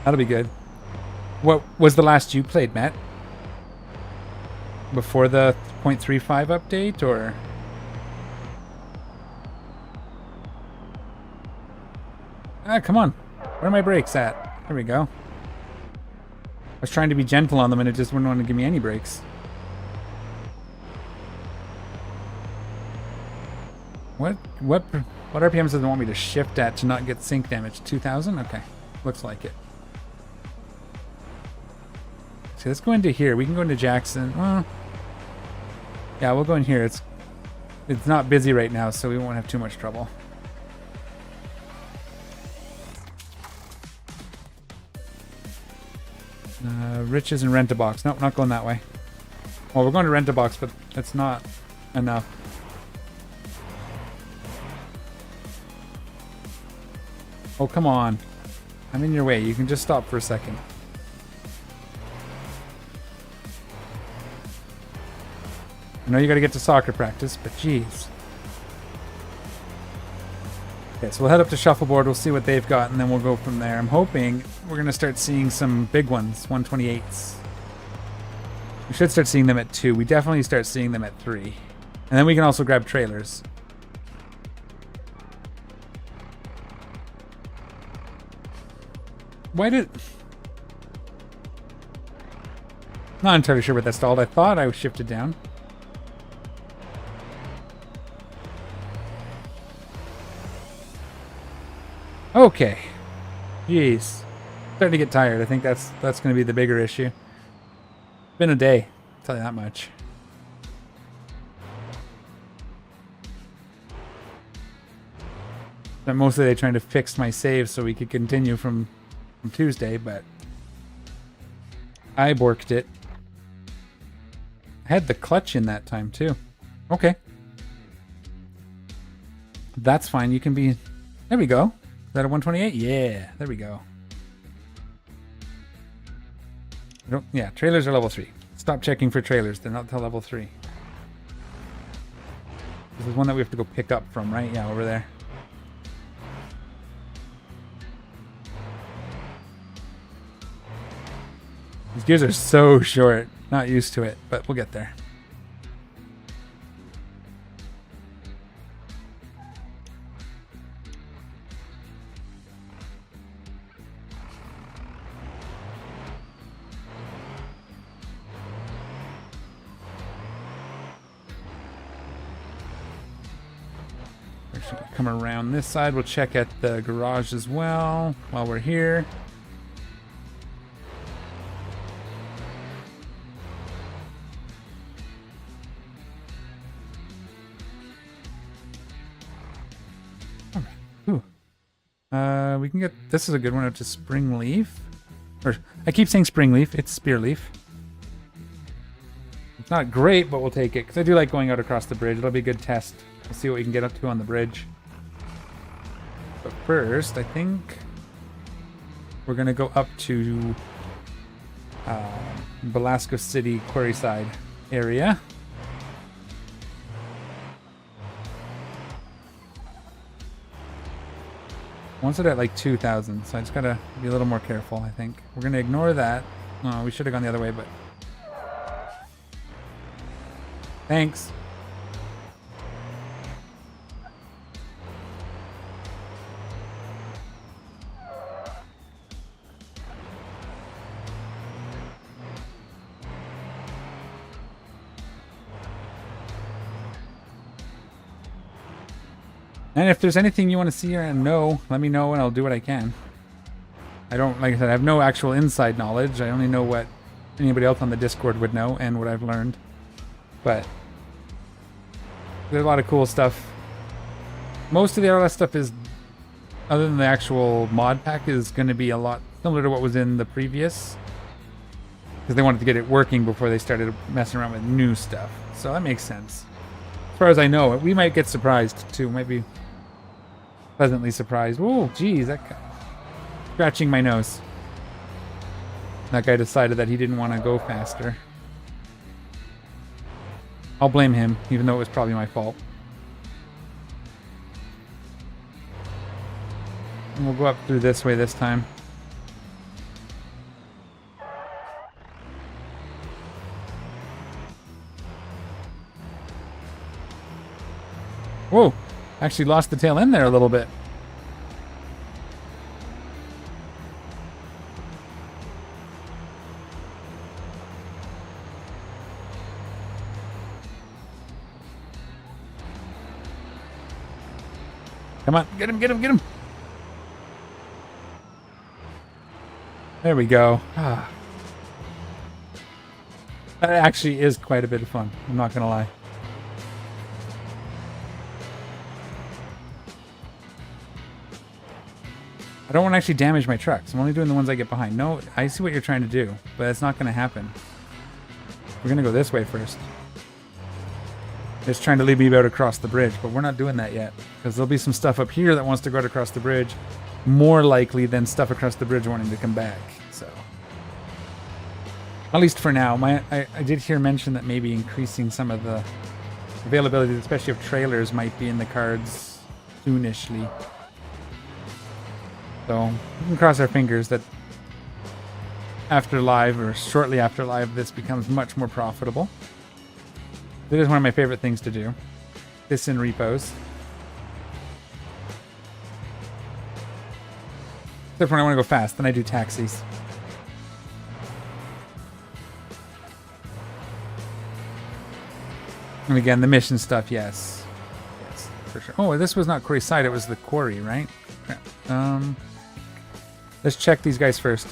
That'll be good. What was the last you played, Matt? Before the 0.35 update, or? Ah, come on. Where are my brakes at? There we go. I was trying to be gentle on them and it just wouldn't want to give me any brakes. What RPMs does it want me to shift at to not get sync damage? 2,000? Okay. Looks like it. So let's go into here. We can go into Jackson. Well, yeah, we'll go in here. It's not busy right now, so we won't have too much trouble. Riches and Rent-A-Box. Nope, not going that way. Well, we're going to Rent-A-Box, but that's not enough. Oh, come on. I'm in your way. You can just stop for a second. I know you got to get to soccer practice, but jeez. Okay, so we'll head up to Shuffleboard. We'll see what they've got, and then we'll go from there. I'm hoping we're going to start seeing some big ones, 128s. We should start seeing them at 2. We definitely start seeing them at 3. And then we can also grab trailers. Why did... Not entirely sure what that stalled. I thought I was shifted down. Okay. Jeez. Starting to get tired. I think that's going to be the bigger issue. It's been a day. I'll tell you that much. But mostly they trying to fix my save so we could continue from Tuesday, but I borked it. I had the clutch in that time too. Okay. That's fine. You can be... There we go. Is that a 128? Yeah, there we go. Yeah, trailers are level 3. Stop checking for trailers. They're not till level 3. This is one that we have to go pick up from, right? Yeah, over there. These gears are so short. Not used to it, but we'll get there. Come around this side. We'll check at the garage as well while we're here. Ooh. We can get... This is a good one out to Springleaf. Or, I keep saying Springleaf. It's Spearleaf. It's not great, but we'll take it. Because I do like going out across the bridge. It'll be a good test. We'll see what we can get up to on the bridge. But first, I think we're going to go up to Velasco City Quarryside area. Once it at like 2,000, so I just gotta be a little more careful, I think. We're gonna ignore that. Oh, we should have gone the other way, but... Thanks. And if there's anything you want to see or know, let me know and I'll do what I can. I don't, like I said, I have no actual inside knowledge. I only know what anybody else on the Discord would know and what I've learned. But there's a lot of cool stuff. Most of the RLS stuff is, other than the actual mod pack, is going to be a lot similar to what was in the previous. Because they wanted to get it working before they started messing around with new stuff. So that makes sense. As far as I know, we might get surprised too. Might be pleasantly surprised. Oh, geez, that guy. Scratching my nose. That guy decided that he didn't want to go faster. I'll blame him, even though it was probably my fault. And we'll go up through this way this time. Whoa! Actually lost the tail end there a little bit. Come on, get him, get him, get him! There we go. Ah. That actually is quite a bit of fun, I'm not gonna lie. I don't want to actually damage my trucks. I'm only doing the ones I get behind. No, I see what you're trying to do, but it's not going to happen. We're going to go this way first. It's trying to lead me out across the bridge, but we're not doing that yet. Because there'll be some stuff up here that wants to go out across the bridge. More likely than stuff across the bridge wanting to come back. So, at least for now. I did hear mention that maybe increasing some of the availability, especially of trailers, might be in the cards soonishly. So, we can cross our fingers that after live, or shortly after live, this becomes much more profitable. It is one of my favorite things to do. This in repos. Except when I want to go fast, then I do taxis. And again, the mission stuff, yes. Yes, for sure. Oh, this was not quarry side, it was the quarry, right? Let's check these guys first.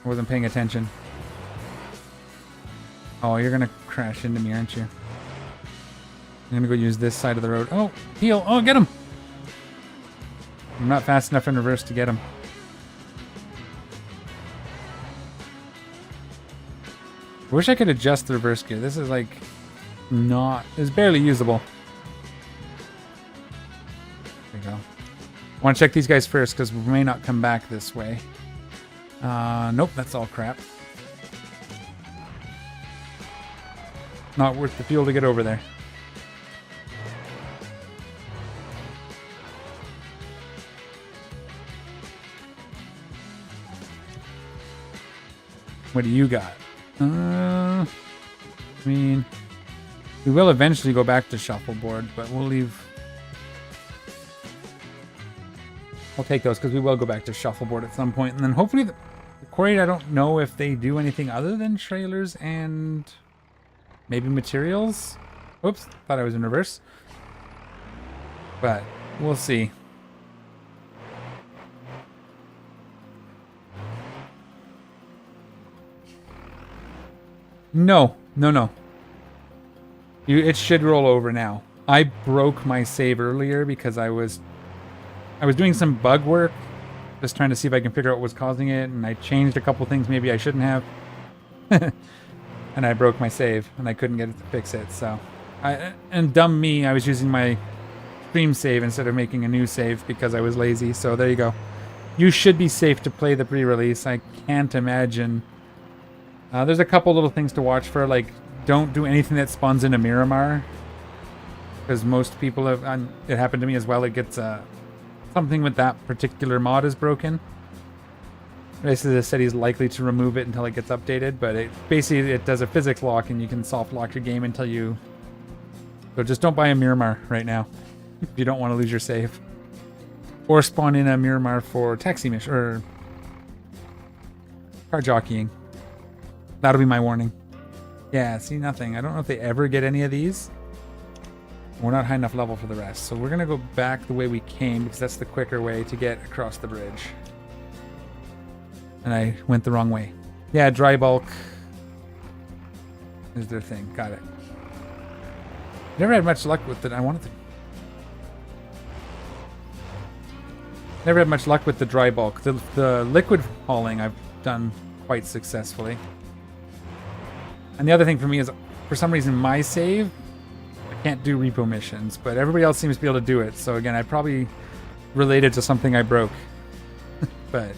I wasn't paying attention. Oh, you're gonna crash into me, aren't you? I'm gonna go use this side of the road. Oh, heel! Oh, get him! I'm not fast enough in reverse to get him. I wish I could adjust the reverse gear. This is like not... It's barely usable. There we go. I want to check these guys first because we may not come back this way. Nope, that's all crap. Not worth the fuel to get over there. What do you got? I mean, we will eventually go back to shuffleboard, but we'll leave... I'll take those because we will go back to shuffleboard at some point, and then hopefully the quarry, I don't know if they do anything other than trailers and maybe materials. Oops, thought I was in reverse. But we'll see. No. It should roll over now. I broke my save earlier because I was doing some bug work, just trying to see if I can figure out what was causing it, and I changed a couple things maybe I shouldn't have. And I broke my save, and I couldn't get it to fix it, so... And dumb me, I was using my stream save instead of making a new save because I was lazy, so there you go. You should be safe to play the pre-release. I can't imagine... there's a couple little things to watch for, like, don't do anything that spawns into Miramar. Because most people have... it happened to me as well, it gets... something with that particular mod is broken. Basically, they said he's likely to remove it until it gets updated, but it basically it does a physics lock, and you can soft lock your game until you So just don't buy a Miramar right now if you don't want to lose your save. Or spawn in a Miramar for taxi mission or car jockeying. That'll be my warning. Yeah, see, nothing. I don't know if they ever get any of these. We're not high enough level for the rest. So we're going to go back the way we came because that's the quicker way to get across the bridge. And I went the wrong way. Yeah, dry bulk is their thing. Got it. Never had much luck with it. I wanted to... Never had much luck with the dry bulk. The liquid hauling I've done quite successfully. And the other thing for me is, for some reason, my save, I can't do repo missions, but everybody else seems to be able to do it. So again, I probably related to something I broke. But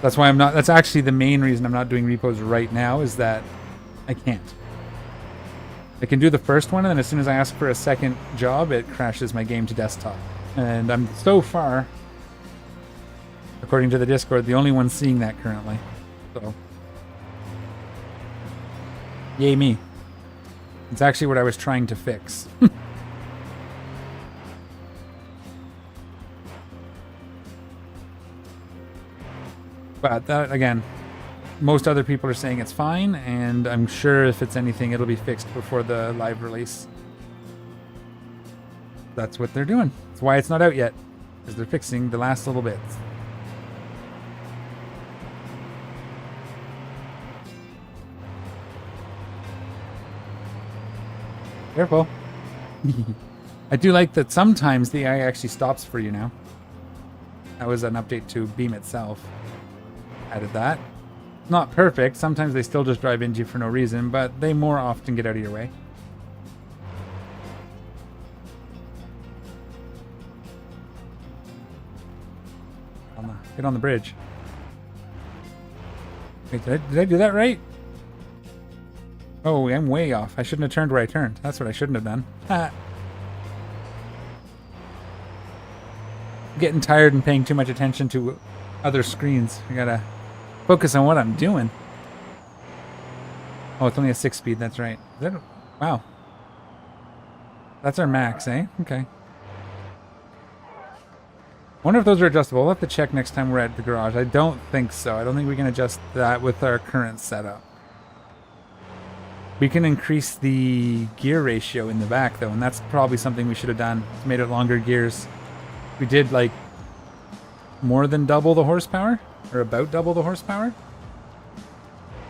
that's why I'm not, that's actually the main reason I'm not doing repos right now, is that I can't. I can do the first one, and then as soon as I ask for a second job, it crashes my game to desktop. And I'm so far, according to the Discord, the only one seeing that currently. So, yay me. It's actually what I was trying to fix. But that, again, most other people are saying it's fine, and I'm sure if it's anything, it'll be fixed before the live release. That's what they're doing. That's why it's not out yet, because they're fixing the last little bits. Careful. I do like that sometimes the AI actually stops for you now. That was an update to Beam itself. Added that. Not perfect. Sometimes they still just drive into you for no reason, but they more often get out of your way. Get on the bridge. Wait, did I do that right? Oh, I'm way off. I shouldn't have turned where I turned. That's what I shouldn't have done. Ah. Getting tired and paying too much attention to other screens. I gotta focus on what I'm doing. Oh, it's only a 6-speed. That's right. Is that, wow. That's our max, eh? Okay. I wonder if those are adjustable. We'll have to check next time we're at the garage. I don't think so. I don't think we can adjust that with our current setup. We can increase the gear ratio in the back, though, and that's probably something we should have done. It's made it longer gears. We did, like, more than double the horsepower, or about double the horsepower.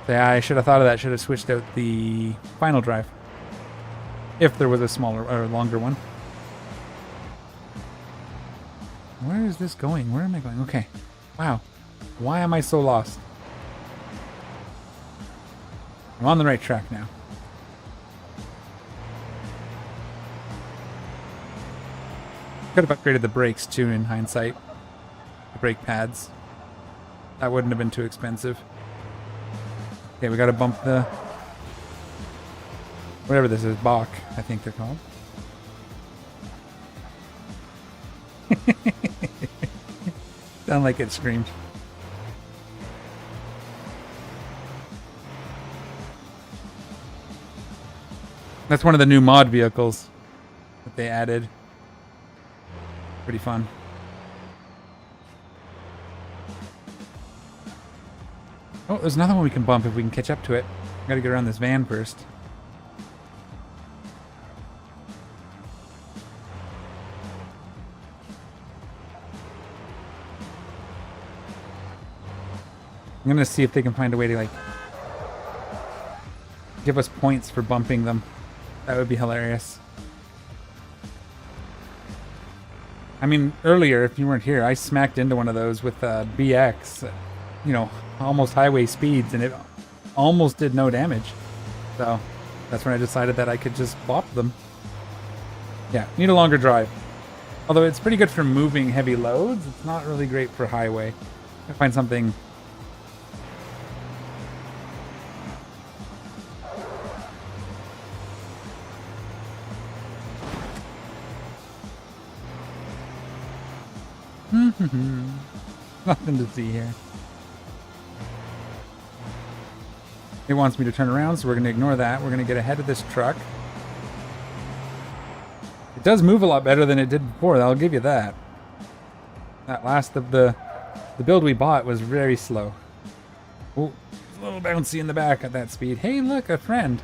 Yeah, I should have thought of that. Should have switched out the final drive. If there was a smaller or longer one. Where is this going? Where am I going? Okay. Wow. Why am I so lost? I'm on the right track now. Could have upgraded the brakes too in hindsight. The brake pads. That wouldn't have been too expensive. Okay, we gotta bump the... whatever this is, Bach, I think they're called. Sound like it screamed. That's one of the new mod vehicles that they added. Pretty fun. Oh, there's another one we can bump if we can catch up to it. Gotta get around this van first. I'm gonna see if they can find a way to, like, give us points for bumping them. That would be hilarious. I mean, earlier, if you weren't here, I smacked into one of those with BX, you know, almost highway speeds, and it almost did no damage. So that's when I decided that I could just bop them. Yeah, need a longer drive. Although it's pretty good for moving heavy loads, it's not really great for highway. I find something... Nothing to see here. It wants me to turn around, so we're going to ignore that. We're going to get ahead of this truck. It does move a lot better than it did before, I'll give you that. That last of the build we bought was very slow. Oh, it's a little bouncy in the back at that speed. Hey, look, a friend.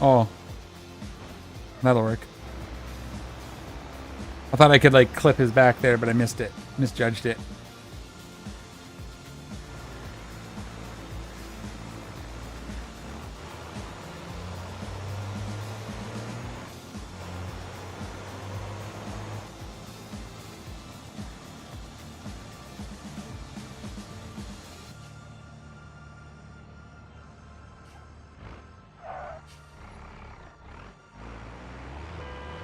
Oh, that'll work. I thought I could like clip his back there, but I missed it. Misjudged it.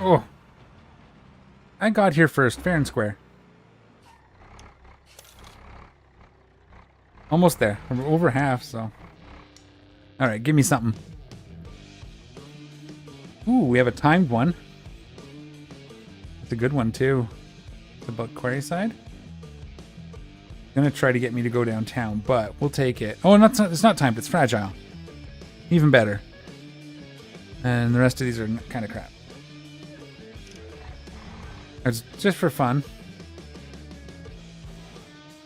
Oh, I got here first, fair and square. Almost there. We're over half, so. Alright, give me something. Ooh, we have a timed one. It's a good one, too. It's about quarry side. Gonna try to get me to go downtown, but we'll take it. Oh, it's not timed, it's fragile. Even better. And the rest of these are kind of crap. It's just for fun.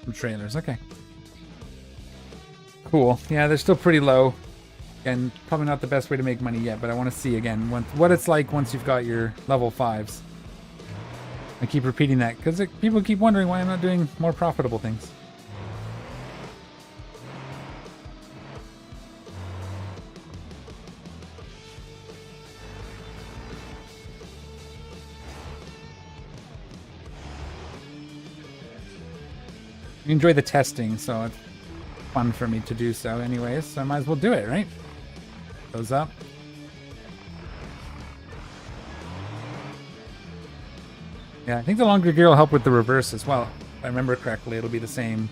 Some trailers, okay. Cool. Yeah, they're still pretty low. And probably not the best way to make money yet, but I want to see again what it's like once you've got your level 5s. I keep repeating that because people keep wondering why I'm not doing more profitable things. I enjoy the testing, so it's fun for me to do so anyways, so I might as well do it, right? Goes up. Yeah, I think the longer gear will help with the reverse as well. If I remember correctly, it'll be the same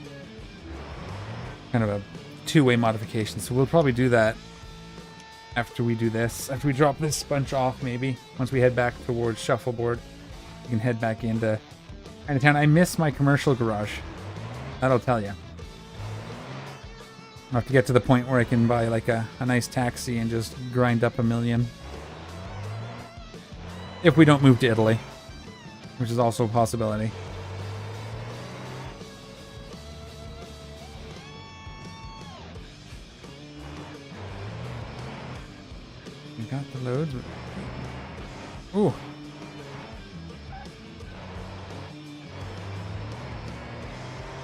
kind of a two-way modification, so we'll probably do that after we do this. After we drop this bunch off, maybe. Once we head back towards Shuffleboard, we can head back into Chinatown. I miss my commercial garage. That'll tell you. I'll have to get to the point where I can buy like a nice taxi and just grind up $1 million. If we don't move to Italy, which is also a possibility. We got the loads. Ooh.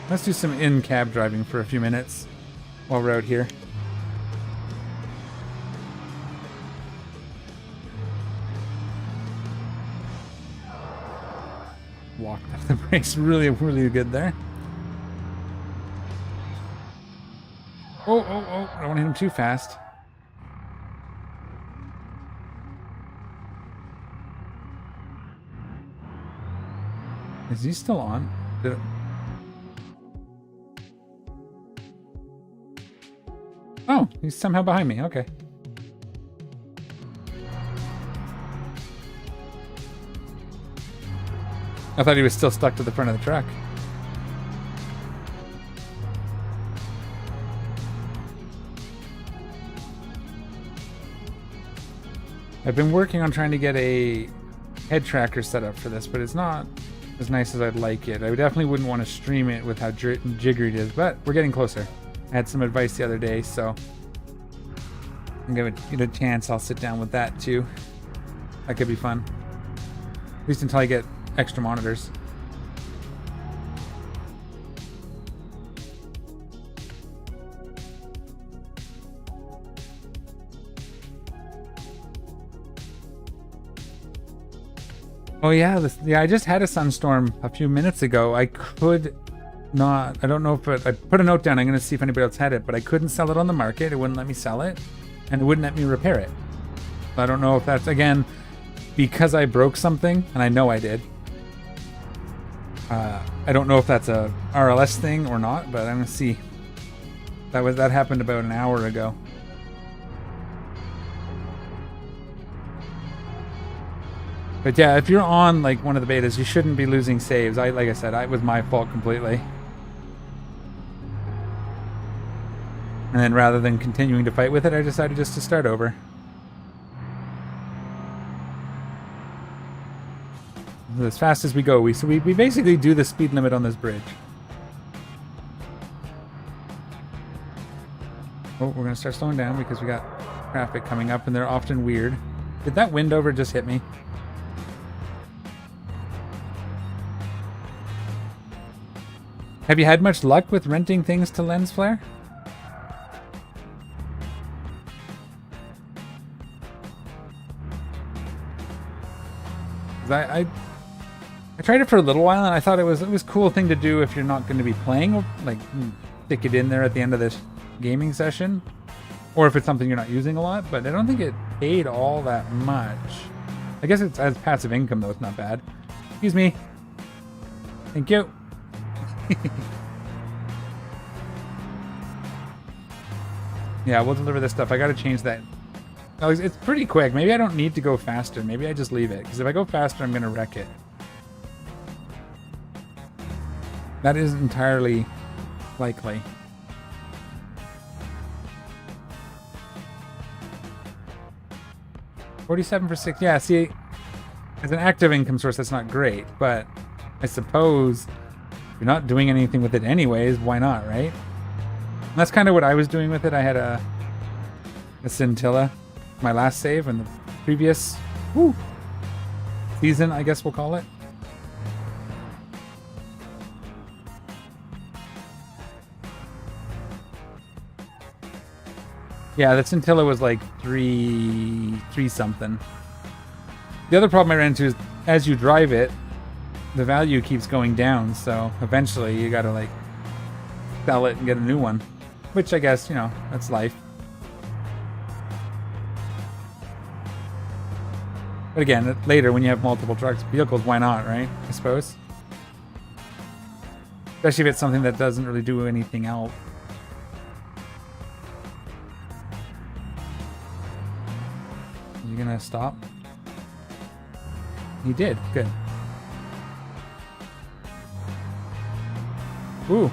Let's do some in-cab driving for a few minutes while we're out here. Walked off the brakes really, really good there. Oh, I don't want to hit him too fast. Is he still on? Oh, he's somehow behind me. Okay. I thought he was still stuck to the front of the truck. I've been working on trying to get a head tracker set up for this, but it's not as nice as I'd like it. I definitely wouldn't want to stream it with how jiggery it is, but we're getting closer. I had some advice the other day, so I'm gonna get a chance. I'll sit down with that too. That could be fun. At least until I get extra monitors. Oh yeah, I just had a sunstorm a few minutes ago. I could not, I don't know if I put a note down. I'm going to see if anybody else had it, but I couldn't sell it on the market. It wouldn't let me sell it, and it wouldn't let me repair it. So I don't know if that's, again, because I broke something, and I know I did. I don't know if that's a RLS thing or not, but I'm going to see. That happened about an hour ago. But yeah, if you're on like one of the betas, you shouldn't be losing saves. Like I said, it was my fault completely. And then rather than continuing to fight with it, I decided just to start over. As fast as we go, we basically do the speed limit on this bridge. Oh, we're gonna start slowing down because we got traffic coming up, and they're often weird. Did that wind over just hit me? Have you had much luck with renting things to lens flare? I tried it for a little while, and I thought it was a cool thing to do if you're not going to be playing, like stick it in there at the end of this gaming session, or if it's something you're not using a lot. But I don't think it paid all that much. I guess it's as passive income though. It's not bad. Excuse me. Thank you. Yeah, we'll deliver this stuff. I got to change that. Oh, it's pretty quick. Maybe I don't need to go faster. Maybe I just leave it, because if I go faster, I'm going to wreck it. That is entirely likely. $47 for 6. Yeah, see, as an active income source, that's not great, but I suppose if you're not doing anything with it anyways, why not, right? And that's kind of what I was doing with it. I had a scintilla, my last save in the previous season, I guess we'll call it. Yeah, the scintilla was like three something. The other problem I ran into is as you drive it, the value keeps going down, so eventually you gotta like sell it and get a new one. Which I guess, you know, that's life. But again, later when you have multiple vehicles, why not, right? I suppose. Especially if it's something that doesn't really do anything else. You gonna stop? He did. Good. Ooh.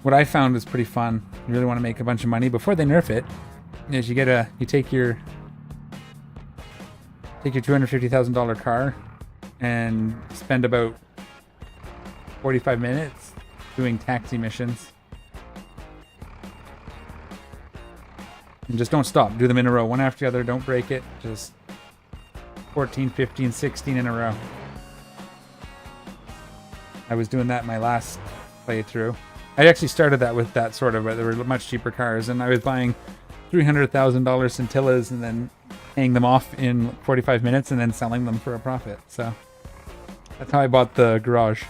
What I found is pretty fun. You really want to make a bunch of money before they nerf it. Is you take your $250,000 car and spend about 45 minutes doing taxi missions. And just don't stop. Do them in a row, one after the other. Don't break it. Just 14, 15, 16 in a row. I was doing that in my last playthrough. I actually started that with that sort of, but there were much cheaper cars, and I was buying $300,000 scintillas and then paying them off in 45 minutes and then selling them for a profit. So that's how I bought the garage.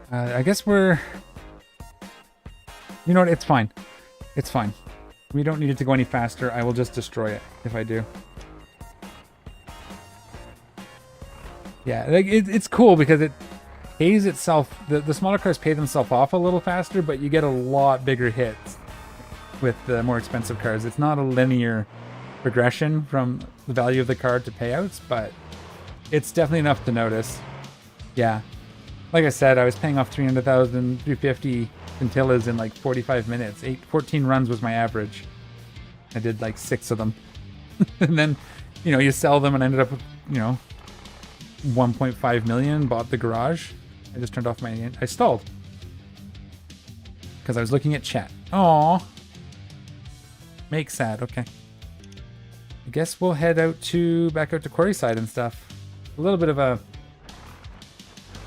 I guess we're... You know what? It's fine. It's fine. We don't need it to go any faster. I will just destroy it if I do. Yeah, like it's cool because it pays itself. The smaller cars pay themselves off a little faster, but you get a lot bigger hits with the more expensive cars. It's not a linear progression from the value of the car to payouts, but it's definitely enough to notice. Yeah, like I said, I was paying off 300,000, 350 scintillas in like 45 minutes. 14 runs was my average. I did like 6 of them, and then you sell them, and I ended up with 1.5 million. Bought the garage. I just turned off I stalled because I was looking at chat. Aww. Make sad. Okay. I guess we'll head back out to Quarryside and stuff. A little bit of a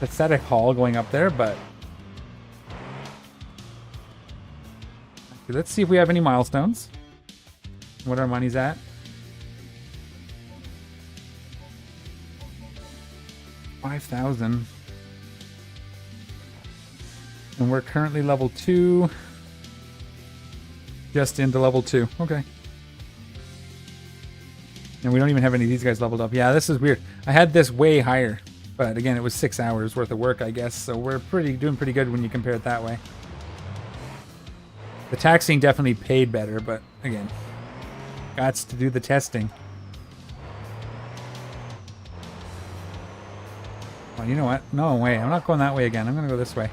pathetic haul going up there, but let's see if we have any milestones. What our money's at. $5,000. And we're currently level 2. Just into level 2. Okay. And we don't even have any of these guys leveled up. Yeah, this is weird. I had this way higher. But again, it was 6 hours worth of work, I guess. So we're doing pretty good when you compare it that way. The taxiing definitely paid better, but again, gots to do the testing. Oh, you know what? No way. I'm not going that way again. I'm going to go this way.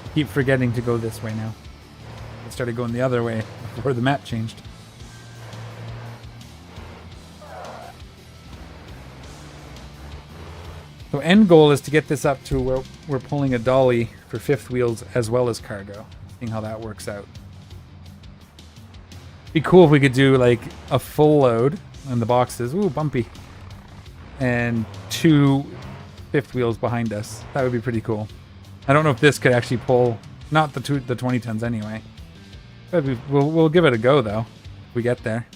I keep forgetting to go this way now. I started going the other way before the map changed. So end goal is to get this up to where we're pulling a dolly for fifth wheels as well as cargo. Seeing how that works out. Be cool if we could do like a full load on the boxes. Ooh, bumpy. And 2 fifth wheels behind us. That would be pretty cool. I don't know if this could actually pull, not the 20 tons anyway. But we'll give it a go though. If we get there.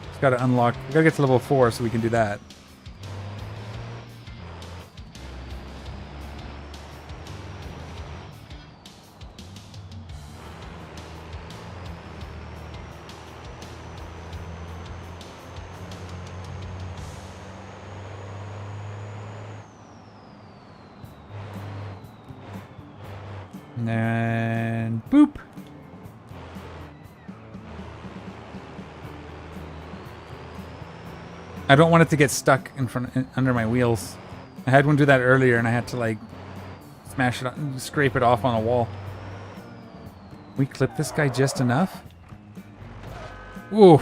Just gotta unlock. We gotta get to level 4 so we can do that. And boop. I don't want it to get stuck in front under my wheels. I had one do that earlier and I had to like smash it, scrape it off on a wall. We clip this guy just enough. Ooh.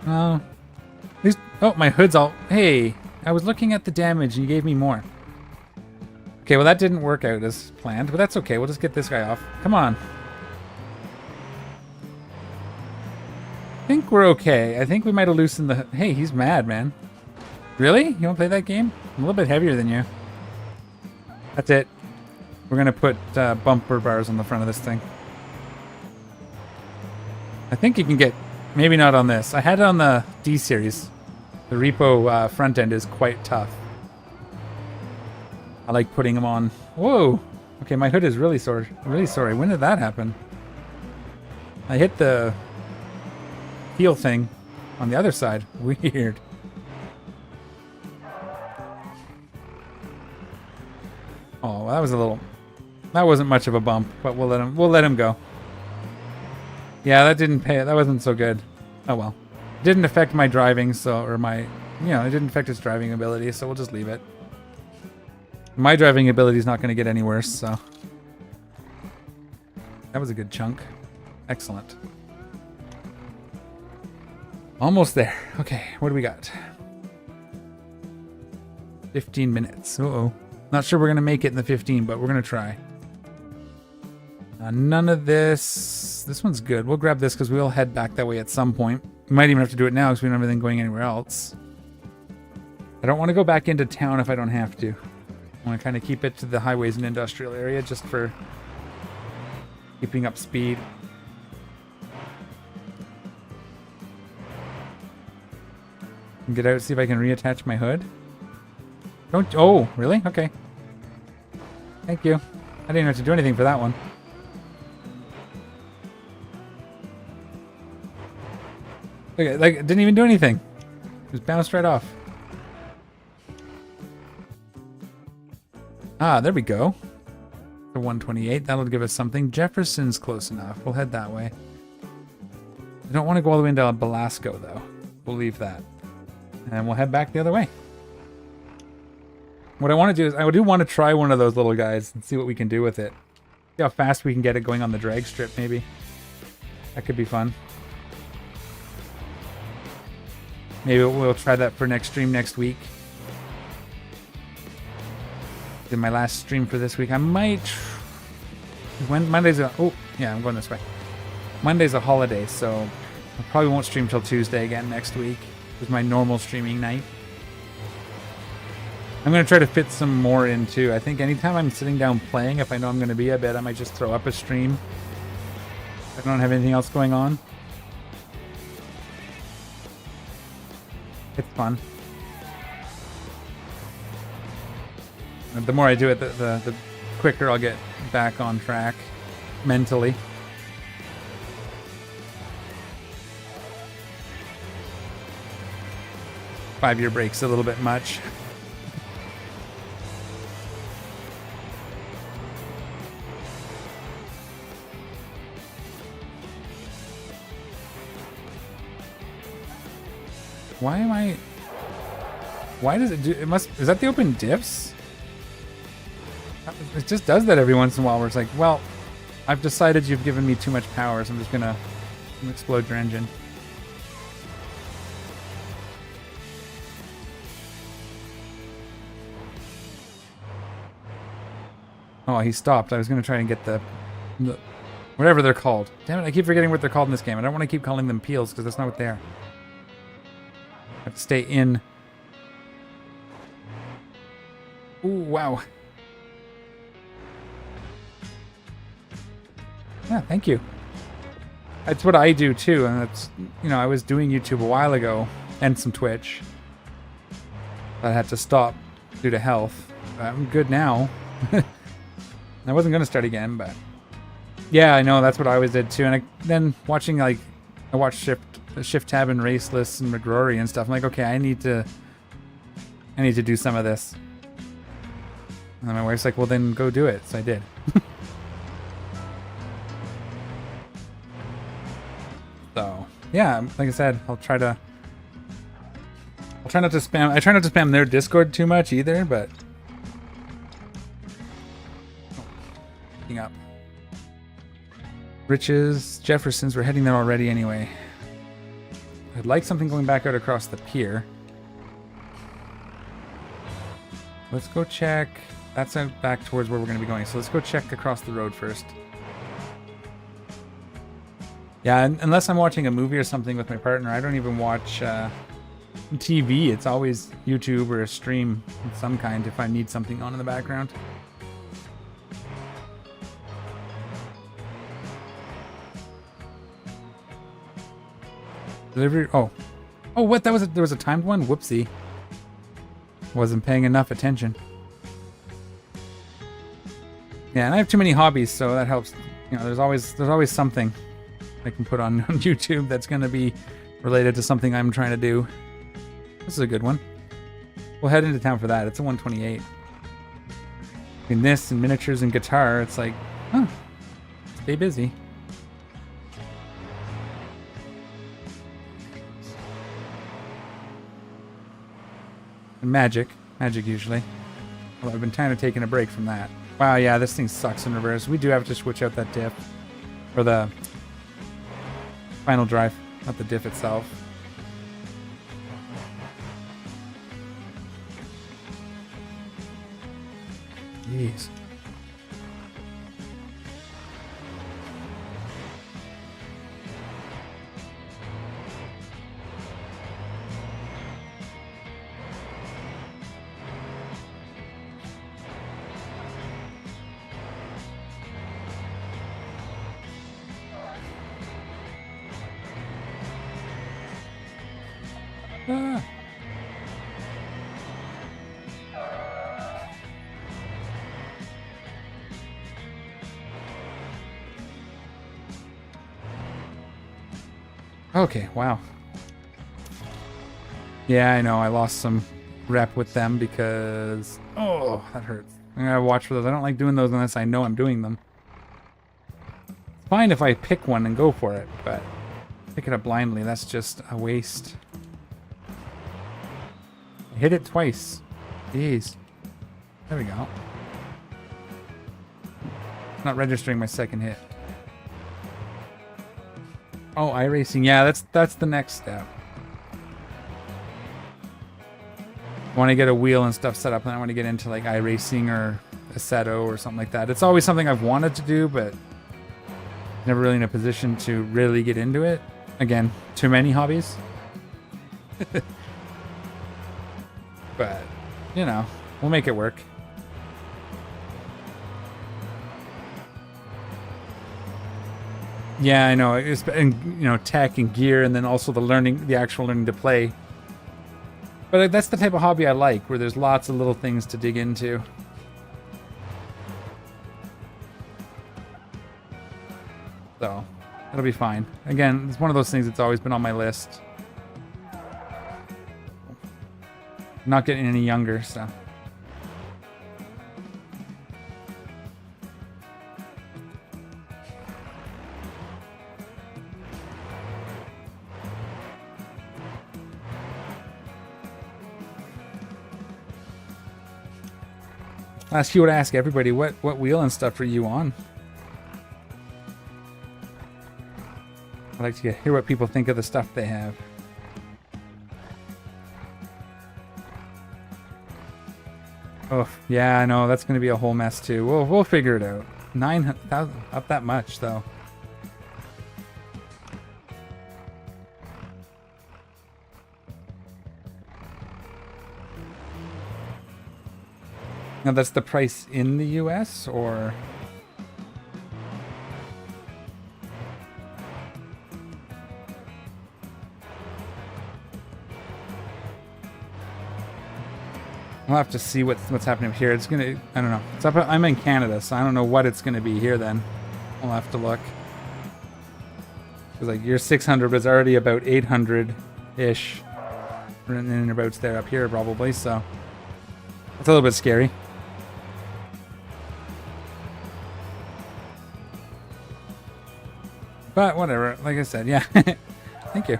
Oh, my hood's all. Hey, I was looking at the damage and you gave me more. Okay, well that didn't work out as planned, but that's okay. We'll just get this guy off. Come on. I think we're okay. I think we might have loosened the... Hey, he's mad, man. Really? You want to play that game? I'm a little bit heavier than you. That's it. We're going to put bumper bars on the front of this thing. I think you can get... Maybe not on this. I had it on the D series. The repo front end is quite tough. I like putting them on. Whoa! Okay, my hood is really sore. Really sorry. When did that happen? I hit the heel thing on the other side. Weird. Oh, well, that was a little. That wasn't much of a bump, but we'll let him go. Yeah, that didn't pay. That wasn't so good. Oh well. It didn't affect my driving, so it didn't affect its driving ability, so we'll just leave it. My driving ability is not going to get any worse, so... That was a good chunk. Excellent. Almost there. Okay, what do we got? 15 minutes. Uh-oh. Not sure we're going to make it in the 15, but we're going to try. None of this... This one's good. We'll grab this because we'll head back that way at some point. We might even have to do it now because we don't have anything going anywhere else. I don't want to go back into town if I don't have to. I want to kind of keep it to the highways and industrial area just for keeping up speed. Get out, see if I can reattach my hood. Don't. Oh, really? Okay. Thank you. I didn't have to do anything for that one. Look, like, it didn't even do anything. It just bounced right off. Ah, there we go. The 128. That'll give us something. Jefferson's close enough. We'll head that way. I don't want to go all the way into Belasco, though. We'll leave that. And we'll head back the other way. What I want to do is, I do want to try one of those little guys and see what we can do with it. See how fast we can get it going on the drag strip, maybe. That could be fun. Maybe we'll try that for next stream next week. In my last stream for this week, I might... When Monday's a... Oh, yeah, I'm going this way. Monday's a holiday, so I probably won't stream till Tuesday again next week. It's my normal streaming night. I'm going to try to fit some more in, too. I think anytime I'm sitting down playing, if I know I'm going to be a bit, I might just throw up a stream. If I don't have anything else going on. It's fun. And the more I do it, the quicker I'll get back on track mentally. 5-year break's a little bit much. Why am I... Why does it do... It must... Is that the open diffs? It just does that every once in a while where it's like, well, I've decided you've given me too much power, so I'm just gonna explode your engine. Oh, he stopped. I was gonna try and get the whatever they're called. Damn it, I keep forgetting what they're called in this game. I don't want to keep calling them peels because that's not what they are. I have to stay in. Ooh, wow. Yeah, thank you. That's what I do too, and that's, you know, I was doing YouTube a while ago and some Twitch. But I had to stop due to health. I'm good now. I wasn't gonna start again, but yeah, I know that's what I always did too. And then watching, like, I watched Shift Tab and Raceless and McGrory and stuff. I'm like, okay, I need to do some of this. And then my wife's like, well, then go do it. So I did. So yeah, like I said, I'll try not to spam. I try not to spam their Discord too much either, but picking up Riches, Jefferson's. We're heading there already anyway. I'd like something going back out across the pier. Let's go check. That's out back towards where we're going to be going. So let's go check across the road first. Yeah, unless I'm watching a movie or something with my partner, I don't even watch TV. It's always YouTube or a stream of some kind if I need something on in the background. Delivery. Oh, what? There was a timed one. Whoopsie. Wasn't paying enough attention. Yeah, and I have too many hobbies, so that helps. You know, there's always something I can put on YouTube that's going to be related to something I'm trying to do. This is a good one. We'll head into town for that. It's a 128. Between this and miniatures and guitar, it's like, huh, stay busy. And magic usually. Well, I've been kind of taking a break from that. Wow, yeah, this thing sucks in reverse. We do have to switch out that diff. Or the final drive, not the diff itself. Jeez. Ah. Okay, wow. Yeah, I know, I lost some rep with them because... Oh, that hurts. I gotta watch for those. I don't like doing those unless I know I'm doing them. It's fine if I pick one and go for it, but pick it up blindly, that's just a waste. I hit it twice. Jeez. There we go. Not registering my second hit. Oh, iRacing. Yeah, that's the next step. I want to get a wheel and stuff set up, and I want to get into like iRacing or Assetto or something like that. It's always something I've wanted to do, but never really in a position to really get into it. Again, too many hobbies. But, you know, we'll make it work. Yeah, I know. It's, and, you know, tech and gear, and then also the actual learning to play. But that's the type of hobby I like, where there's lots of little things to dig into. So, it'll be fine. Again, it's one of those things that's always been on my list. not getting any younger, so. Last year, I would ask everybody, what wheel and stuff are you on? I'd like to hear what people think of the stuff they have. Oh, yeah, I know. That's going to be a whole mess, too. We'll figure it out. 9,000, up that much, though. Now, that's the price in the US, or... I'll have to see what's happening here. It's gonna... I don't know. It's up, I'm in Canada, so I don't know what it's gonna be here then. We'll have to look. Because, like, your 600 was already about 800-ish. In and about there up here, probably, so... It's a little bit scary. But whatever, like I said, yeah. Thank you.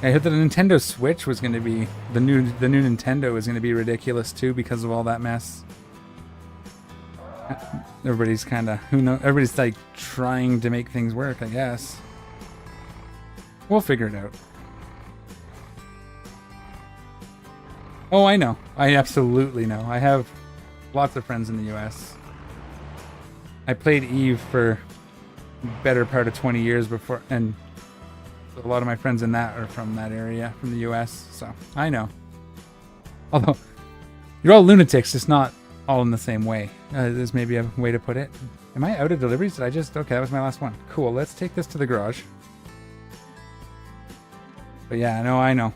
I heard that the Nintendo Switch was going to be the new Nintendo is going to be ridiculous too because of all that mess. Everybody's kind of everybody's like trying to make things work, I guess. We'll figure it out. Oh, I know. I absolutely know. I have lots of friends in the US. I played Eve for the better part of 20 years before, and a lot of my friends in that are from that area, from the US, so I know. Although, you're all lunatics, just not all in the same way. There's maybe a way to put it. Am I out of deliveries? Did I just... Okay, that was my last one. Cool, let's take this to the garage. But yeah, no, I know.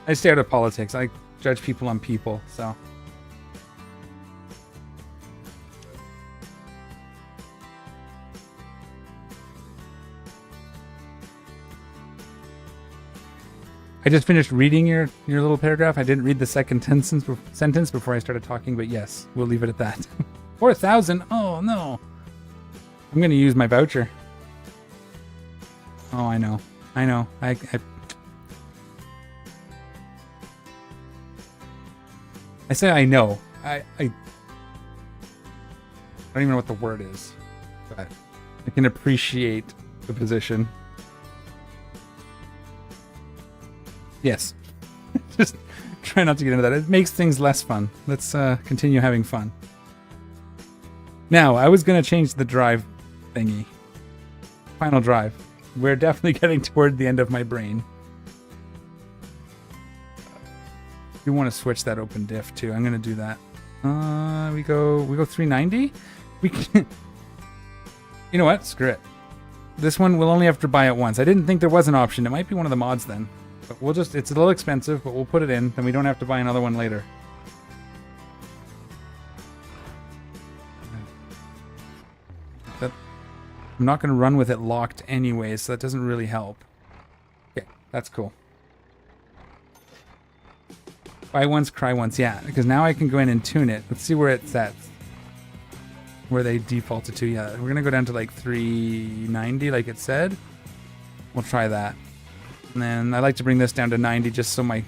I stay out of politics. I judge people on people, so... I just finished reading your little paragraph. I didn't read the second sentence before I started talking, but yes, we'll leave it at that. 4,000? Oh, no. I'm going to use my voucher. Oh, I know. I know. I say I know. I don't even know what the word is, but I can appreciate the position. Yes. Just try not to get into that. It makes things less fun. Let's continue having fun. Now, I was going to change the drive thingy. Final drive. We're definitely getting toward the end of my brain. We want to switch that open diff too. I'm going to do that. We go 390? We can... You know what? Screw it. This one we'll only have to buy it once. I didn't think there was an option. It might be one of the mods then. But we'll just, it's a little expensive, but we'll put it in, then we don't have to buy another one later. I'm not going to run with it locked anyway, so that doesn't really help. Okay, that's cool. Buy once, cry once, yeah, because now I can go in and tune it. Let's see where it's at. Where they defaulted to, yeah. We're going to go down to like 390 like it said. We'll try that. And then I like to bring this down to 90 just so my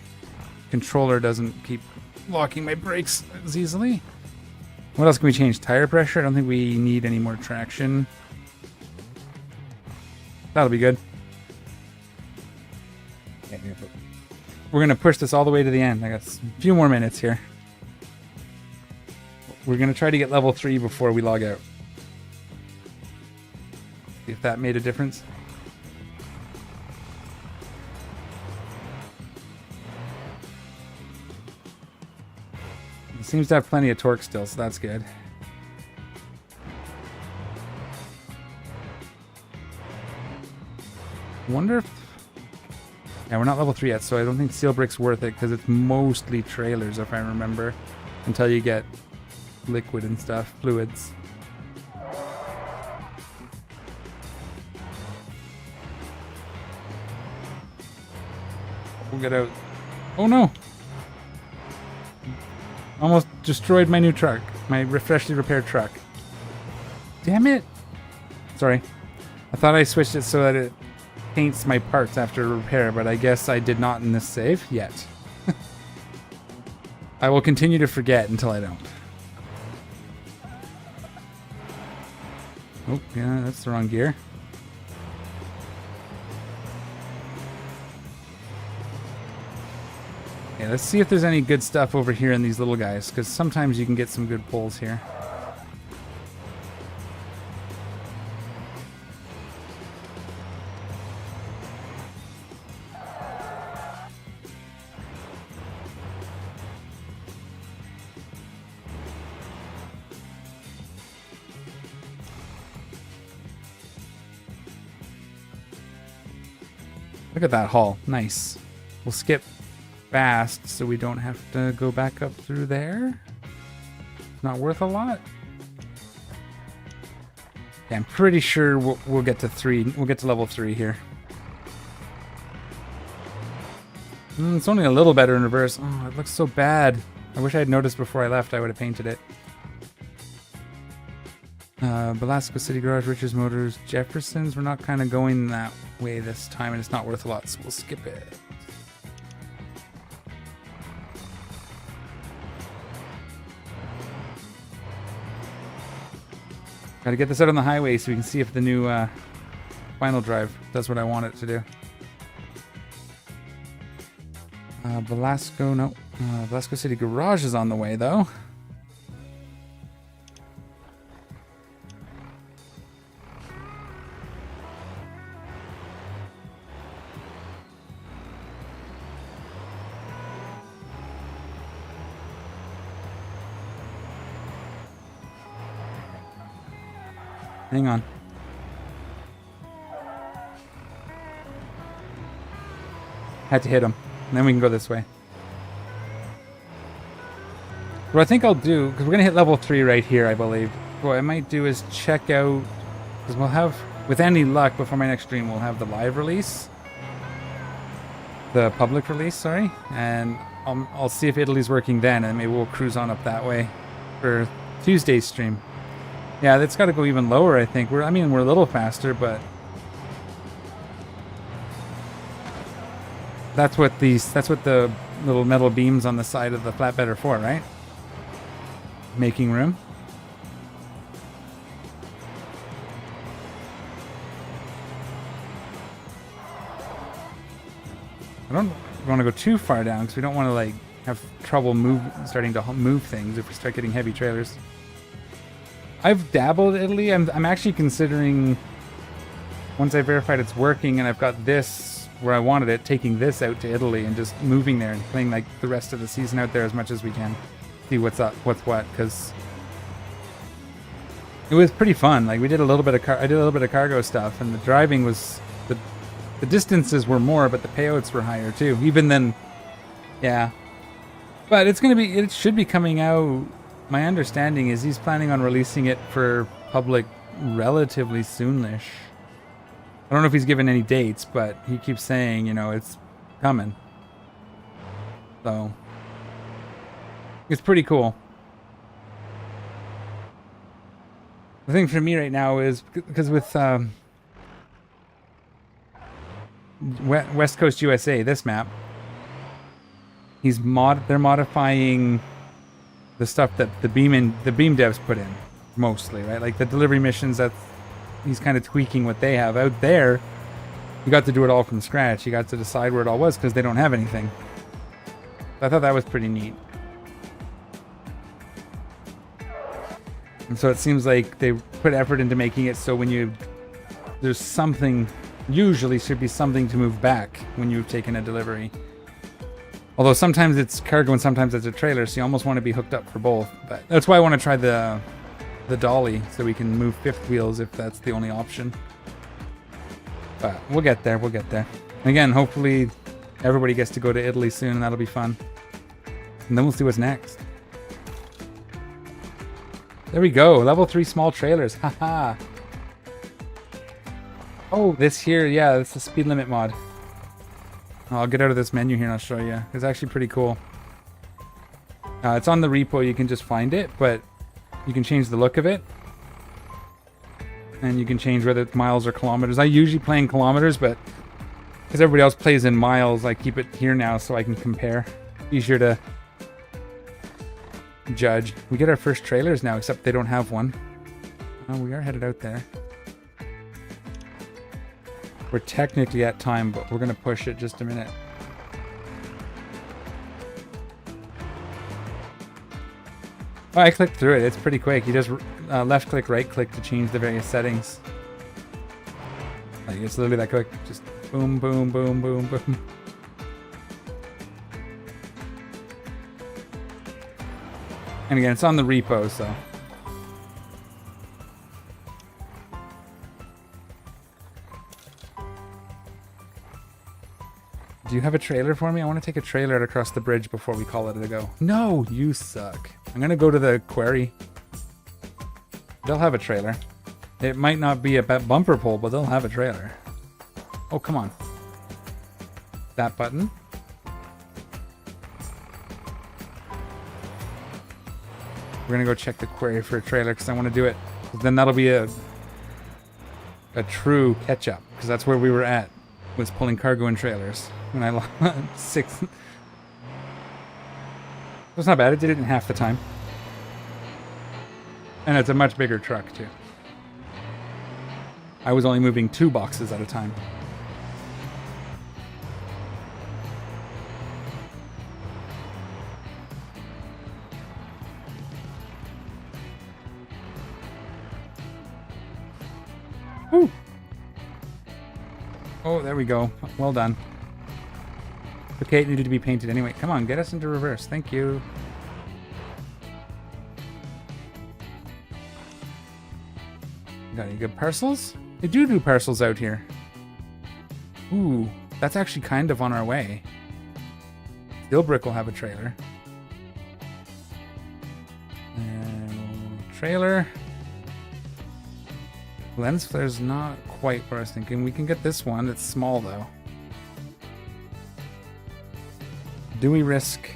controller doesn't keep locking my brakes as easily. What else can we change? Tire pressure? I don't think we need any more traction. That'll be good. We're going to push this all the way to the end. I got a few more minutes here. We're going to try to get level 3 before we log out. See if that made a difference. It seems to have plenty of torque still, so that's good. Wonder if... Yeah, we're not level 3 yet, so I don't think Steel Brick's worth it, because it's mostly trailers, if I remember. until you get liquid and stuff, fluids. We'll get out. Oh no! Almost destroyed my new truck. My freshly repaired truck. Damn it! Sorry. I thought I switched it so that it paints my parts after repair, but I guess I did not in this save yet. I will continue to forget until I don't. Oh, yeah, that's the wrong gear. Okay, let's see if there's any good stuff over here in these little guys, because sometimes you can get some good pulls here. Look at that haul. Nice. We'll skip fast so we don't have to go back up through there. Not worth a lot. Yeah, I'm pretty sure we'll get to 3. We'll get to level 3 here. It's only a little better in reverse. Oh, it looks so bad. I wish I had noticed before I left. I would have painted it. Velasco City Garage, Richards Motors, Jefferson's. We're not kind of going that way this time, and it's not worth a lot, so we'll skip it. Got to get this out on the highway so we can see if the new final drive does what I want it to do. Velasco, no. Velasco City Garage is on the way, though. Hang on. Had to hit him. And then we can go this way. What I think I'll do, because we're going to hit level 3 right here, I believe. What I might do is check out, because we'll have, with any luck, before my next stream, we'll have the live release. The public release, sorry. And I'll see if Italy's working then, and maybe we'll cruise on up that way for Tuesday's stream. Yeah, that's got to go even lower, I think. We're a little faster, but that's what the little metal beams on the side of the flatbed are for, right? Making room. I don't want to go too far down because we don't want to like have trouble starting to move things if we start getting heavy trailers. I've dabbled Italy. I'm actually considering, once I verified it's working and I've got this where I wanted it, taking this out to Italy and just moving there and playing like the rest of the season out there as much as we can. See what's up, what's what, because it was pretty fun. Like we did a little bit of I did a little bit of cargo stuff, and the driving was the distances were more, but the payouts were higher too. Even then, yeah. But it should be coming out. My understanding is he's planning on releasing it for public relatively soonish. I don't know if he's given any dates, but he keeps saying, it's coming. So it's pretty cool. The thing for me right now is because with West Coast USA, this map, they're modifying the stuff that the beam devs put in, mostly, right? Like the delivery missions, that he's kind of tweaking what they have. Out there, you got to do it all from scratch. You got to decide where it all was because they don't have anything. I thought that was pretty neat. And so it seems like they put effort into making it so when there's something, usually should be something to move back when you've taken a delivery. Although sometimes it's cargo and sometimes it's a trailer, so you almost want to be hooked up for both. But that's why I want to try the dolly, so we can move fifth wheels if that's the only option. But we'll get there, we'll get there. Again, hopefully everybody gets to go to Italy soon, and that'll be fun. And then we'll see what's next. There we go. Level 3 small trailers. Haha. Oh, this here. Yeah, that's the speed limit mod. I'll get out of this menu here and I'll show you. It's actually pretty cool. It's on the repo. You can just find it, but you can change the look of it. And you can change whether it's miles or kilometers. I usually play in kilometers, but because everybody else plays in miles, I keep it here now so I can compare. Easier to judge. We get our first trailers now, except they don't have one. Oh, we are headed out there. We're technically at time, but we're going to push it just a minute. Oh, I clicked through it. It's pretty quick. You just left click, right click to change the various settings. Like, it's literally that quick. Just boom, boom, boom, boom, boom. And again, it's on the repo, so. Do you have a trailer for me? I want to take a trailer out across the bridge before we call it a go. No, you suck. I'm going to go to the quarry. They'll have a trailer. It might not be a bumper pull, but they'll have a trailer. Oh, come on. That button. We're going to go check the quarry for a trailer because I want to do it. Then that'll be a true catch-up because that's where we were at, was pulling cargo and trailers. When I lost 6. It's not bad. It did it in half the time. And it's a much bigger truck, too. I was only moving 2 boxes at a time. Woo! Oh, there we go. Well done. Okay, it needed to be painted anyway. Come on, get us into reverse. Thank you. Got any good parcels? They do parcels out here. Ooh, that's actually kind of on our way. Steel Brick will have a trailer. And trailer. Lens flare's not quite what I was thinking. We can get this one. It's small though. Do we risk?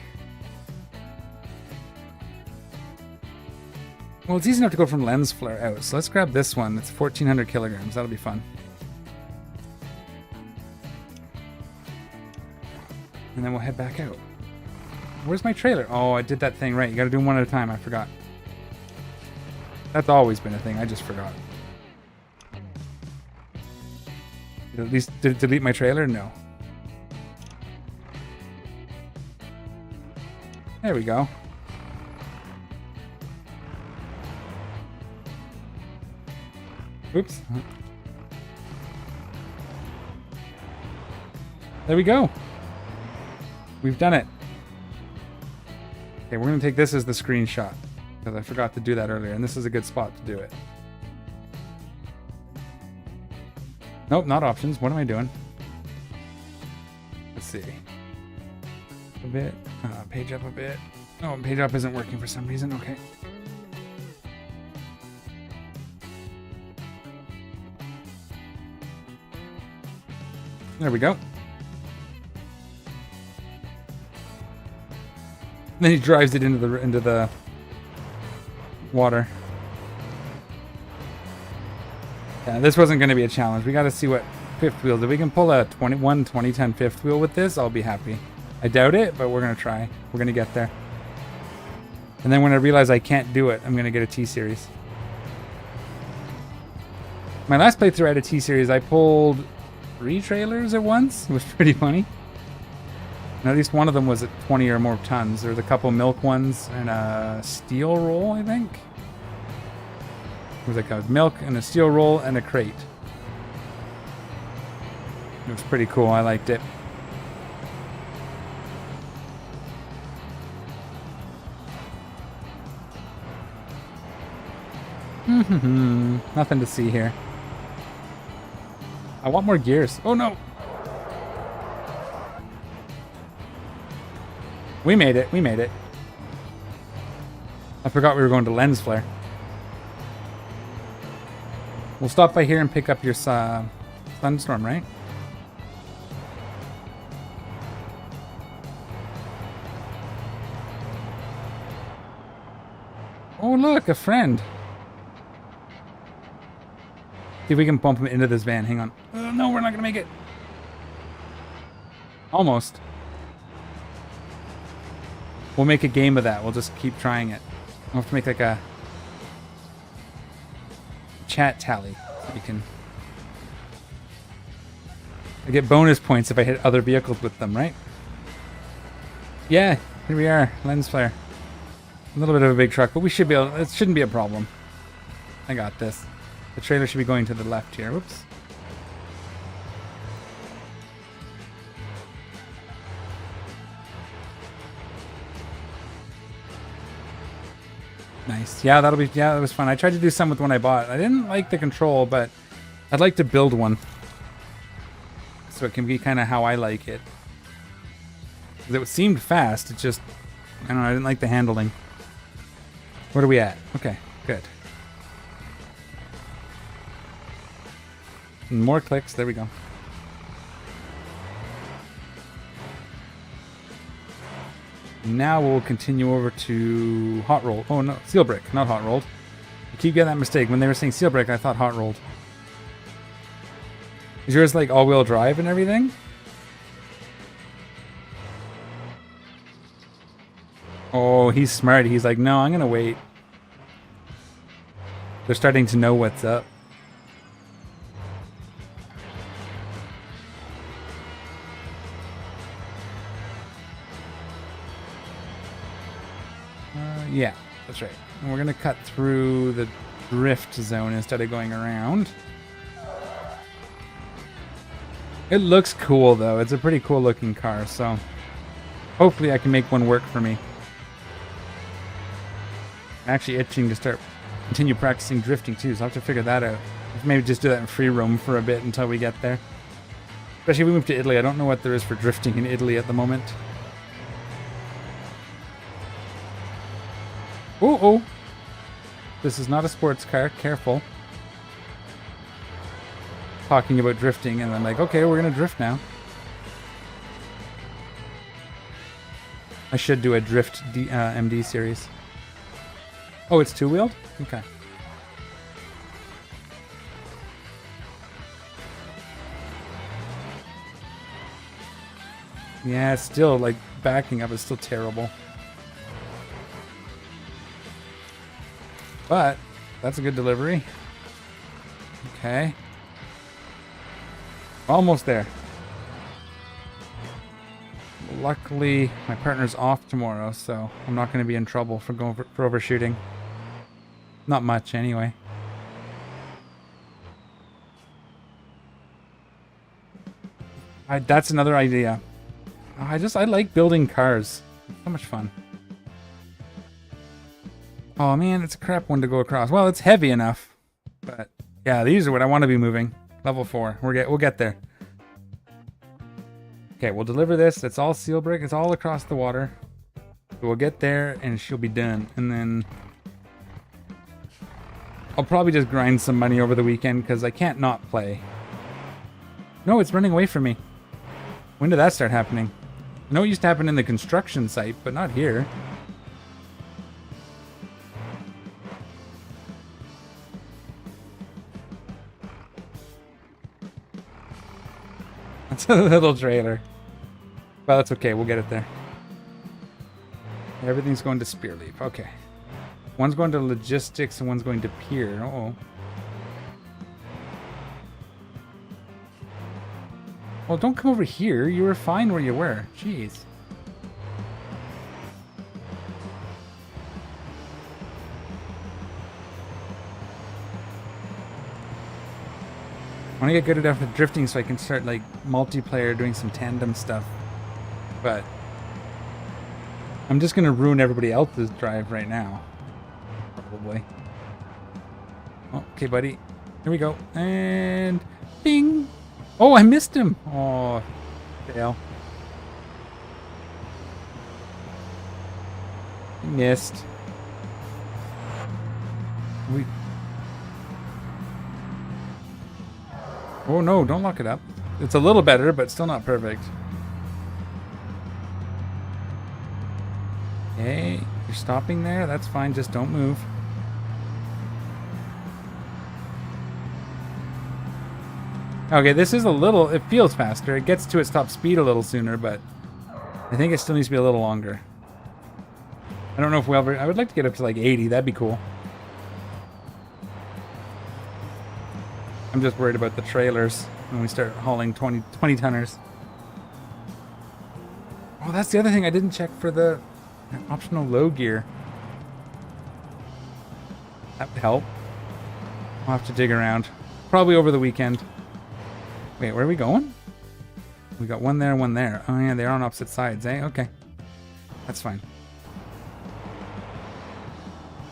Well, it's easy enough to go from lens flare out, so let's grab this one. It's 1,400 kilograms. That'll be fun. And then we'll head back out. Where's my trailer? Oh, I did that thing right. You gotta do them one at a time. I forgot. That's always been a thing. I just forgot. Did it delete my trailer? No. There we go. Oops. There we go. We've done it. Okay, we're going to take this as the screenshot because I forgot to do that earlier, and this is a good spot to do it. Nope, not options. What am I doing? Let's see. A bit. Page up a bit. Oh, page up isn't working for some reason. Okay. There we go. Then he drives it into the water. Yeah, this wasn't going to be a challenge. We got to see what fifth wheels. If we can pull a 2010 fifth wheel with this, I'll be happy. I doubt it, but we're going to try. We're going to get there. And then when I realize I can't do it, I'm going to get a T-Series. My last playthrough I had a T-Series. I pulled 3 trailers at once. It was pretty funny. And at least one of them was at 20 or more tons. There was a couple milk ones and a steel roll, I think. What was it called? Milk and a steel roll and a crate. It was pretty cool. I liked it. Nothing to see here. I want more gears. Oh no! We made it. We made it. I forgot we were going to lens flare. We'll stop by here and pick up your Sunstorm, right? Oh, look, a friend. See if we can bump him into this van. Hang on. No, we're not going to make it. Almost. We'll make a game of that. We'll just keep trying it. We'll have to make like a chat tally. So you can... I get bonus points if I hit other vehicles with them, right? Yeah, here we are. Lens flare. A little bit of a big truck, but we should be able... It shouldn't be a problem. I got this. The trailer should be going to the left here. Whoops. Nice. Yeah, that'll be... Yeah, that was fun. I tried to do some with one I bought. I didn't like the control, but I'd like to build one. So it can be kind of how I like it. It seemed fast. It just... I don't know. I didn't like the handling. Where are we at? Okay, good. More clicks. There we go. Now we'll continue over to hot roll. Oh no, seal brick, not hot rolled. I keep getting that mistake. When they were saying seal brick, I thought hot rolled. Is yours like all-wheel drive and everything? Oh, he's smart. He's like, no, I'm gonna wait. They're starting to know what's up. Yeah, that's right. And we're gonna cut through the drift zone instead of going around. It looks cool though. It's a pretty cool looking car, so hopefully I can make one work for me. I'm actually itching to continue practicing drifting too, so I'll have to figure that out. Maybe just do that in free roam for a bit until we get there. Especially if we move to Italy. I don't know what there is for drifting in Italy at the moment. Oh, oh. This is not a sports car. Careful. Talking about drifting, and I'm like, okay, we're going to drift now. I should do a drift MD series. Oh, it's two-wheeled? Okay. Yeah, it's still, like, backing up is still terrible. But that's a good delivery. Okay. Almost there. Luckily, my partner's off tomorrow, so I'm not going to be in trouble for going for overshooting. Not much, anyway. That's another idea. I like building cars. It's so much fun. Oh man, it's a crap one to go across. Well, it's heavy enough, but yeah, these are what I want to be moving. Level 4. We'll get there. Okay, we'll deliver this. It's all seal brick. It's all across the water. We'll get there and she'll be done. And then I'll probably just grind some money over the weekend because I can't not play. No, it's running away from me. When did that start happening? I know it used to happen in the construction site, but not here. That's a little trailer. Well, that's okay. We'll get it there. Everything's going to Spearleaf. Okay. One's going to logistics and one's going to pier. Uh-oh. Well, don't come over here. You were fine where you were. Jeez. I want to get good enough at drifting so I can start like multiplayer doing some tandem stuff. But I'm just going to ruin everybody else's drive right now. Probably. Oh, okay, buddy. Here we go. And bing. Oh, I missed him. Oh, fail. He missed. Oh no, don't lock it up. It's a little better, but still not perfect. Okay, you're stopping there. That's fine. Just don't move. Okay, this is a little... It feels faster. It gets to its top speed a little sooner, but I think it still needs to be a little longer. I don't know if we'll ever... I would like to get up to like 80. That'd be cool. I'm just worried about the trailers when we start hauling 20 tonners. Oh, that's the other thing I didn't check for the optional low gear. That would help. I'll have to dig around. Probably over the weekend. Wait, where are we going? We got one there and one there. Oh yeah, they're on opposite sides, eh? Okay. That's fine.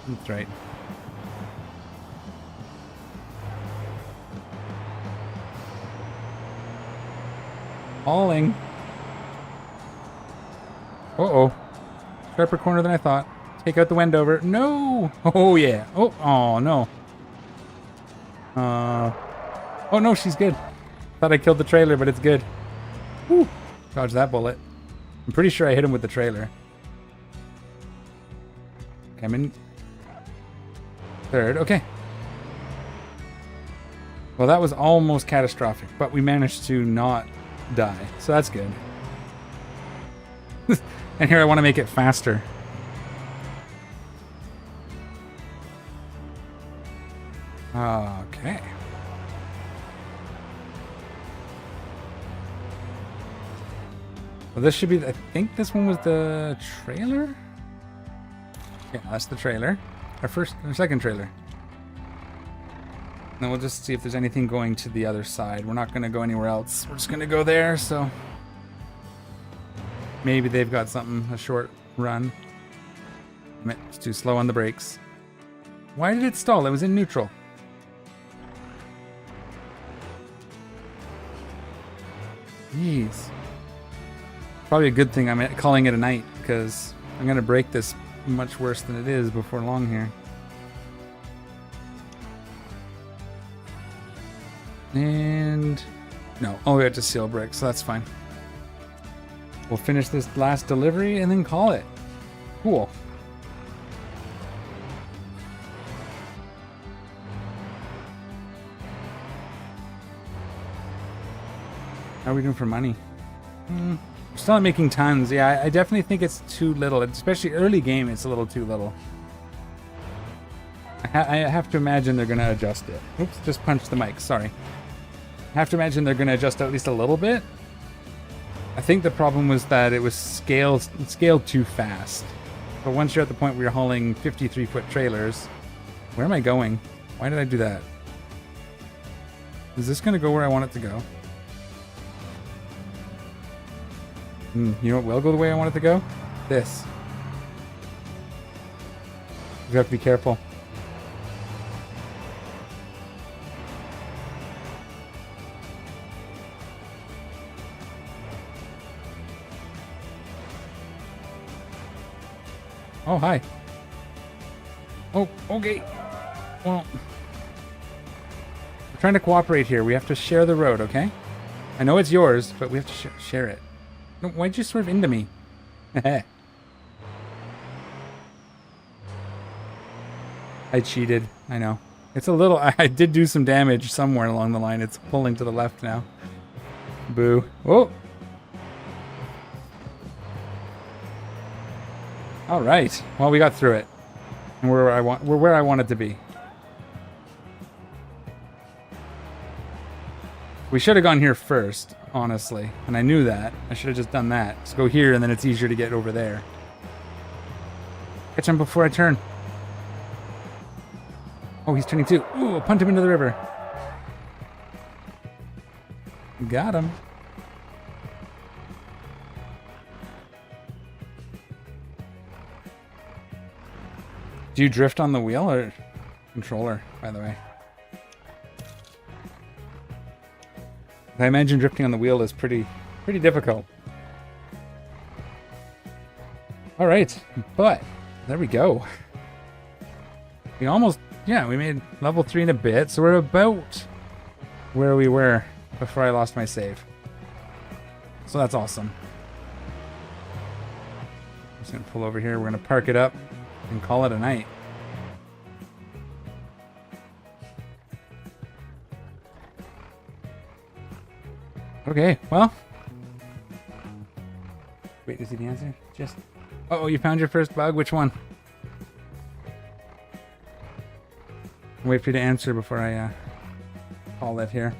That's right. Hauling. Uh-oh. Sharper corner than I thought. Take out the Wendover. No! Oh, yeah. Oh no. Oh, no, she's good. Thought I killed the trailer, but it's good. Whew. Dodge that bullet. I'm pretty sure I hit him with the trailer. Okay, I'm in third. Okay. Well, that was almost catastrophic, but we managed to not die. So that's good. And here I want to make it faster. Okay. Well, this should be... I think this one was the trailer? Yeah, that's the trailer. Our second trailer. Then we'll just see if there's anything going to the other side. We're not going to go anywhere else. We're just going to go there, so... Maybe they've got something, a short run. It's too slow on the brakes. Why did it stall? It was in neutral. Jeez. Probably a good thing I'm calling it a night, because I'm going to break this much worse than it is before long here. And... no. Oh, we have to seal bricks, so that's fine. We'll finish this last delivery and then call it. Cool. How are we doing for money? We're still not making tons. Yeah, I definitely think it's too little. Especially early game, it's a little too little. I have to imagine they're going to adjust it. Oops, just punched the mic. Sorry. I have to imagine they're going to adjust at least a little bit. I think the problem was that it was scaled too fast. But once you're at the point where you're hauling 53-foot trailers... Where am I going? Why did I do that? Is this going to go where I want it to go? You know what will go the way I want it to go? This. You have to be careful. Oh, hi. Oh, okay. Well, we're trying to cooperate here. We have to share the road, okay? I know it's yours, but we have to share it. No, why'd you swerve into me? I cheated. I know. It's a little... I did do some damage somewhere along the line. It's pulling to the left now. Boo. Oh! All right. Well, we got through it. And we're where I want it to be. We should have gone here first, honestly. And I knew that. I should have just done that. Just go here, and then it's easier to get over there. Catch him before I turn. Oh, he's turning too. Ooh, I'll punt him into the river. Got him. Do you drift on the wheel or controller, by the way? I imagine drifting on the wheel is pretty difficult. All right, but there we go. We almost, yeah, we made level 3 in a bit, so we're about where we were before I lost my save. So that's awesome. I'm just gonna pull over here. We're gonna park it up and call it a night. Okay, well. Wait to see the answer. Just. Oh, you found your first bug. Which one? Wait for you to answer before I call it here.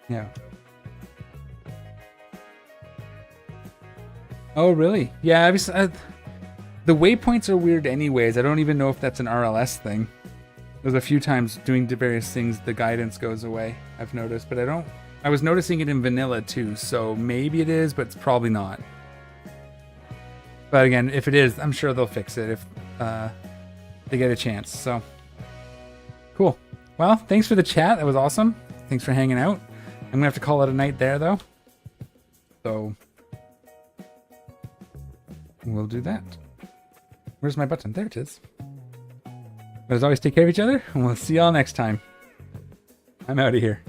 Yeah. Oh, really? Yeah, the waypoints are weird anyways. I don't even know if that's an RLS thing. There's a few times doing the various things, the guidance goes away, I've noticed, but I was noticing it in vanilla too, so maybe it is, but it's probably not. But again, if it is, I'm sure they'll fix it if they get a chance, so. Cool. Well, thanks for the chat, that was awesome. Thanks for hanging out. I'm gonna have to call it a night there though. So, we'll do that. Where's my button? There it is. But as always, take care of each other, and we'll see y'all next time. I'm out of here.